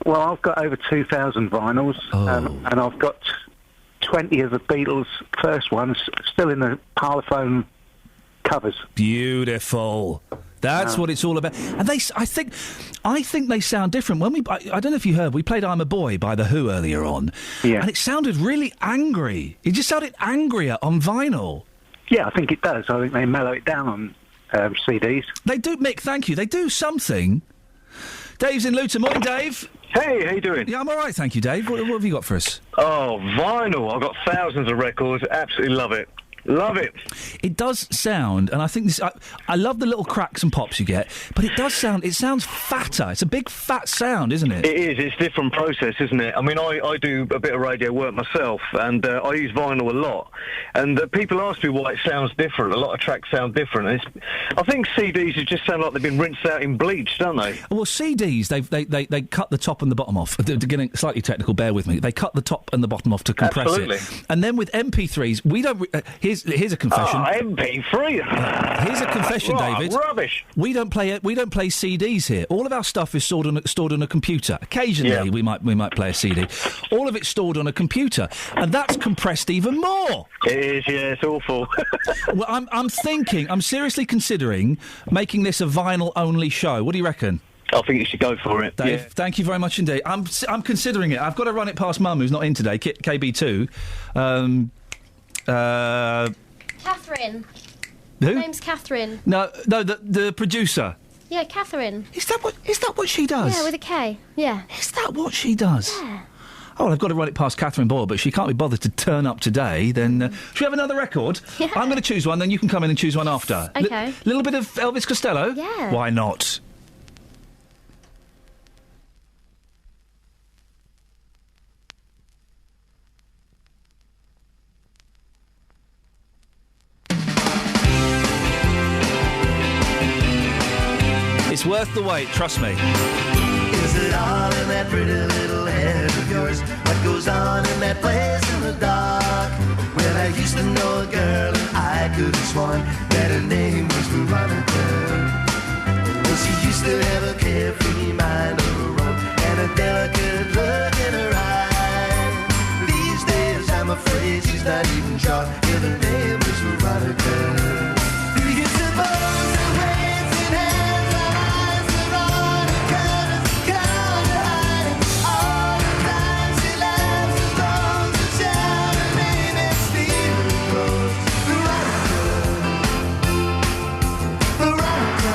Well, I've got over 2,000 vinyls, and I've got 20 of the Beatles' first ones still in the Parlophone covers. Beautiful. That's what it's all about. And I think they sound different. When I don't know if you heard, we played "I'm a Boy" by The Who earlier on, and it sounded really angry. It just sounded angrier on vinyl. Yeah, I think it does. I think they mellow it down on CDs. They do, Mick. Thank you. They do something. Dave's in Luton. Morning, Dave. Hey, how you doing? Yeah, I'm all right, thank you, Dave. What have you got for us? Oh, vinyl. I've got thousands of records. Absolutely love it. Love it. It does sound, and I think this. I love the little cracks and pops you get, but it does sound. It sounds fatter. It's a big fat sound, isn't it? It is. It's a different process, isn't it? I mean, I do a bit of radio work myself, and I use vinyl a lot. And people ask me why it sounds different. A lot of tracks sound different. I think CDs just sound like they've been rinsed out in bleach, don't they? Well, CDs they cut the top and the bottom off. Getting slightly technical, bear with me. They cut the top and the bottom off to compress Absolutely. it. And then with MP3s, we don't. Here's a confession. Oh, MP3. Here's a confession, David. Rubbish. We don't play CDs here. All of our stuff is stored on a computer. Occasionally, we might play a CD. All of it's stored on a computer, and that's compressed even more. It is. Yeah, it's awful. Well, I'm seriously considering making this a vinyl-only show. What do you reckon? I think you should go for it. Dave, thank you very much indeed. I'm considering it. I've got to run it past Mum, who's not in today, KB2. Catherine. Who? Her name's Catherine. No, the producer. Yeah, Catherine. Is that what she does? Yeah, with a K. Yeah. Is that what she does? Yeah. Oh, well, I've got to run it past Catherine Boyle, but she can't be bothered to turn up today. Then, should we have another record? Yeah. I'm going to choose one, then you can come in and choose one after. Okay. Little bit of Elvis Costello? Yeah. Why not? It's worth the wait, trust me. Is it all in that pretty little head of yours? What goes on in that place in the dark? Well, I used to know a girl and I could have sworn that her name was Veronica. Well, she used to have a carefree mind of her own and a delicate look in her eye. These days I'm afraid she's not even sure if her name was Veronica. Do you suppose that waves in hands are eyes Veronica is gone to hide? All the time she laughs alone to shout her name and steal her clothes. Veronica,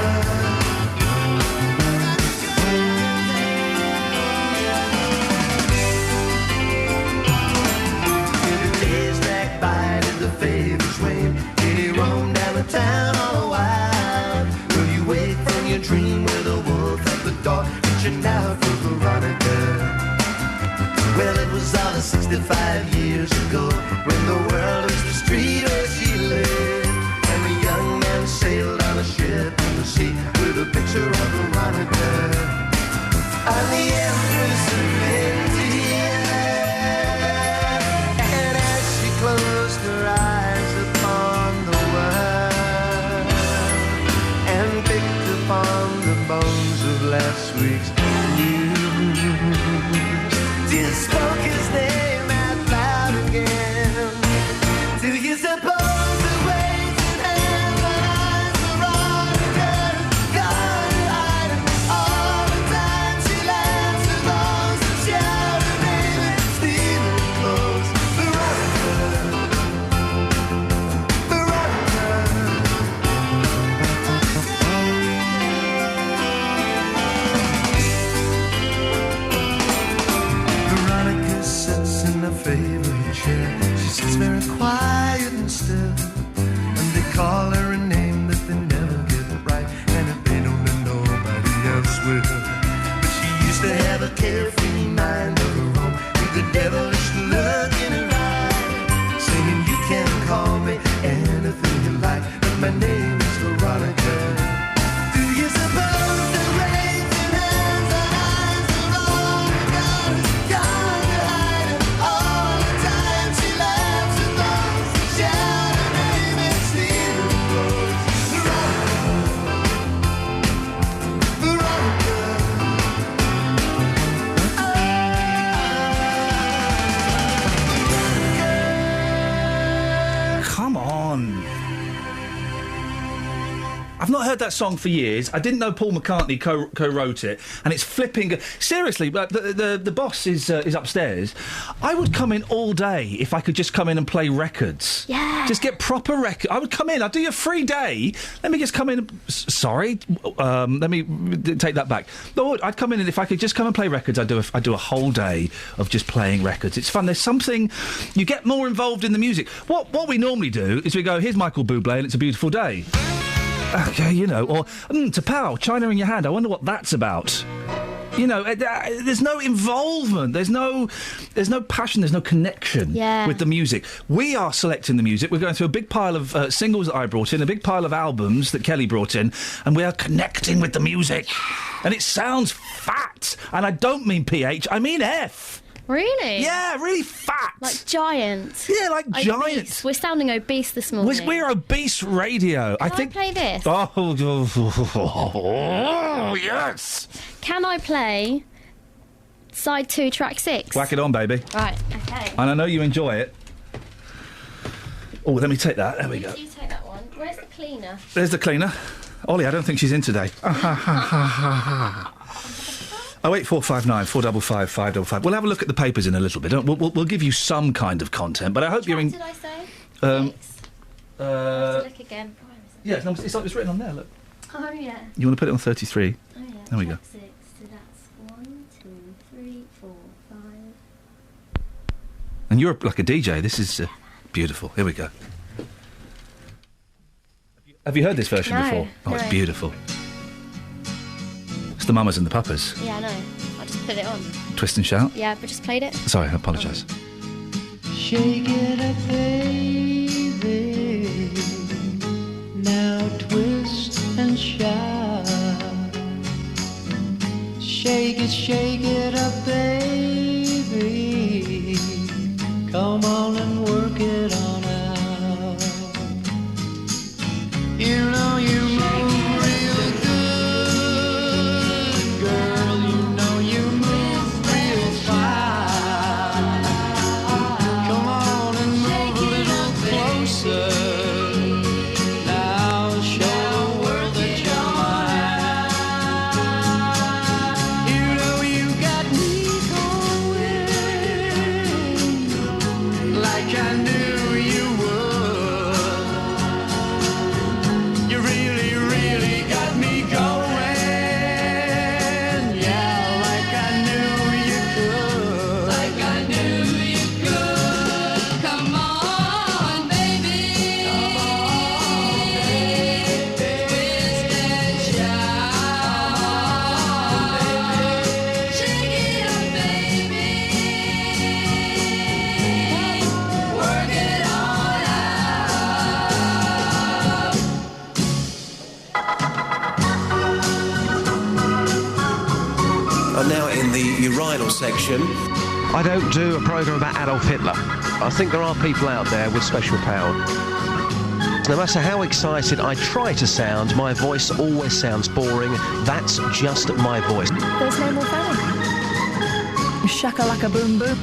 in the days back by did the favors wane? Did he roam down the town all a while? Will you wake from your dream with a wolf at the door, reaching out for Veronica? Well, it was all 65 years ago, when the world was the street where she lived, and the young man sailed on a ship in the sea with a picture of Veronica. On the Empress of India, and as she closed her eyes upon the world and picked upon the bones of last week's news, just spoke his name out loud again. Do you suppose the waves have a carefree mind of her own, with the devilish look in her eye, singing, you can call me anything you like, but my name is Veronica. Do you suppose that raising hands and eyes of all the gods gone to hide her all the time? She laughs and those who shout her name and steal her clothes. Veronica, Come on. I've not heard that song for years. I didn't know Paul McCartney co-wrote it, and it's flipping. Seriously, but the boss is upstairs. I would come in all day if I could just come in and play records. Yeah. Just get proper records. I would come in. I'd do your free day. Let me just come in. Sorry. Let me take that back. Lord, I'd come in, and if I could just come and play records, I'd do a whole day of just playing records. It's fun. There's something. You get more involved in the music. What we normally do is we go, here's Michael Bublé, and it's a beautiful day. Okay, you know, or T'Pau, China in your hand. I wonder what that's about. You know, there's no involvement. There's no passion. There's no connection with the music. We are selecting the music. We're going through a big pile of singles that I brought in, a big pile of albums that Kelly brought in, and we are connecting with the music. And it sounds fat. And I don't mean PH. I mean F. Really? Yeah, really fat. Like giant. Yeah, like obese. giant. We're sounding obese this morning. We're obese radio. Can I play this? Oh, yes. Can I play side 2, track 6? Whack it on, baby. Right, okay. And I know you enjoy it. Oh, let me take that. There we go. You take that one. Where's the cleaner? There's the cleaner. Ollie, I don't think she's in today. 08459 455 555. We'll have a look at the papers in a little bit. We'll give you some kind of content, but I hope you're in. Did I say? Look again. Yeah, it's like it's written on there. Look. Oh yeah. You want to put it on 33? Oh yeah. There we go. 6. So that's 1, 2, 3, 4, 5. And you're like a DJ. This is beautiful. Here we go. Have you heard this version before? Oh, it's beautiful. It's the Mamas and the Papas. Yeah, I know. I just put it on. Twist and shout. Yeah, but just played it. Sorry, I apologise. shake it up, baby. Now twist and shout. Shake it up, baby. Come on and work it on out. You know you move real good, girl. You know you move real fine. Come on and move a little closer. Now show the world that you're mine. You know you got me going like I knew you would. You really, really got me going. Yeah, like I knew you could. Like I knew you could. Come on, baby. Come on, baby. Twist and shout. Shake it up, baby. Work it all out. And now in the urinal section. I don't do a programme about Adolf Hitler. I think there are people out there with special power. No matter how excited I try to sound, my voice always sounds boring. That's just my voice. There's no more fanning. Shaka-laka boom boom.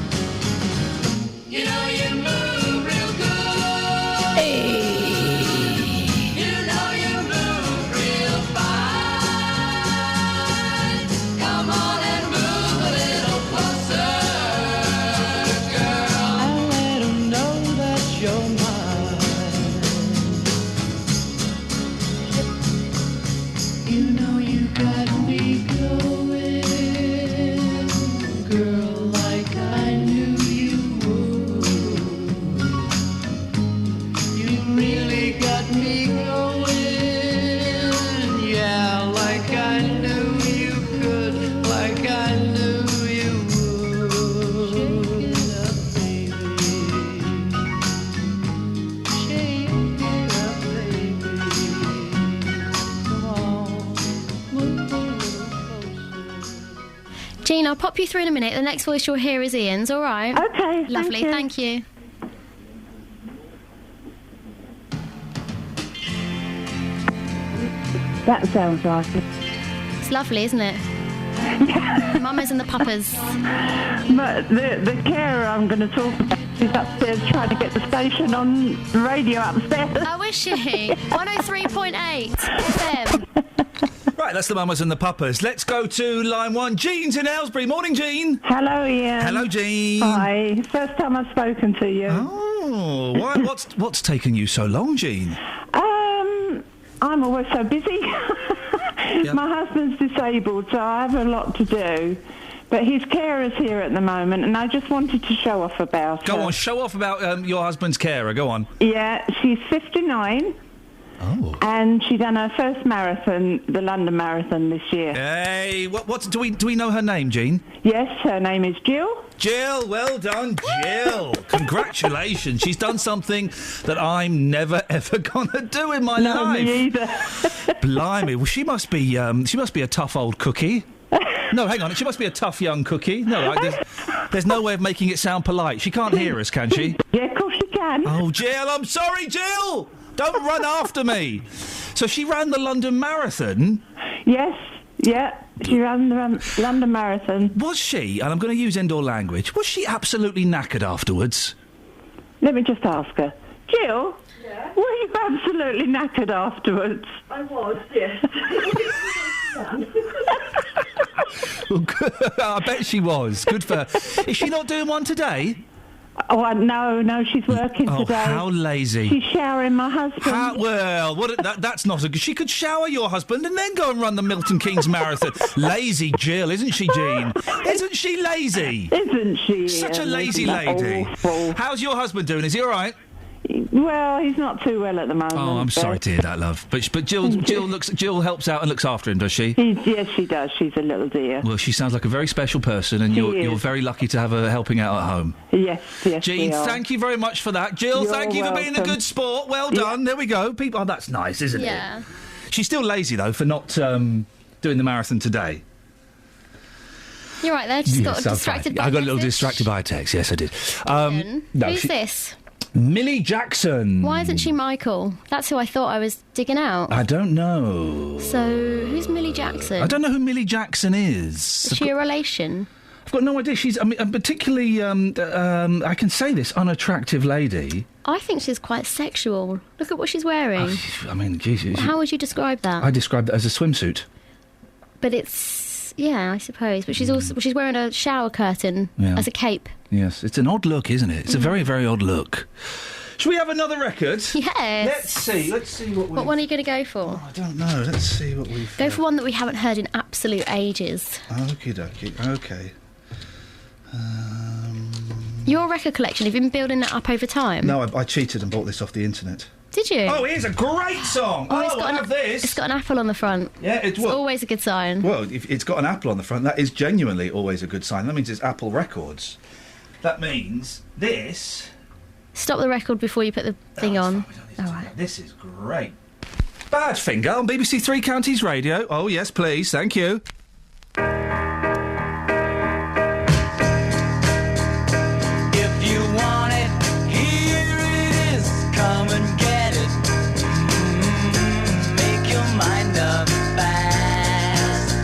You know you move real good. Hey. You know you move real fine. Come on and move a little closer, girl. I'll let 'em know that you're mine. You know you got me going, girl, like I knew you would. Jean, I'll pop you through in a minute. The next voice you'll hear is Ian's, all right? Okay. Lovely, thank you. That sounds like it. It's lovely, isn't it? Mamas and the papas. But the carer I'm going to talk about is upstairs trying to get the station on the radio upstairs. Oh, is she? 103.8 FM. Right, that's the mamas and the papas. Let's go to line 1. Jean's in Aylesbury. Morning, Jean. Hello, Ian. Hello, Jean. Hi. First time I've spoken to you. Oh, why, what's taken you so long, Jean? I'm always so busy. My husband's disabled, so I have a lot to do. But his carer's here at the moment, and I just wanted to show off about her. Go on, show off about your husband's carer. Go on. Yeah, she's 59. Oh. And she done her first marathon, the London Marathon, this year. Hey, what do we know her name, Jean? Yes, her name is Jill. Jill, well done, Jill. Congratulations. She's done something that I'm never ever gonna do in my life. No, me either. Blimey. Well, she must be a tough old cookie. No, hang on. She must be a tough young cookie. No, there's no way of making it sound polite. She can't hear us, can she? Yeah, of course she can. Oh, Jill, I'm sorry, Jill. Don't run after me. So she ran the London Marathon? Yes, yeah. She ran the London Marathon. Was she, and I'm going to use indoor language, was she absolutely knackered afterwards? Let me just ask her. Jill, were you absolutely knackered afterwards? I was, yes. Well, I bet she was. Good for her. Is she not doing one today? Oh, no, she's working today. Oh, how lazy. She's showering my husband. That's not a good... She could shower your husband and then go and run the Milton Keynes Marathon. Lazy Jill, isn't she, Jean? Isn't she lazy? Isn't she? Such a lazy lady. Awful. How's your husband doing? Is he all right? Well, he's not too well at the moment. Oh, I'm sorry to hear that, love. But Jill helps out and looks after him, does she? Yes, she does. She's a little dear. Well, she sounds like a very special person, and you're very lucky to have her helping out at home. Yes. Jean, thank you very much for that. Jill, You're thank you for being a welcome. good sport. Well done. There we go. People, that's nice, isn't it? Yeah. She's still lazy though for not doing the marathon today. You're right there. Just got Yes, I'm distracted fine. by I got a message. little distracted by a text. Yes, I did. Who's this? Millie Jackson. Why isn't she Michael? That's who I thought I was digging out. I don't know. So, who's Millie Jackson? I don't know who Millie Jackson is. Is she a relation? I've got no idea. She's, particularly, I can say this, unattractive lady. I think she's quite sexual. Look at what she's wearing. I mean, Jesus. How would you describe that? I describe it as a swimsuit. But it's... Yeah, I suppose. But she's also she's wearing a shower curtain as a cape. Yes, it's an odd look, isn't it? It's a very, very odd look. Should we have another record? Yes. Let's see what What one are you going to go for? I don't know. Let's see what we've... Go for one that we haven't heard in absolute ages. Okie dokie. Okay. Your record collection, have you been building that up over time? No, I cheated and bought this off the internet. Did you? Oh, here's a great song! It's got an apple on the front. Yeah, it's always a good sign. Well, if it's got an apple on the front, that is genuinely always a good sign. That means it's Apple Records. That means this... Stop the record before you put the thing on. All right. This is great. Badfinger on BBC Three Counties Radio. Oh, yes, please. Thank you. If you want it, here it is. Come and get it. Make your mind up fast.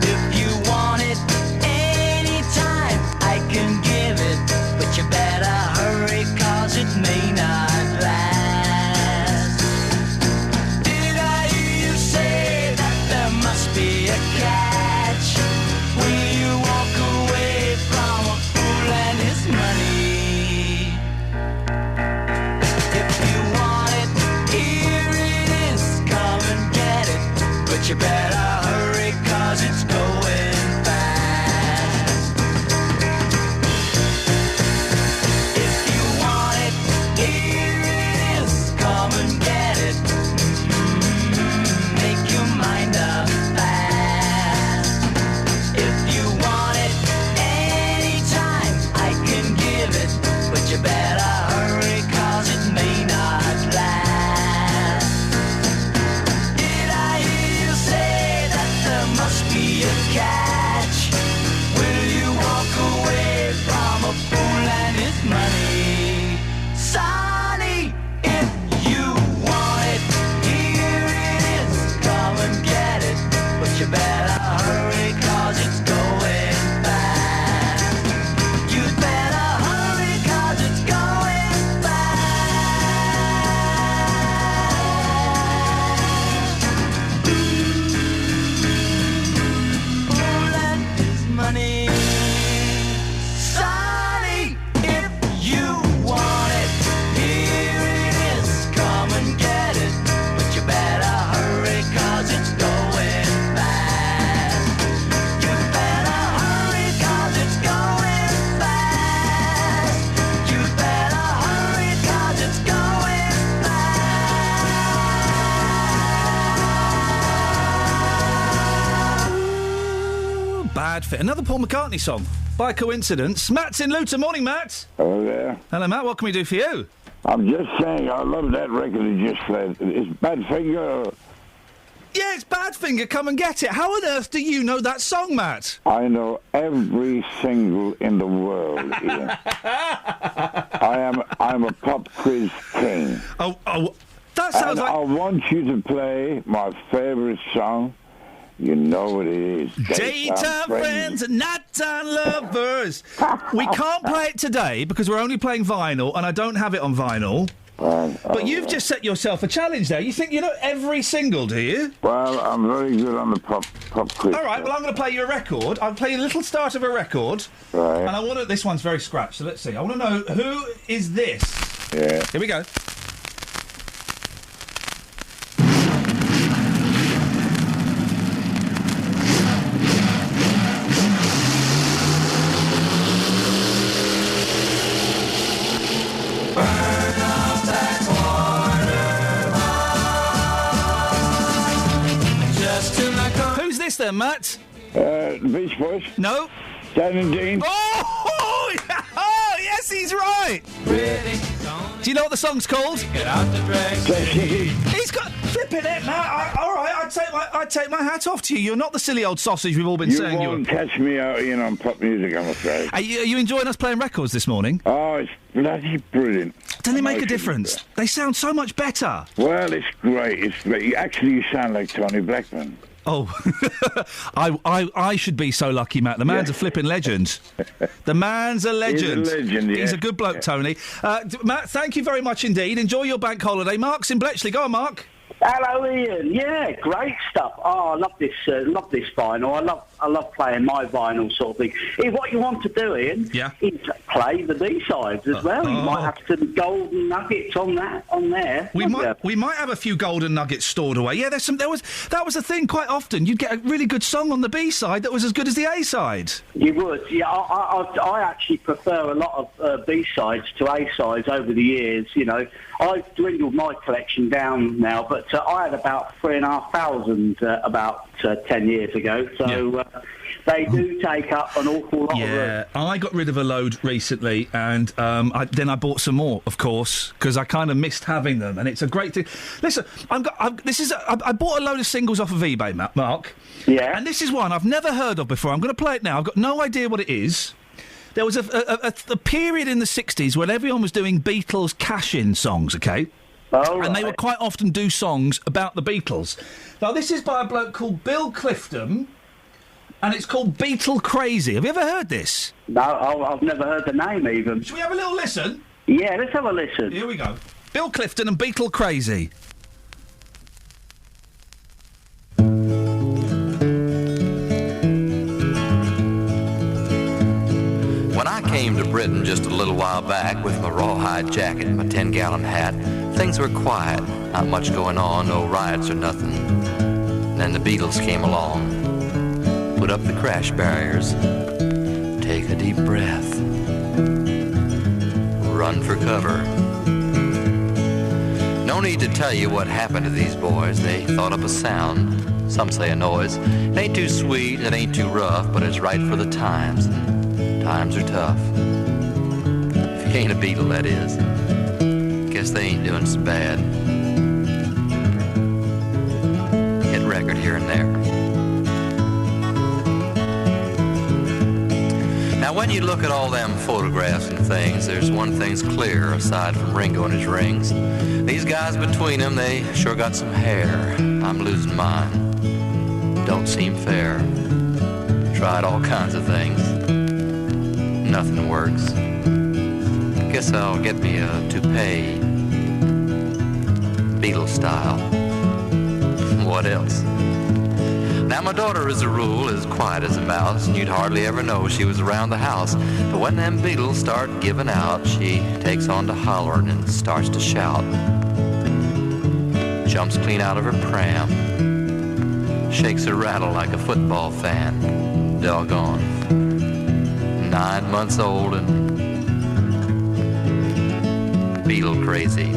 If you want it anytime, I can give it. But you better hurry, 'cause it may not last. Did I hear you say that there must be a cat? outfit. Another Paul McCartney song. By coincidence. Matt's in Luton. Morning, Matt. Hello there. Hello, Matt. What can we do for you? I'm just saying, I love that record you just played. It's Badfinger. Yeah, it's Badfinger. Come and get it. How on earth do you know that song, Matt? I know every single in the world, Ian. I'm a pop quiz king. Oh, that sounds like... I want you to play my favourite song. You know what it is. Daytime friends and nighttime lovers. We can't play it today because we're only playing vinyl, and I don't have it on vinyl. But you've just set yourself a challenge there. You think you know every single, do you? Well, I'm very good on the pop quiz. All right, well, I'm going to play you a record. I'll play you a little start of a record. Right. And I want to... This one's very scratched, so let's see. I want to know, who is this? Yeah. Here we go. Who's this then, Matt? Beach Boys. No. Dan and Dean. Oh, yes, he's right. Do you know what the song's called? He's got flipping it, Matt. All right, I'd take my hat off to you. You're not the silly old sausage we've all been saying. You won't catch me out, Ian, on pop music, I'm afraid. Are you enjoying us playing records this morning? Oh, it's bloody brilliant. Don't they make a difference? They sound so much better. Well, it's great. Actually, you sound like Tony Blackman. Oh, I should be so lucky, Matt. The man's a flipping legend. The man's a legend. He's a legend, yeah. He's a good bloke, Tony. Matt, thank you very much indeed. Enjoy your bank holiday. Mark's in Bletchley. Go on, Mark. Hello, Ian. Yeah, great stuff. Oh, I love this vinyl. I love playing my vinyl sort of thing. What you want to do, Ian, is play the B-sides as well. You might have some golden nuggets on there. We might have a few golden nuggets stored away. Yeah, that was a thing quite often. You'd get a really good song on the B-side that was as good as the A-side. You would. Yeah, I actually prefer a lot of B-sides to A-sides over the years. You know, I've dwindled my collection down now, but I had about 3,500 about 10 years ago. So they do take up an awful lot of room. Yeah, I got rid of a load recently, and then I bought some more, of course, because I kind of missed having them, and it's a great thing. Listen, I bought a load of singles off of eBay, Mark. Yeah. And this is one I've never heard of before. I'm going to play it now. I've got no idea what it is. There was a period in the 60s when everyone was doing Beatles cash-in songs, OK? Oh, and they would quite often do songs about the Beatles. Now, this is by a bloke called Bill Clifton, and it's called Beatle Crazy. Have you ever heard this? No, I've never heard the name even. Should we have a little listen? Yeah, let's have a listen. Here we go. Bill Clifton and Beatle Crazy. When I came to Britain just a little while back with my rawhide jacket and my 10-gallon hat, things were quiet, not much going on, no riots or nothing. Then the Beatles came along, put up the crash barriers, take a deep breath, run for cover. No need to tell you what happened to these boys. They thought up a sound, some say a noise. It ain't too sweet, it ain't too rough, but it's right for the times. Times are tough. If you ain't a Beatle, that is. Guess they ain't doing so bad. Hit record here and there. Now when you look at all them photographs and things, there's one thing's clear aside from Ringo and his rings. These guys between them, they sure got some hair. I'm losing mine. Don't seem fair. Tried all kinds of things. Nothing works. Guess I'll get me a toupee, Beatles style. What else? Now my daughter, as a rule, is quiet as a mouse, and you'd hardly ever know she was around the house. But when them Beatles start giving out, she takes on to hollering and starts to shout. Jumps clean out of her pram, shakes her rattle like a football fan. Doggone. 9 months old and Beatle crazy.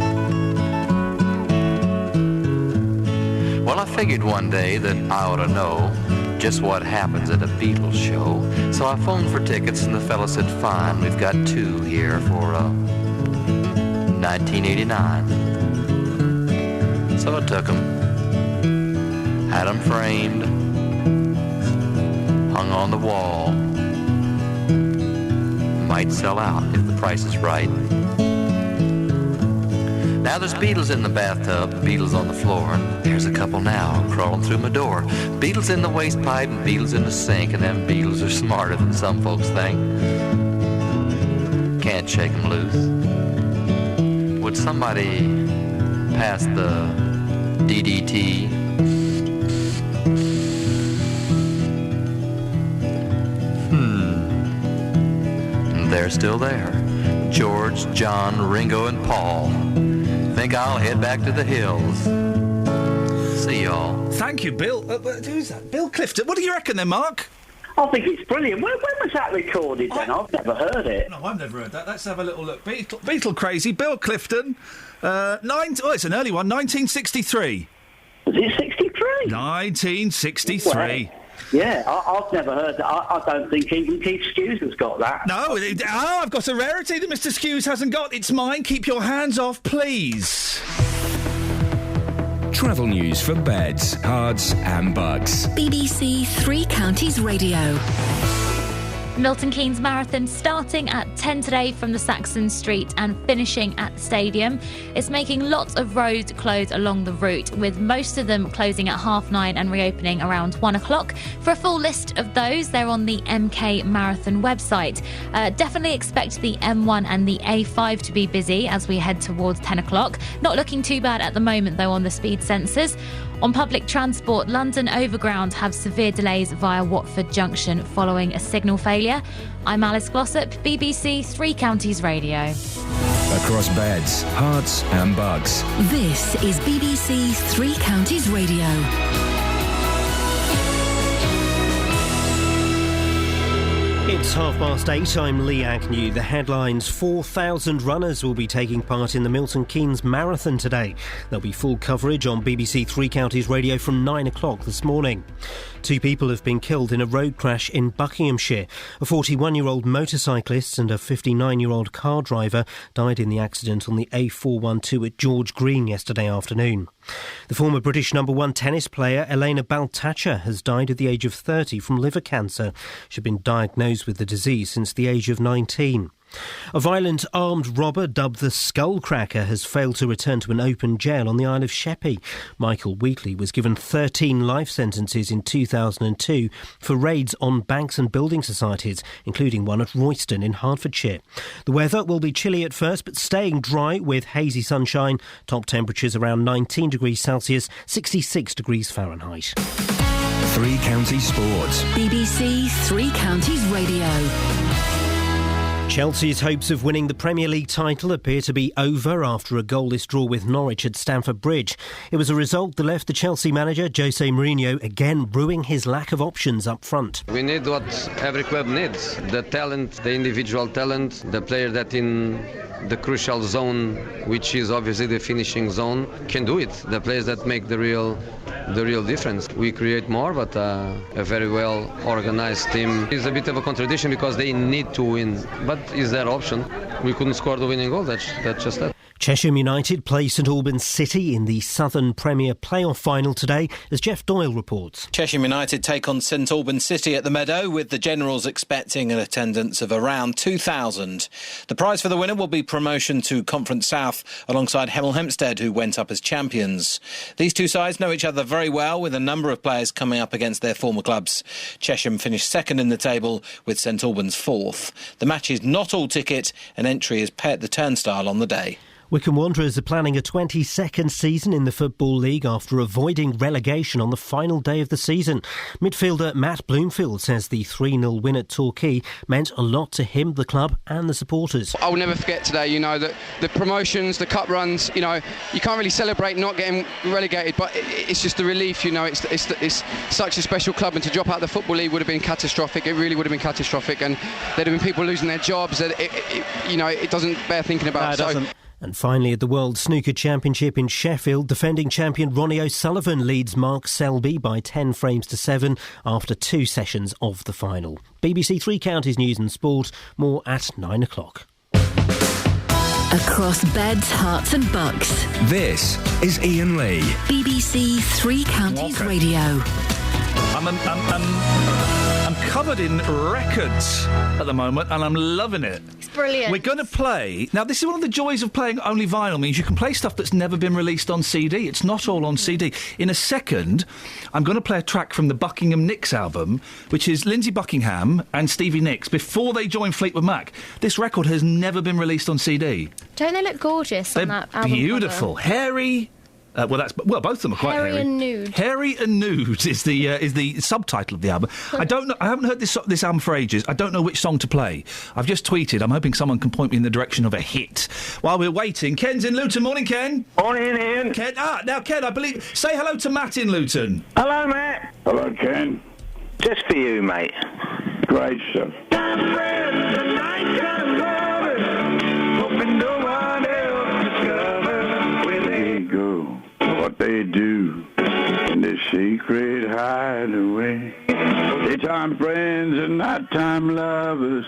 Well, I figured one day that I ought to know just what happens at a Beatles show. So I phoned for tickets, and the fella said, fine, we've got 2 here for 1989. So I took them, had them framed, hung on the wall. Might sell out if the price is right. Now there's Beatles in the bathtub, Beatles on the floor, and there's a couple now crawling through my door. Beatles in the waste pipe and Beatles in the sink, and them Beatles are smarter than some folks think. Can't shake them loose. Would somebody pass the DDT? They're still there. George, John, Ringo, and Paul. Think I'll head back to the hills. See y'all. Thank you, Bill. Who's that? Bill Clifton. What do you reckon then, Mark? I think it's brilliant. When was that recorded then? I've never heard it. No, I've never heard that. Let's have a little look. Beatle crazy. Bill Clifton. It's an early one. 1963. Was it 63? 1963. Well, yeah, I've never heard that. I don't think even Keith Hughes has got that. No, I've got a rarity that Mr. Hughes hasn't got. It's mine. Keep your hands off, please. Travel news for beds, cards and bugs. BBC Three Counties Radio. Milton Keynes Marathon starting at 10 today from the Saxon Street and finishing at the stadium. It's making lots of roads close along the route, with most of them closing at 9:30 and reopening around 1 o'clock. For a full list of those, they're on the MK Marathon website. Definitely expect the M1 and the A5 to be busy as we head towards 10 o'clock. Not looking too bad at the moment, though, on the speed sensors. On public transport, London Overground have severe delays via Watford Junction following a signal failure. I'm Alice Glossop, BBC Three Counties Radio. Across beds, hearts and bugs. This is BBC Three Counties Radio. It's 8:30. I'm Lee Agnew. The headlines: 4,000 runners will be taking part in the Milton Keynes Marathon today. There'll be full coverage on BBC Three Counties Radio from 9 o'clock this morning. 2 people have been killed in a road crash in Buckinghamshire. A 41-year-old motorcyclist and a 59-year-old car driver died in the accident on the A412 at George Green yesterday afternoon. The former British number 1 tennis player Elena Baltacha has died at the age of 30 from liver cancer. She'd been diagnosed with the disease since the age of 19. A violent armed robber dubbed the Skullcracker has failed to return to an open jail on the Isle of Sheppey. Michael Wheatley was given 13 life sentences in 2002 for raids on banks and building societies, including one at Royston in Hertfordshire. The weather will be chilly at first, but staying dry with hazy sunshine. Top temperatures around 19 degrees Celsius, 66 degrees Fahrenheit. Three Counties Sports. BBC Three Counties Radio. Chelsea's hopes of winning the Premier League title appear to be over after a goalless draw with Norwich at Stamford Bridge. It was a result that left the Chelsea manager, Jose Mourinho, again brewing his lack of options up front. We need what every club needs: the talent, the individual talent, the player that in the crucial zone, which is obviously the finishing zone, can do it. The players that make the real difference. We create more, but a very well organised team is a bit of a contradiction because they need to win. But is their option? We couldn't score the winning goal. That's just that. Chesham United play St Albans City in the Southern Premier playoff final today, as Jeff Doyle reports. Chesham United take on St Albans City at the Meadow, with the Generals expecting an attendance of around 2,000. The prize for the winner will be promotion to Conference South alongside Hemel Hempstead, who went up as champions. These two sides know each other very well, with a number of players coming up against their former clubs. Chesham finished second in the table, with St Albans fourth. The match is not all ticket, and entry is pay at the turnstile on the day. Wycombe Wanderers are planning a 22nd season in the Football League after avoiding relegation on the final day of the season. Midfielder Matt Bloomfield says the 3-0 win at Torquay meant a lot to him, the club and the supporters. I'll never forget today, that the promotions, the cup runs, you can't really celebrate not getting relegated, but it's just the relief, it's such a special club, and to drop out of the Football League would have been catastrophic. It really would have been catastrophic, and there'd have been people losing their jobs. It doesn't bear thinking about. No, it doesn't. And finally, at the World Snooker Championship in Sheffield, defending champion Ronnie O'Sullivan leads Mark Selby by 10 frames to 7 after 2 sessions of the final. BBC Three Counties News and Sport, more at 9 o'clock. Across beds, hearts and bucks. This is Iain Lee. BBC Three Counties Radio. I'm covered in records at the moment, and I'm loving it. It's brilliant. We're going to play... Now, this is one of the joys of playing only vinyl, means you can play stuff that's never been released on CD. It's not all on CD. In a second, I'm going to play a track from the Buckingham Nicks album, which is Lindsay Buckingham and Stevie Nicks, before they joined Fleetwood Mac. This record has never been released on CD. Don't they look gorgeous on that album Beautiful. cover? Hairy... both of them are quite hairy. Hairy and Nude. Hairy and Nude is the subtitle of the album. I don't know. I haven't heard this album for ages. I don't know which song to play. I've just tweeted. I'm hoping someone can point me in the direction of a hit. While we're waiting, Ken's in Luton. Morning, Ken. Morning, Ian. Ken. Now, Ken, I believe. Say hello to Matt in Luton. Hello, Matt. Hello, Ken. Just for you, mate. Great stuff. What they do in the secret hideaway. Daytime friends and nighttime lovers.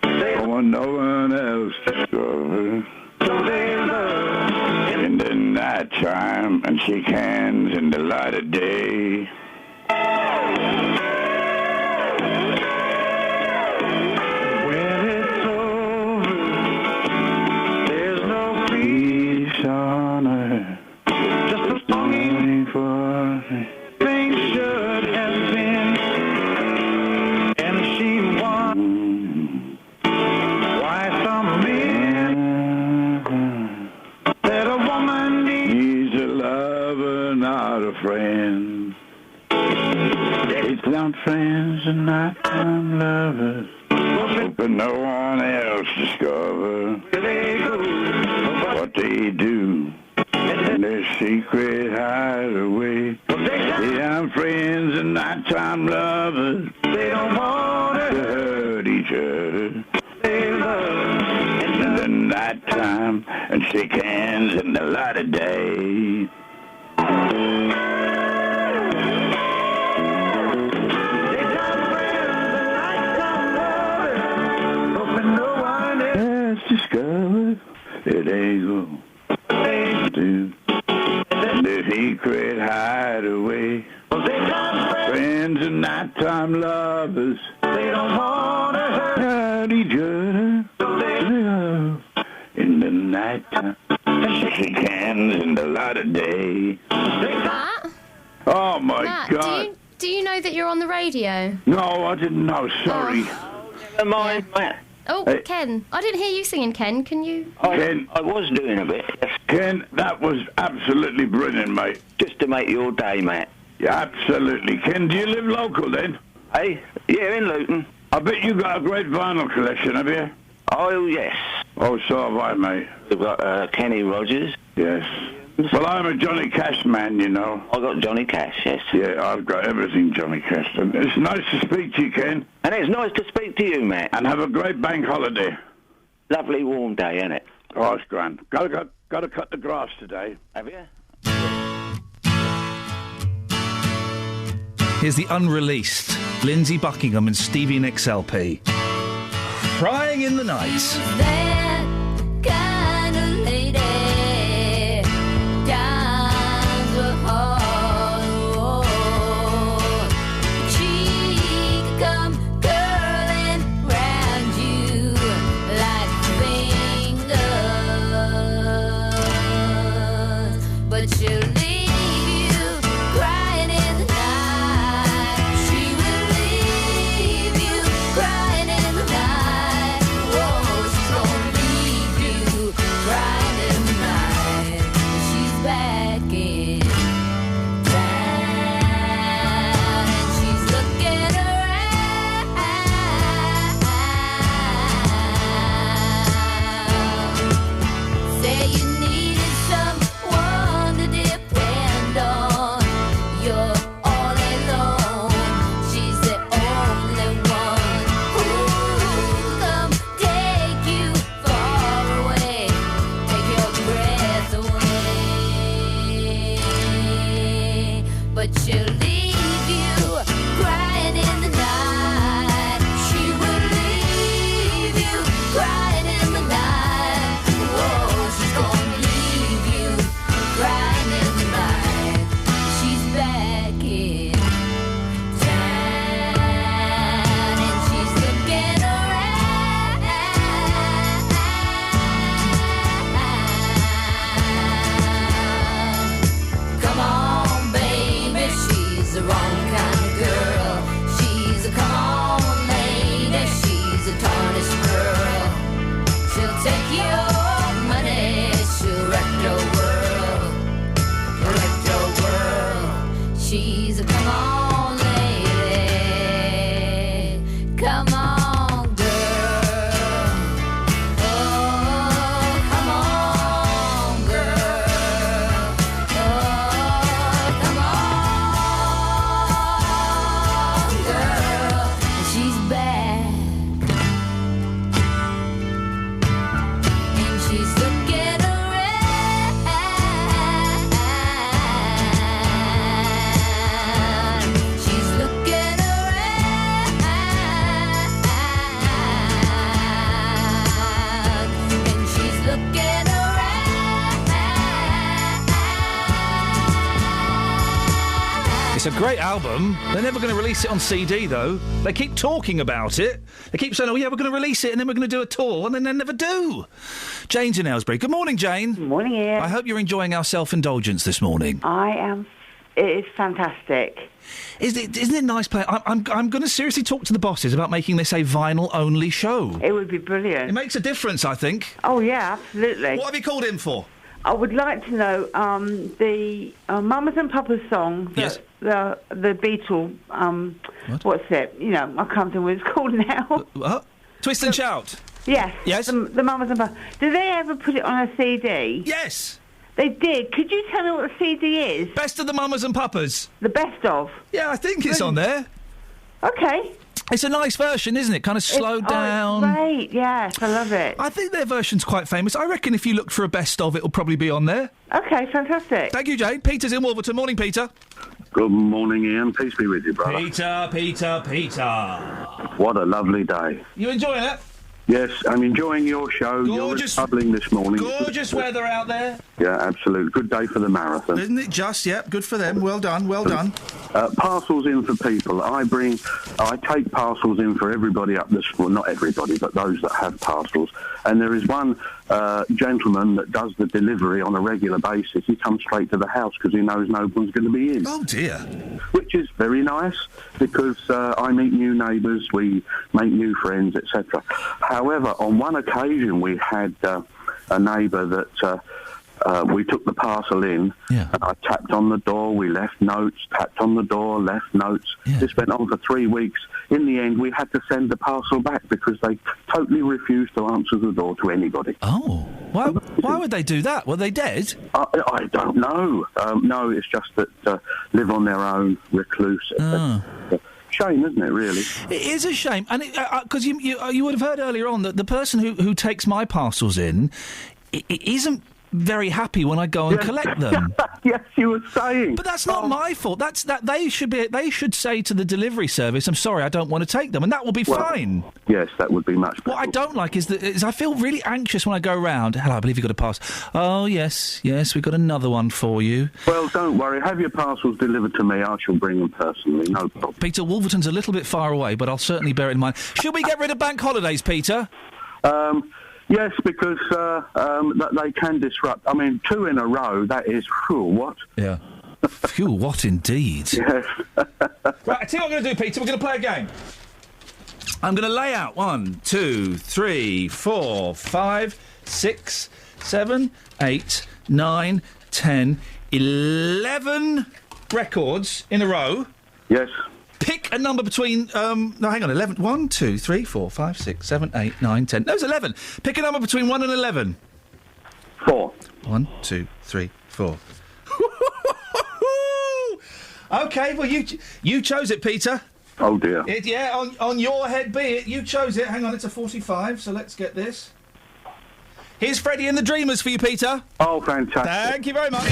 For no one else to discover. In the nighttime and shake hands in the light of day. When it's over, there's no peace on earth. Just longing for things should have been, and she won. Why some men that a woman needs a lover, not a friend. It's not friends and nighttime lovers, hoping no one else discover what they do in their secret hideaway. Yeah, friends and nighttime lovers, they don't want to hurt each other. They love in the nighttime and shake hands in the light of day. Discovered that they go to the secret hideaway. Friends and nighttime lovers, they don't want to hurt each other. They love in the nighttime, shake hands in the light of day. Matt? Oh my Matt, God! Do you know that you're on the radio? No, I didn't know. Sorry. Never mind, Matt. Oh, Hey. Ken. I didn't hear you singing, Ken. Can you... Ken, I was doing a bit. Ken, that was absolutely brilliant, mate. Just to make your day, Matt. Yeah, absolutely. Ken, do you live local then? Hey? Yeah, in Luton. I bet you got a great vinyl collection, have you? Oh, yes. Oh, so have I, mate. We've got Kenny Rogers. Yes. Well, I'm a Johnny Cash man, you know. I got Johnny Cash, yes. Yeah, I've got everything Johnny Cash. And it's nice to speak to you, Ken. And it's nice to speak to you, Matt. And have a great bank holiday. Lovely warm day, isn't it? Oh, it's grand. Got to cut the grass today. Have you? Here's the unreleased Lindsay Buckingham and Stevie Nicks LP. Crying in the Night. Crying in the night, oh, she's gonna It's a great album. They're never going to release it on CD, though. They keep talking about it. They keep saying, oh, yeah, we're going to release it, and then we're going to do a tour, and then they never do. Jane's in Aylesbury. Good morning, Jane. Good morning, Ian. I hope you're enjoying our self-indulgence this morning. I am. It is fantastic. Isn't it nice playing? I'm going to seriously talk to the bosses about making this a vinyl-only show. It would be brilliant. It makes a difference, I think. Oh, yeah, absolutely. What have you called in for? I would like to know the Mamas and Papas song. Yes. The Beatle. What's it? You know, I can't think what it's called now. What? Twist and Shout? Yes. Yes. The Mamas and Papas. Did they ever put it on a CD? Yes. They did. Could you tell me what the CD is? Best of the Mamas and Papas. The best of? Yeah, I think it's on there. Okay. It's a nice version, isn't it? Kind of slowed down. Oh, it's great. Yes, I love it. I think their version's quite famous. I reckon if you look for a best of, it'll probably be on there. Okay, fantastic. Thank you, Jane. Peter's in Wolverton. Morning, Peter. Good morning, Ian. Peace be with you, brother. Peter. What a lovely day. You enjoying it? Yes, I'm enjoying your show. Gorgeous. You're bubbling this morning. Gorgeous weather out there. Yeah, absolutely. Good day for the marathon. Isn't it just? Yep, good for them. Well done, well done. Parcels in for people. I take parcels in for everybody up this... Well, not everybody, but those that have parcels. And there is one gentleman that does the delivery on a regular basis. He comes straight to the house because he knows no one's going to be in. Oh, dear. Which is very nice because I meet new neighbours, we make new friends, etc. However, on one occasion we had a neighbour that we took the parcel in, and I tapped on the door, we left notes, tapped on the door, left notes. This went on for 3 weeks. In the end, we had to send the parcel back because they totally refused to answer the door to anybody. Oh, why would they do that? Were they dead? I don't know. No, it's just that live on their own, recluse. Shame, isn't it, really? It is a shame. And because you would have heard earlier on that the person who takes my parcels in isn't very happy when I go and collect them. Yes, you were saying. But that's not my fault. They should say to the delivery service, "I'm sorry, I don't want to take them," and that will be fine. Yes, that would be much better. What I don't like is I feel really anxious when I go round. Hello, I believe you got a parcel. Oh yes, we've got another one for you. Well, don't worry. Have your parcels delivered to me. I shall bring them personally. No problem. Peter, Wolverton's a little bit far away, but I'll certainly bear it in mind. Should we get rid of bank holidays, Peter? Yes, because they can disrupt. I mean, 2 in a row, that is, what? Yeah. Phew, what indeed. Yes. Right, I tell you what I'm going to do, Peter. We're going to play a game. I'm going to lay out 1, 2, 3, 4, 5, 6, 7, 8, 9, 10, 11 records in a row. Yes. Pick a number between, no, hang on, 11. 1, 2, 3, 4, 5, 6, 7, 8, 9, 10. No, it's 11. Pick a number between 1 and 11. 4. 1, 2, 3, 4. OK, well, you chose it, Peter. Oh, dear. On your head be it. You chose it. Hang on, it's a 45, so let's get this. Here's Freddie and the Dreamers for you, Peter. Oh, fantastic. Thank you very much.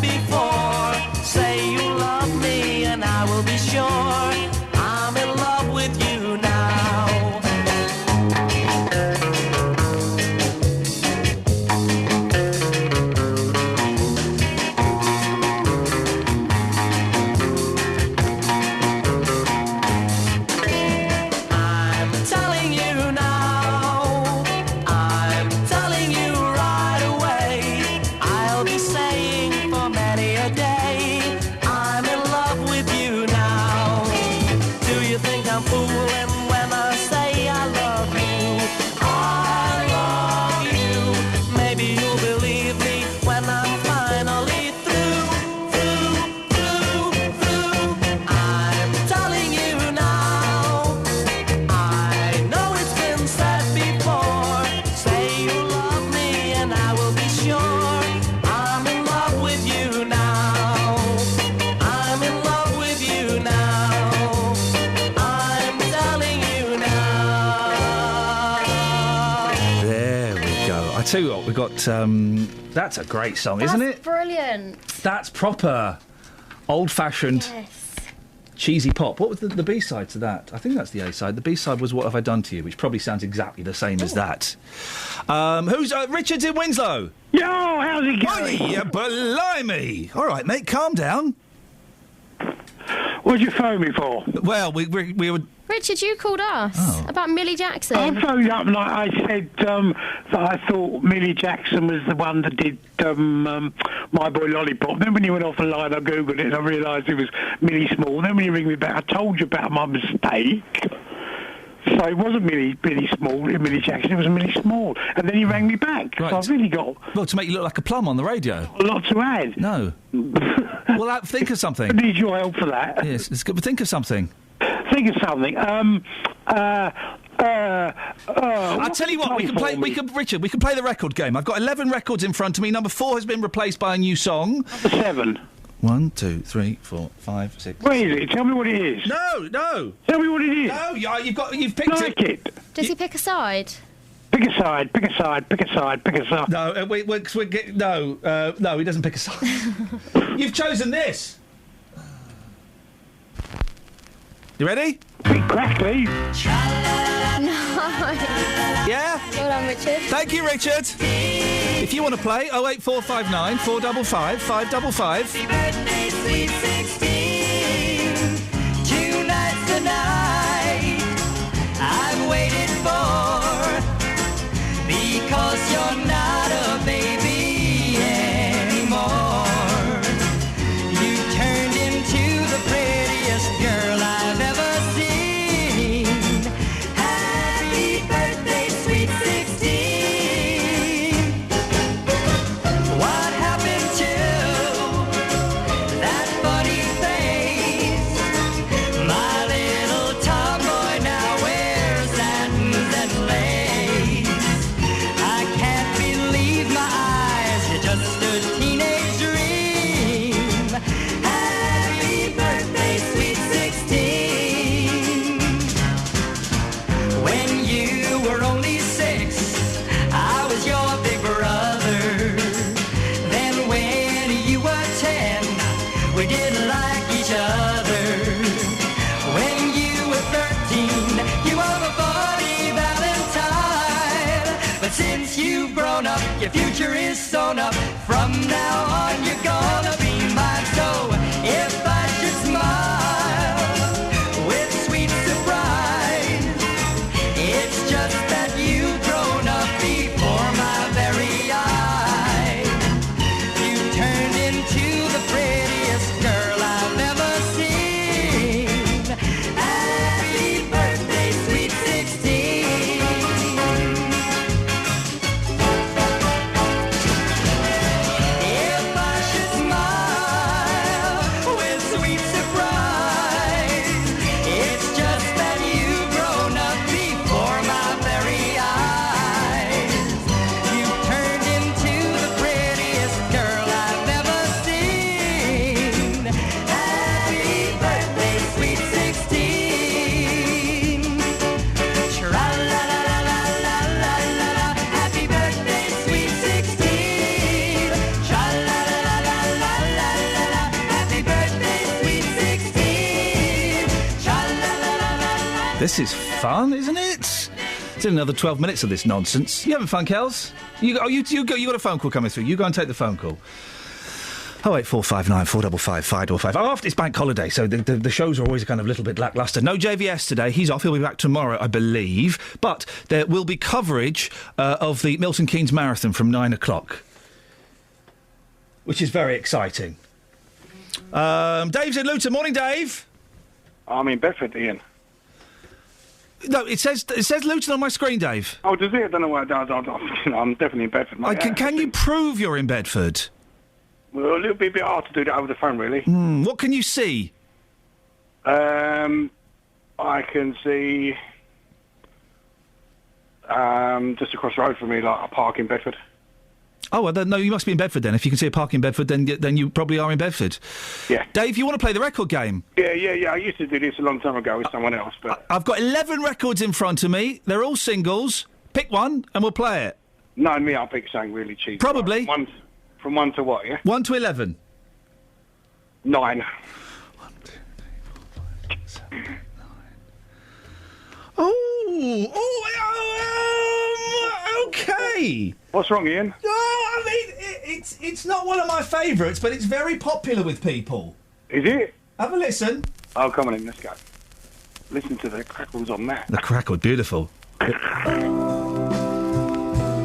Before, say you love me and I will tell you what, we've got... that's a great song, isn't it? Brilliant. That's proper old-fashioned... Yes. Cheesy pop. What was the B-side to that? I think that's the A-side. The B-side was What Have I Done to You, which probably sounds exactly the same as that. Who's... Richard's in Winslow. Yo, how's it going? Oh, yeah, blimey. All right, mate, calm down. What'd you phone me for? Well, we were... Richard, you called us about Millie Jackson. I phoned up and I said that I thought Millie Jackson was the one that did My Boy Lollipop. Then when you went off the line, I googled it and I realised it was Millie Small. Then when you ring me back, I told you about my mistake. So it wasn't Millie Small, Millie Jackson, it was Millie Small. And then you rang me back. Right. So I've really got... Well, to make you look like a plum on the radio. A lot to add. No. Well, think of something. I need your help for that. Yes, it's good. But think of something. Think of something. I'll tell you what, we can play the record game. I've got 11 records in front of me. Number 4 has been replaced by a new song. Number 7. 1, 2, 3, 4, 5, 6. Where is it? Tell me what it is. No. Tell me what it is. No, you've picked it. Does he pick a side? Pick a side. No, no, he doesn't pick a side. You've chosen this. You ready? Crackly. No. Yeah? Well done, Richard. Thank you, Richard. If you want to play, 08459 455 555. Happy birthday, sweet 16. Tonight's the night I've waited for. Because you're not a baby anymore. You turned into the prettiest girl I've ever seen. Happy birthday, sweet 16. What happened to that funny face? My little tomboy now wears satins and lace. I can't believe my eyes, you're just a teenage dream. Happy birthday, sweet 16. When you were only 6, I was your big brother. Then when you were 10, we didn't like each other. When you were 13, you were my funny Valentine. But since you've grown up, your future is sewn up. From now on, you're gonna be mine. So if I should smile with sweet surprise, it's just that you've grown up before my very eyes. You turned into the prettiest girl I've ever seen. Happy birthday, sweet 16. If I should smile with sweet surprise, it's just that you've grown up before my very eyes. You turned into the prettiest girl I've ever seen. Happy birthday, sweet 16. Tra-la-la-la-la-la-la-la. Happy birthday, sweet 16. Tra-la-la-la-la-la-la-la. Happy birthday, sweet 16. Tra-la-la-la-la-la. This is fun, isn't it? It's another 12 minutes of this nonsense. You having fun, Kels? You got a phone call coming through. You go and take the phone call. 08459 455 555. After it's bank holiday, so the shows are always kind of a little bit lacklustre. No JVS today. He's off. He'll be back tomorrow, I believe. But there will be coverage of the Milton Keynes Marathon from 9 o'clock, which is very exciting. Dave's in Luton. Morning, Dave. I'm in Bedford, Ian. No, it says Luton on my screen, Dave. Oh, does it? I don't know where it does. I'm definitely in Bedford, mate. Can you prove you're in Bedford? Well, it'll be a bit hard to do that over the phone, really. What can you see? I can see just across the road from me, like a park in Bedford. Oh, well, no, you must be in Bedford then. If you can see a park in Bedford, then you probably are in Bedford. Yeah. Dave, you want to play the record game? Yeah. I used to do this a long time ago with someone else, but... I've got 11 records in front of me. They're all singles. Pick one and we'll play it. No, me, I'll pick something really cheap. Probably. From 1 to what, yeah? 1 to 11. 9. Okay. What's wrong, Ian? No, I mean, it's not one of my favourites, but it's very popular with people. Is it? Have a listen. Oh, come on in, let's go. Listen to the crackles on that. The crackle, beautiful.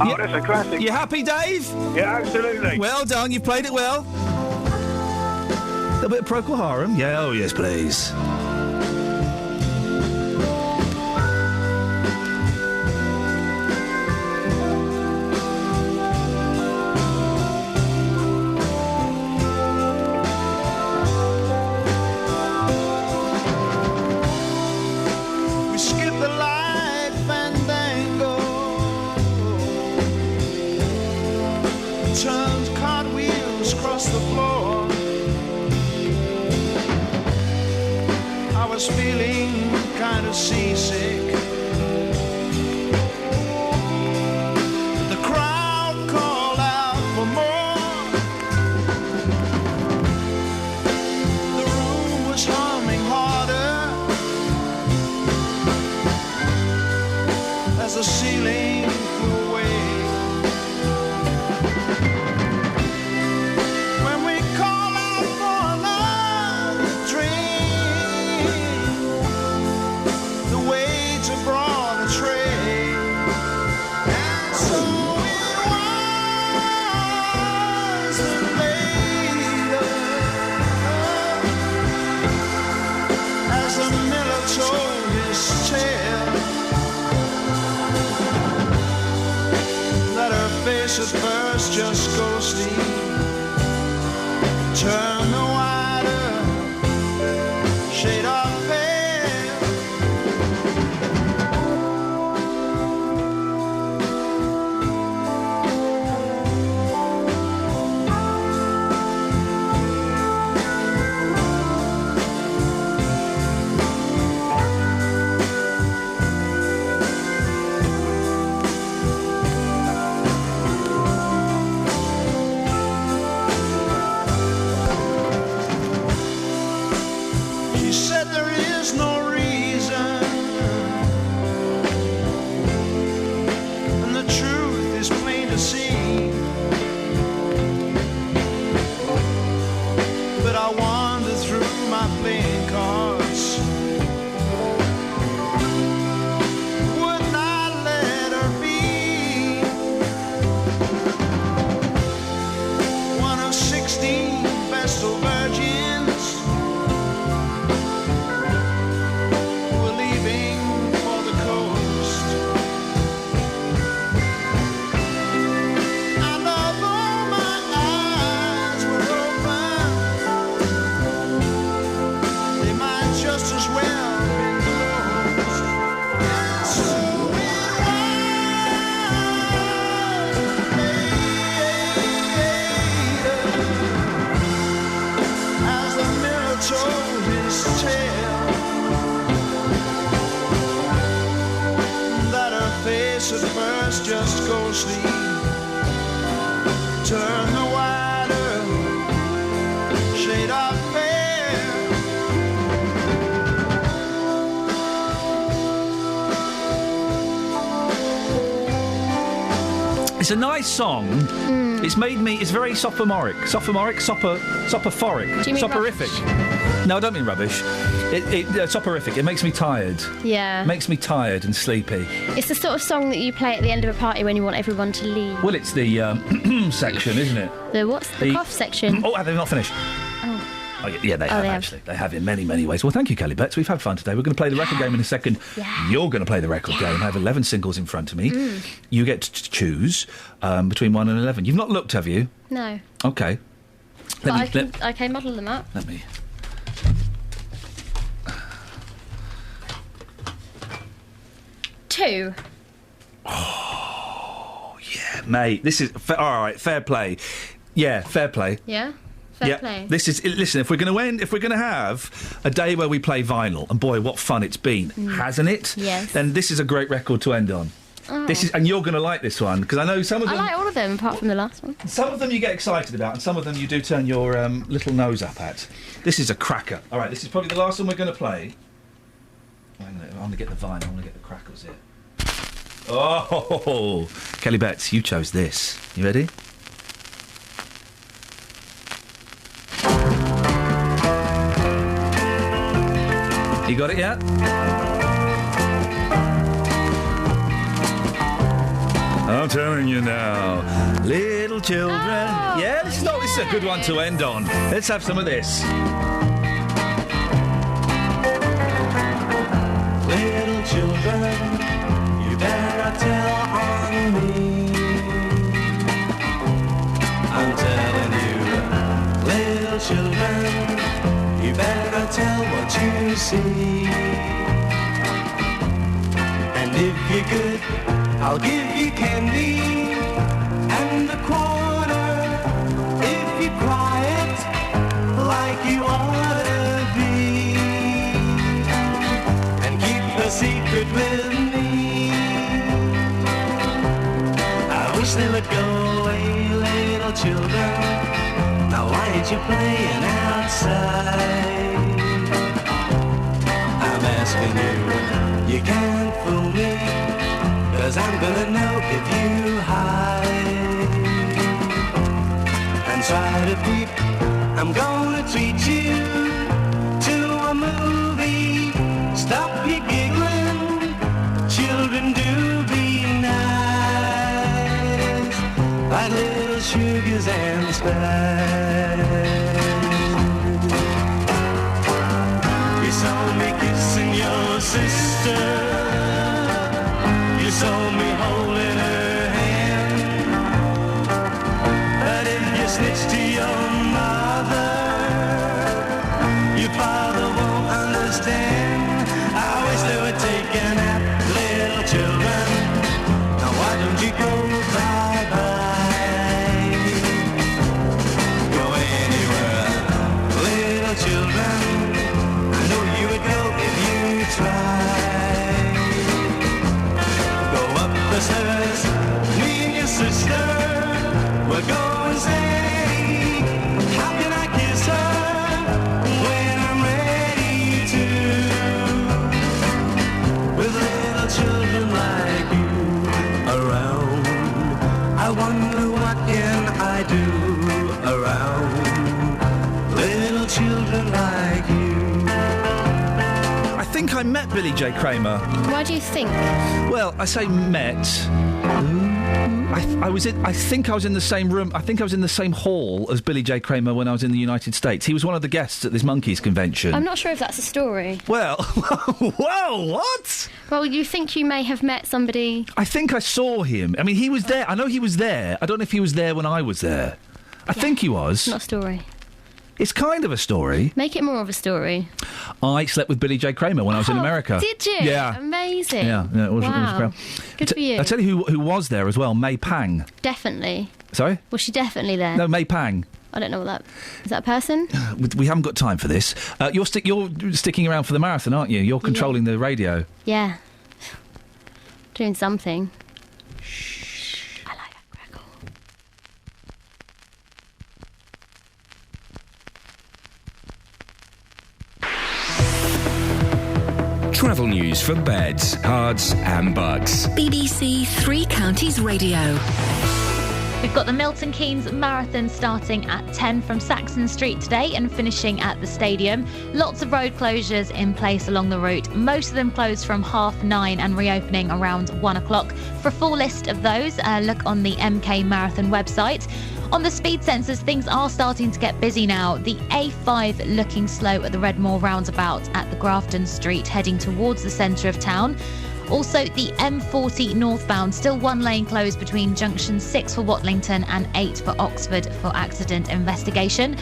Oh, that's a classic. You happy, Dave? Yeah, absolutely. Well done, you've played it well. A little bit of Procol Harum? Yeah, oh yes, please. We skip the light fandango, turned cartwheels across the floor. I was feeling kind of seasick. The crowd called out for more. The room was humming harder as the ceiling flew away. When we call out for another drink, the waiter brought a tray, and so it was that later, as the miller told his tale, that her face at first just ghostly turned the wider shade of pale. She said there is no reason, and the truth is plain to see. But I wander through my playing cards, would not let her be one of 16 Vestal virgins who were leaving for the coast. And although my eyes were open, they might just as well have been closed. And so it was as the mirror told his tale, that her face at first just ghostly turned the wider shade of pale. It's a nice song. It's made me. It's very sophomoric. Soporific. Do you mean Soporific. No, I don't mean rubbish. Soporific. It makes me tired. Yeah. Makes me tired and sleepy. It's the sort of song that you play at the end of a party when you want everyone to leave. Well, it's the section, isn't it? The what's the cough section? Oh, have they not finished? Oh. Oh, yeah, they have, they have. actually. They have in many, many ways. Well, thank you, Kelly Betts. We've had fun today. We're going to play the record game in a second. Yeah. You're going to play the record game. I have 11 singles in front of me. You get to choose between 1 and 11. You've not looked, have you? No. Okay. But I can model them up. Let me... 2. Oh, yeah, mate. This is... all right, fair play. Yeah, fair play. Yeah? Fair play. This is... Listen, if we're going to have a day where we play vinyl, and boy, what fun it's been, hasn't it? Yes. Then this is a great record to end on. Oh. This is, and you're going to like this one because I know some of I them. like all of them apart from the last one. Some of them you get excited about, and some of them you do turn your little nose up at. This is a cracker. All right, this is probably the last one we're going to play. I'm going to get the vinyl. I'm going to get the crackles here. Oh, Kelly Betts, you chose this. You ready? You got it yet? I'm telling you now, little children. Oh, yeah, this is a good one to end on. Let's have some of this. Little children, you better tell on me. I'm telling you, little children, you better tell what you see. And if you're good, I'll give you candy and a quarter. If you're quiet, like you ought to be, and keep a secret with me. I wish they would go away, little children. Now why ain't you playing outside? I'm asking you, you can't fool me, 'cause I'm gonna know if you hide and try to peep. I'm gonna treat you to a movie. Stop your giggling, children, do be nice, like little sugars and spice. You saw me kissing your sister, you saw me holding her hand, but if you snitch to your mother, your father won't understand. I wish they would take a nap, little children. Now why don't you go bye-bye? Go anywhere, little children. I know you would go if you tried. Go up the stairs, me and your sister will go and say, how can I kiss her when I'm ready to? With little children like you around, I wonder what can I do around little children like you. I think I met Billy J. Kramer. Why do you think? Well, I say met. I think I was in the same room. I think I was in the same hall as Billy J. Kramer when I was in the United States. He was one of the guests at this Monkeys convention. I'm not sure if that's a story. Well, whoa, what? Well, you think you may have met somebody. I think I saw him. I mean, he was there. I know he was there. I don't know if he was there when I was there. I think he was. Not a story. It's kind of a story. Make it more of a story. I slept with Billy J. Kramer when I was in America. Did you? Yeah. Amazing. Yeah, it was, wow. it was great. Good for you. I'll tell you who was there as well, May Pang. Definitely. Sorry? Was she definitely there? No, May Pang. I don't know what that... Is that a person? We haven't got time for this. You're sticking around for the marathon, aren't you? You're controlling the radio. Yeah. Doing something. Travel news for beds, cards and bugs. BBC Three Counties Radio. We've got the Milton Keynes Marathon starting at 10 from Saxon Street today and finishing at the stadium. Lots of road closures in place along the route. Most of them closed from 9:30 and reopening around 1 o'clock. For a full list of those, look on the MK Marathon website. On the speed sensors, things are starting to get busy now. The A5 looking slow at the Redmoor roundabout at the Grafton Street, heading towards the centre of town. Also, the M40 northbound, still one lane closed between junction 6 for Watlington and 8 for Oxford for accident investigation.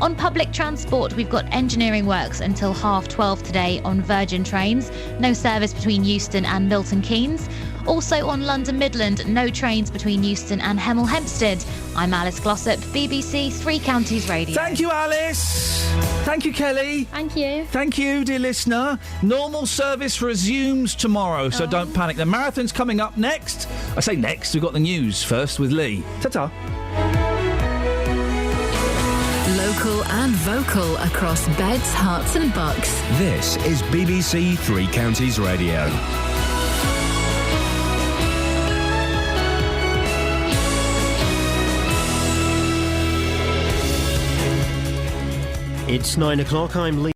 On public transport, we've got engineering works until 12:30 today on Virgin trains. No service between Euston and Milton Keynes. Also on London Midland, no trains between Euston and Hemel Hempstead. I'm Alice Glossop, BBC Three Counties Radio. Thank you, Alice. Thank you, Kelly. Thank you. Thank you, dear listener. Normal service resumes tomorrow, so don't panic. The marathon's coming up next. I say next, we've got the news first with Lee. Ta-ta. Local and vocal across Beds, Herts and Bucks. This is BBC Three Counties Radio. It's 9 o'clock. I'm Lee.